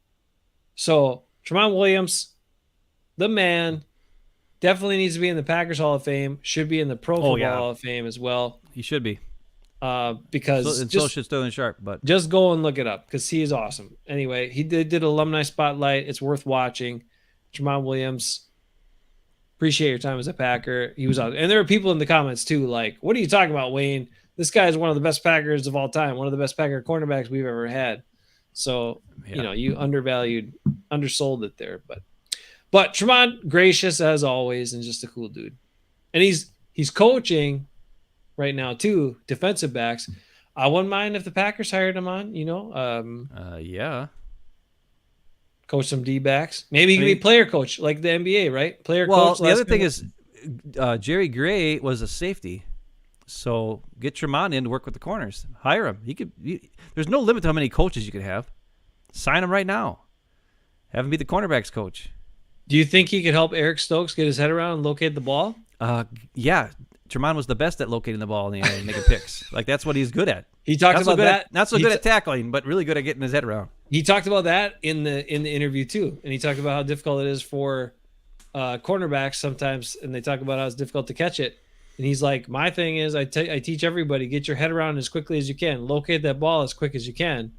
So Tramon Williams, the man, definitely needs to be in the Packers Hall of Fame. Should be in the Pro Football Hall of Fame as well. He should be. Because so should Sterling Sharp, but just go and look it up because he is awesome. Anyway, he did Alumni Spotlight. It's worth watching. Tramon Williams. Appreciate your time as a Packer. He was out. And there are people in the comments too, like, what are you talking about, Wayne? This guy is one of the best Packers of all time, one of the best Packer cornerbacks we've ever had. So, you undersold it there. But Tramon, gracious as always, and just a cool dude. And he's coaching right now too, defensive backs. I wouldn't mind if the Packers hired him on, yeah. Coach some D-backs. Maybe he could be player coach like the NBA, right? Player coach. Well, the other thing is Jerry Gray was a safety. So get Tramon in to work with the corners. Hire him. There's no limit to how many coaches you could have. Sign him right now. Have him be the cornerbacks coach. Do you think he could help Eric Stokes get his head around and locate the ball? Yeah. Tramon was the best at locating the ball in the air and making picks. Like, that's what he's good at. He talked about that. Not so good at tackling, but really good at getting his head around. He talked about that in the interview too, and he talked about how difficult it is for cornerbacks sometimes, and they talk about how it's difficult to catch it. And he's like, my thing is, I teach everybody, get your head around as quickly as you can, locate that ball as quick as you can,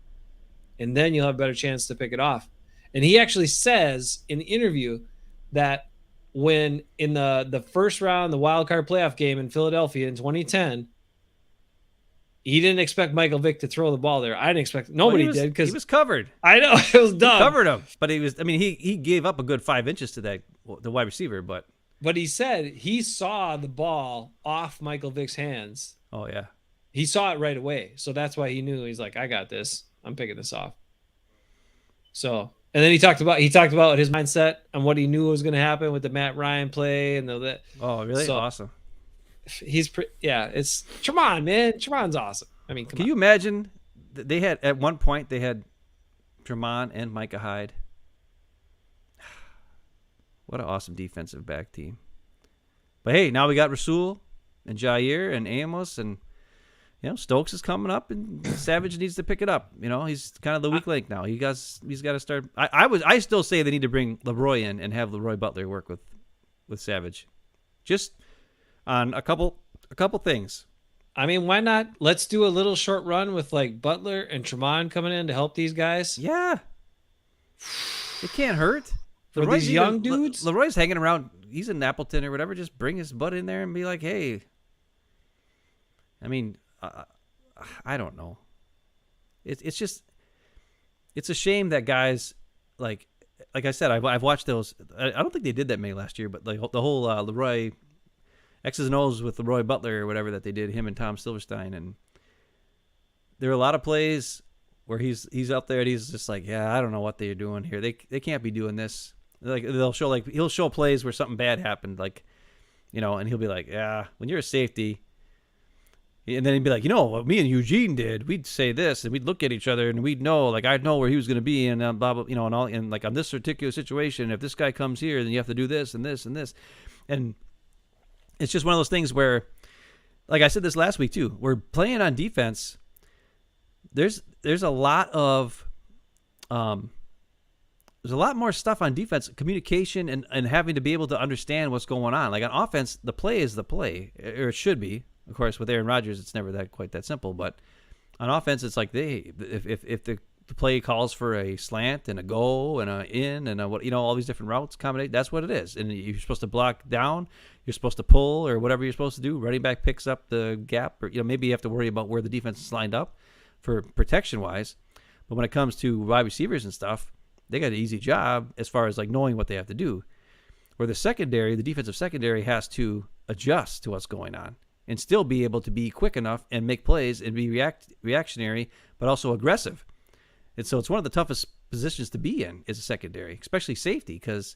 and then you'll have a better chance to pick it off. And he actually says in the interview that when in the first round, the wild card playoff game in Philadelphia in 2010. He didn't expect Michael Vick to throw the ball there. I didn't expect nobody did because he was covered. I know it was dumb. He covered him, but he gave up a good 5 inches to the wide receiver, but he said he saw the ball off Michael Vick's hands. Oh yeah, he saw it right away, so that's why he knew. He's like, I got this. I'm picking this off. So, and then he talked about his mindset and what he knew was going to happen with the Matt Ryan play and that. Oh really? So, awesome. It's Tramon, man. Tramon's awesome. I mean, can you imagine? They had at one point they had Tramon and Micah Hyde. What an awesome defensive back team. But hey, now we got Rasul and Jair and Amos, and Stokes is coming up, and Savage needs to pick it up. He's kind of the weak link now. He's got to start. I still say they need to bring Leroy in and have Leroy Butler work with Savage. Just on a couple things. I mean, why not? Let's do a little short run with like Butler and Tramon coming in to help these guys. Yeah. It can't hurt. For these young dudes. Leroy's hanging around. He's in Appleton or whatever. Just bring his butt in there and be like, hey. I mean, I don't know. It's just, it's a shame that guys like I said, I've watched those. I don't think they did that many last year, but like the whole Leroy X's and O's with Leroy Butler or whatever that they did, him and Tom Silverstein, and there are a lot of plays where he's out there and he's just like, yeah, I don't know what they're doing here. They can't be doing this. Like he'll show plays where something bad happened, like, and he'll be like, yeah, when you're a safety. And then he'd be like, what me and Eugene did, we'd say this, and we'd look at each other, and we'd know, like, I'd know where he was going to be, and blah, blah, and all, and like on this particular situation, if this guy comes here, then you have to do this and this and this. And it's just one of those things where, like I said this last week too, we're playing on defense. There's a lot of, there's a lot more stuff on defense, communication and having to be able to understand what's going on. Like on offense, the play is the play, or it should be. Of course, with Aaron Rodgers, it's never quite that simple. But on offense, it's like if the play calls for a slant and a go and a in and a what, all these different routes combinate. That's what it is. And you're supposed to block down. You're supposed to pull or whatever you're supposed to do. Running back picks up the gap, or maybe you have to worry about where the defense is lined up for protection wise. But when it comes to wide receivers and stuff, they got an easy job as far as like knowing what they have to do. Where the defensive secondary has to adjust to what's going on and still be able to be quick enough and make plays and be reactionary, but also aggressive. And so it's one of the toughest positions to be in is a secondary, especially safety, because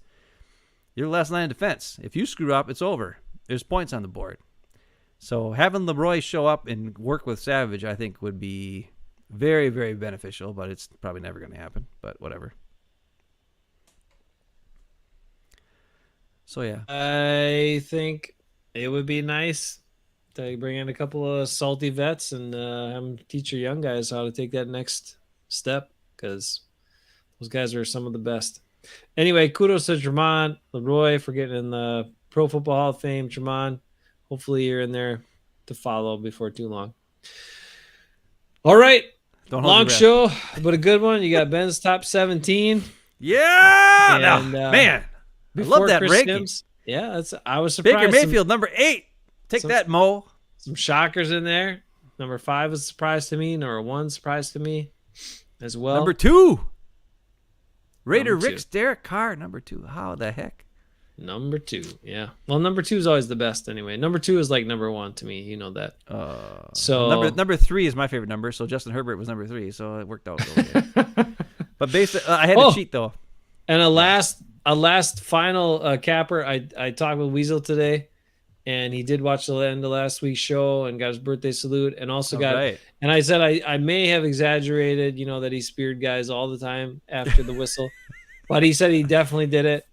you're the last line of defense. If you screw up, it's over. There's points on the board. So having Leroy show up and work with Savage, I think, would be very, very beneficial, but it's probably never going to happen, but whatever. So, yeah. I think it would be nice to bring in a couple of salty vets and have them teach your young guys how to take that next step, because those guys are some of the best. Anyway, kudos to Tramon Leroy for getting in the Pro Football Hall of Fame. Tramon, hopefully you're in there to follow before too long. All right. Long show, but a good one. You got Ben's top 17. Yeah. And, man, I love that ranking. Yeah, I was surprised. Baker Mayfield, number 8. Take that, Mo. Some shockers in there. Number 5 was a surprise to me. Number 1 surprise to me as well. Number 2. Raider Rick's Derek Carr, number 2. How the heck? Number 2, yeah. Well, number 2 is always the best anyway. Number 2 is like number 1 to me. You know that. So number 3 is my favorite number. So Justin Herbert was number 3. So it worked out really good. But I had to cheat though. And a last final capper. I talked with Weasel today. And he did watch the end of last week's show and got his birthday salute, and also and I said I may have exaggerated, that he speared guys all the time after the whistle, but he said he definitely did it.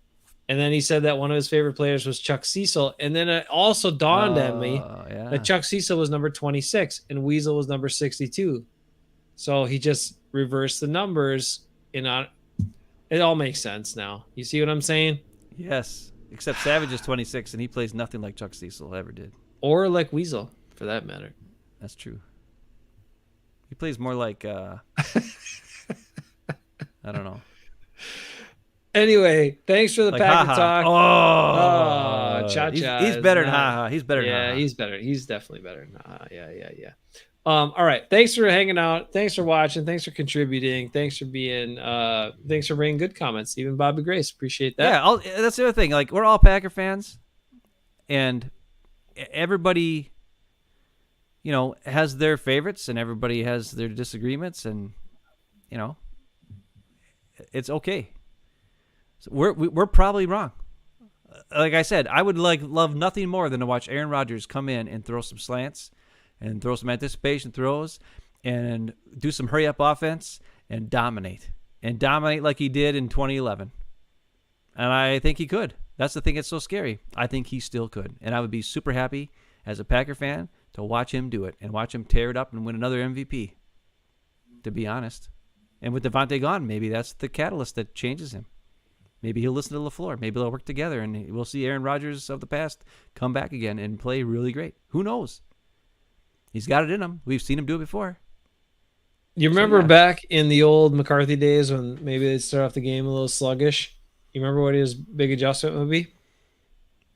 And then he said that one of his favorite players was Chuck Cecil. And then it also dawned at me that Chuck Cecil was number 26 and Weasel was number 62. So he just reversed the numbers. It all makes sense now. You see what I'm saying? Yes. Except Savage is 26, and he plays nothing like Chuck Cecil ever did. Or like Weasel, for that matter. That's true. He plays more like, I don't know. Anyway, thanks for the like Packer ha-ha. Talk. Cha-cha. He's better than Ha-ha. He's better than Ha-ha. Yeah, he's better. He's definitely better than Ha-ha. Yeah. All right. Thanks for hanging out. Thanks for watching. Thanks for contributing. Thanks for bringing good comments. Even Bobby Grace. Appreciate that. Yeah, that's the other thing. Like, we're all Packer fans, and everybody, has their favorites, and everybody has their disagreements, and, it's okay. So we're probably wrong. Like I said, I would love nothing more than to watch Aaron Rodgers come in and throw some slants and throw some anticipation throws and do some hurry-up offense and dominate like he did in 2011. And I think he could. That's the thing that's so scary. I think he still could. And I would be super happy as a Packer fan to watch him do it and watch him tear it up and win another MVP, to be honest. And with Devontae gone, maybe that's the catalyst that changes him. Maybe he'll listen to LaFluer. Maybe they'll work together, and we'll see Aaron Rodgers of the past come back again and play really great. Who knows? He's got it in him. We've seen him do it before. You remember back in the old McCarthy days when maybe they'd start off the game a little sluggish? You remember what his big adjustment would be?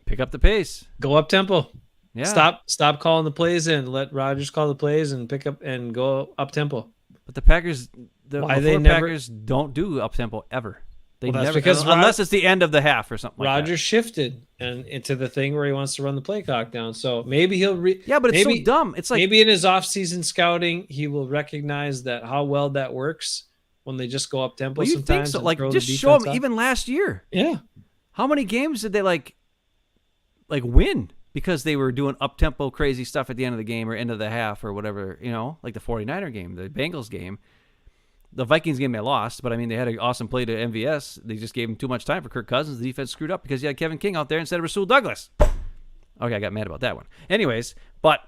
Pick up the pace. Go up tempo. Yeah. Stop calling the plays in. Let Rodgers call the plays and pick up and go up tempo. But the Packers, Packers don't do up tempo ever. They Well, that's never, because unless it's the end of the half or something. Rodgers shifted and into the thing where he wants to run the play clock down. So maybe he'll but it's so dumb. It's like maybe in his offseason scouting he will recognize that how well that works when they just go up tempo. Well, you sometimes think so? and Like throw just the show them. defense off. Even last year, Yeah. how many games did they like win because they were doing up tempo crazy stuff at the end of the game or end of the half or whatever? Like the 49er game, the Bengals game. The Vikings game they lost, but I mean they had an awesome play to MVS. They just gave him too much time for Kirk Cousins. The defense screwed up because he had Kevin King out there instead of Rasul Douglas. Okay, I got mad about that one. Anyways, but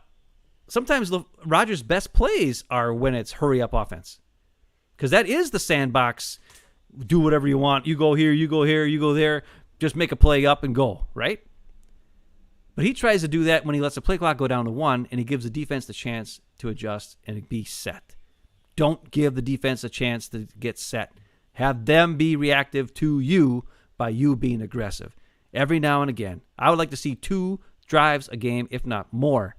sometimes Rodgers' best plays are when it's hurry up offense, because that is the sandbox. Do whatever you want. You go here, you go here, you go there. Just make a play up and go, right? But he tries to do that when he lets the play clock go down to 1 and he gives the defense the chance to adjust and be set. Don't give the defense a chance to get set. Have them be reactive to you by you being aggressive. Every now and again, I would like to see 2 drives a game, if not more,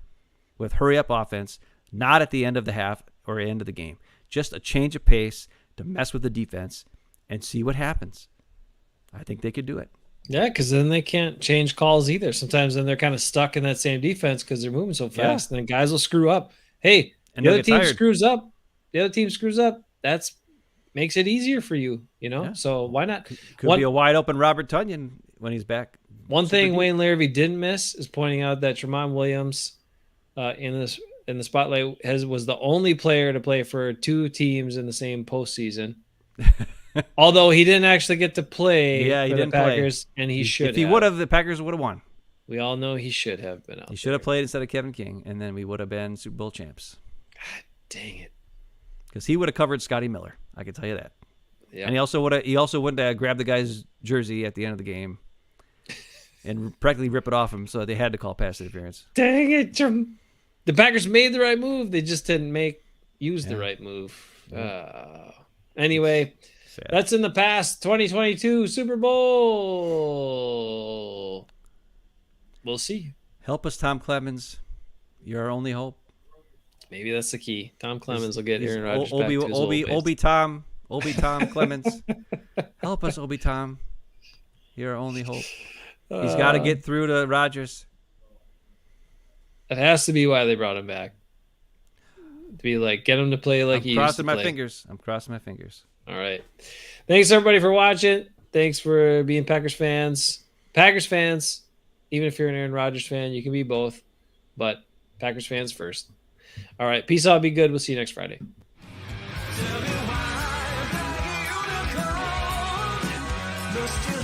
with hurry-up offense, not at the end of the half or end of the game. Just a change of pace to mess with the defense and see what happens. I think they could do it. Yeah, because then they can't change calls either. Sometimes then they're kind of stuck in that same defense because they're moving so fast. And then guys will screw up. Hey, And the they'll other get team tired. screws up. The other team screws up. That's makes it easier for you, Yeah. So why not? Could be a wide open Robert Tonyan when he's back. One thing deep. Wayne Larrabee didn't miss is pointing out that Tramon Williams in the spotlight was the only player to play for 2 teams in the same postseason. Although he didn't actually get to play Yeah, he for didn't the Packers, and he should If he would have, the Packers would have won. We all know he should have been out. He should have played instead of Kevin King, and then we would have been Super Bowl champs. Dang it. Because he would have covered Scotty Miller. I can tell you that. Yeah. And he also wouldn't have grabbed the guy's jersey at the end of the game and practically rip it off him, so they had to call pass interference. Dang it. The Packers made the right move. They just didn't use the right move. Anyway, Sad. that's in the past. 2022 Super Bowl. We'll see. Help us, Tom Clemens. You're our only hope. Maybe that's the key. Tom Clemens will get Aaron Rodgers back Obi, to his old ways. Obi Tom Clemens. Help us, Obi Tom. You're our only hope. He's got to get through to Rodgers. It has to be why they brought him back. To be like, get him to play like he used to crossing my play. fingers. I'm crossing my fingers. All right. Thanks, everybody, for watching. Thanks for being Packers fans. Packers fans, even if you're an Aaron Rodgers fan, you can be both. But Packers fans first. All right. Peace out. Be good. We'll see you next Friday. Tell me why I beg you to come. You're still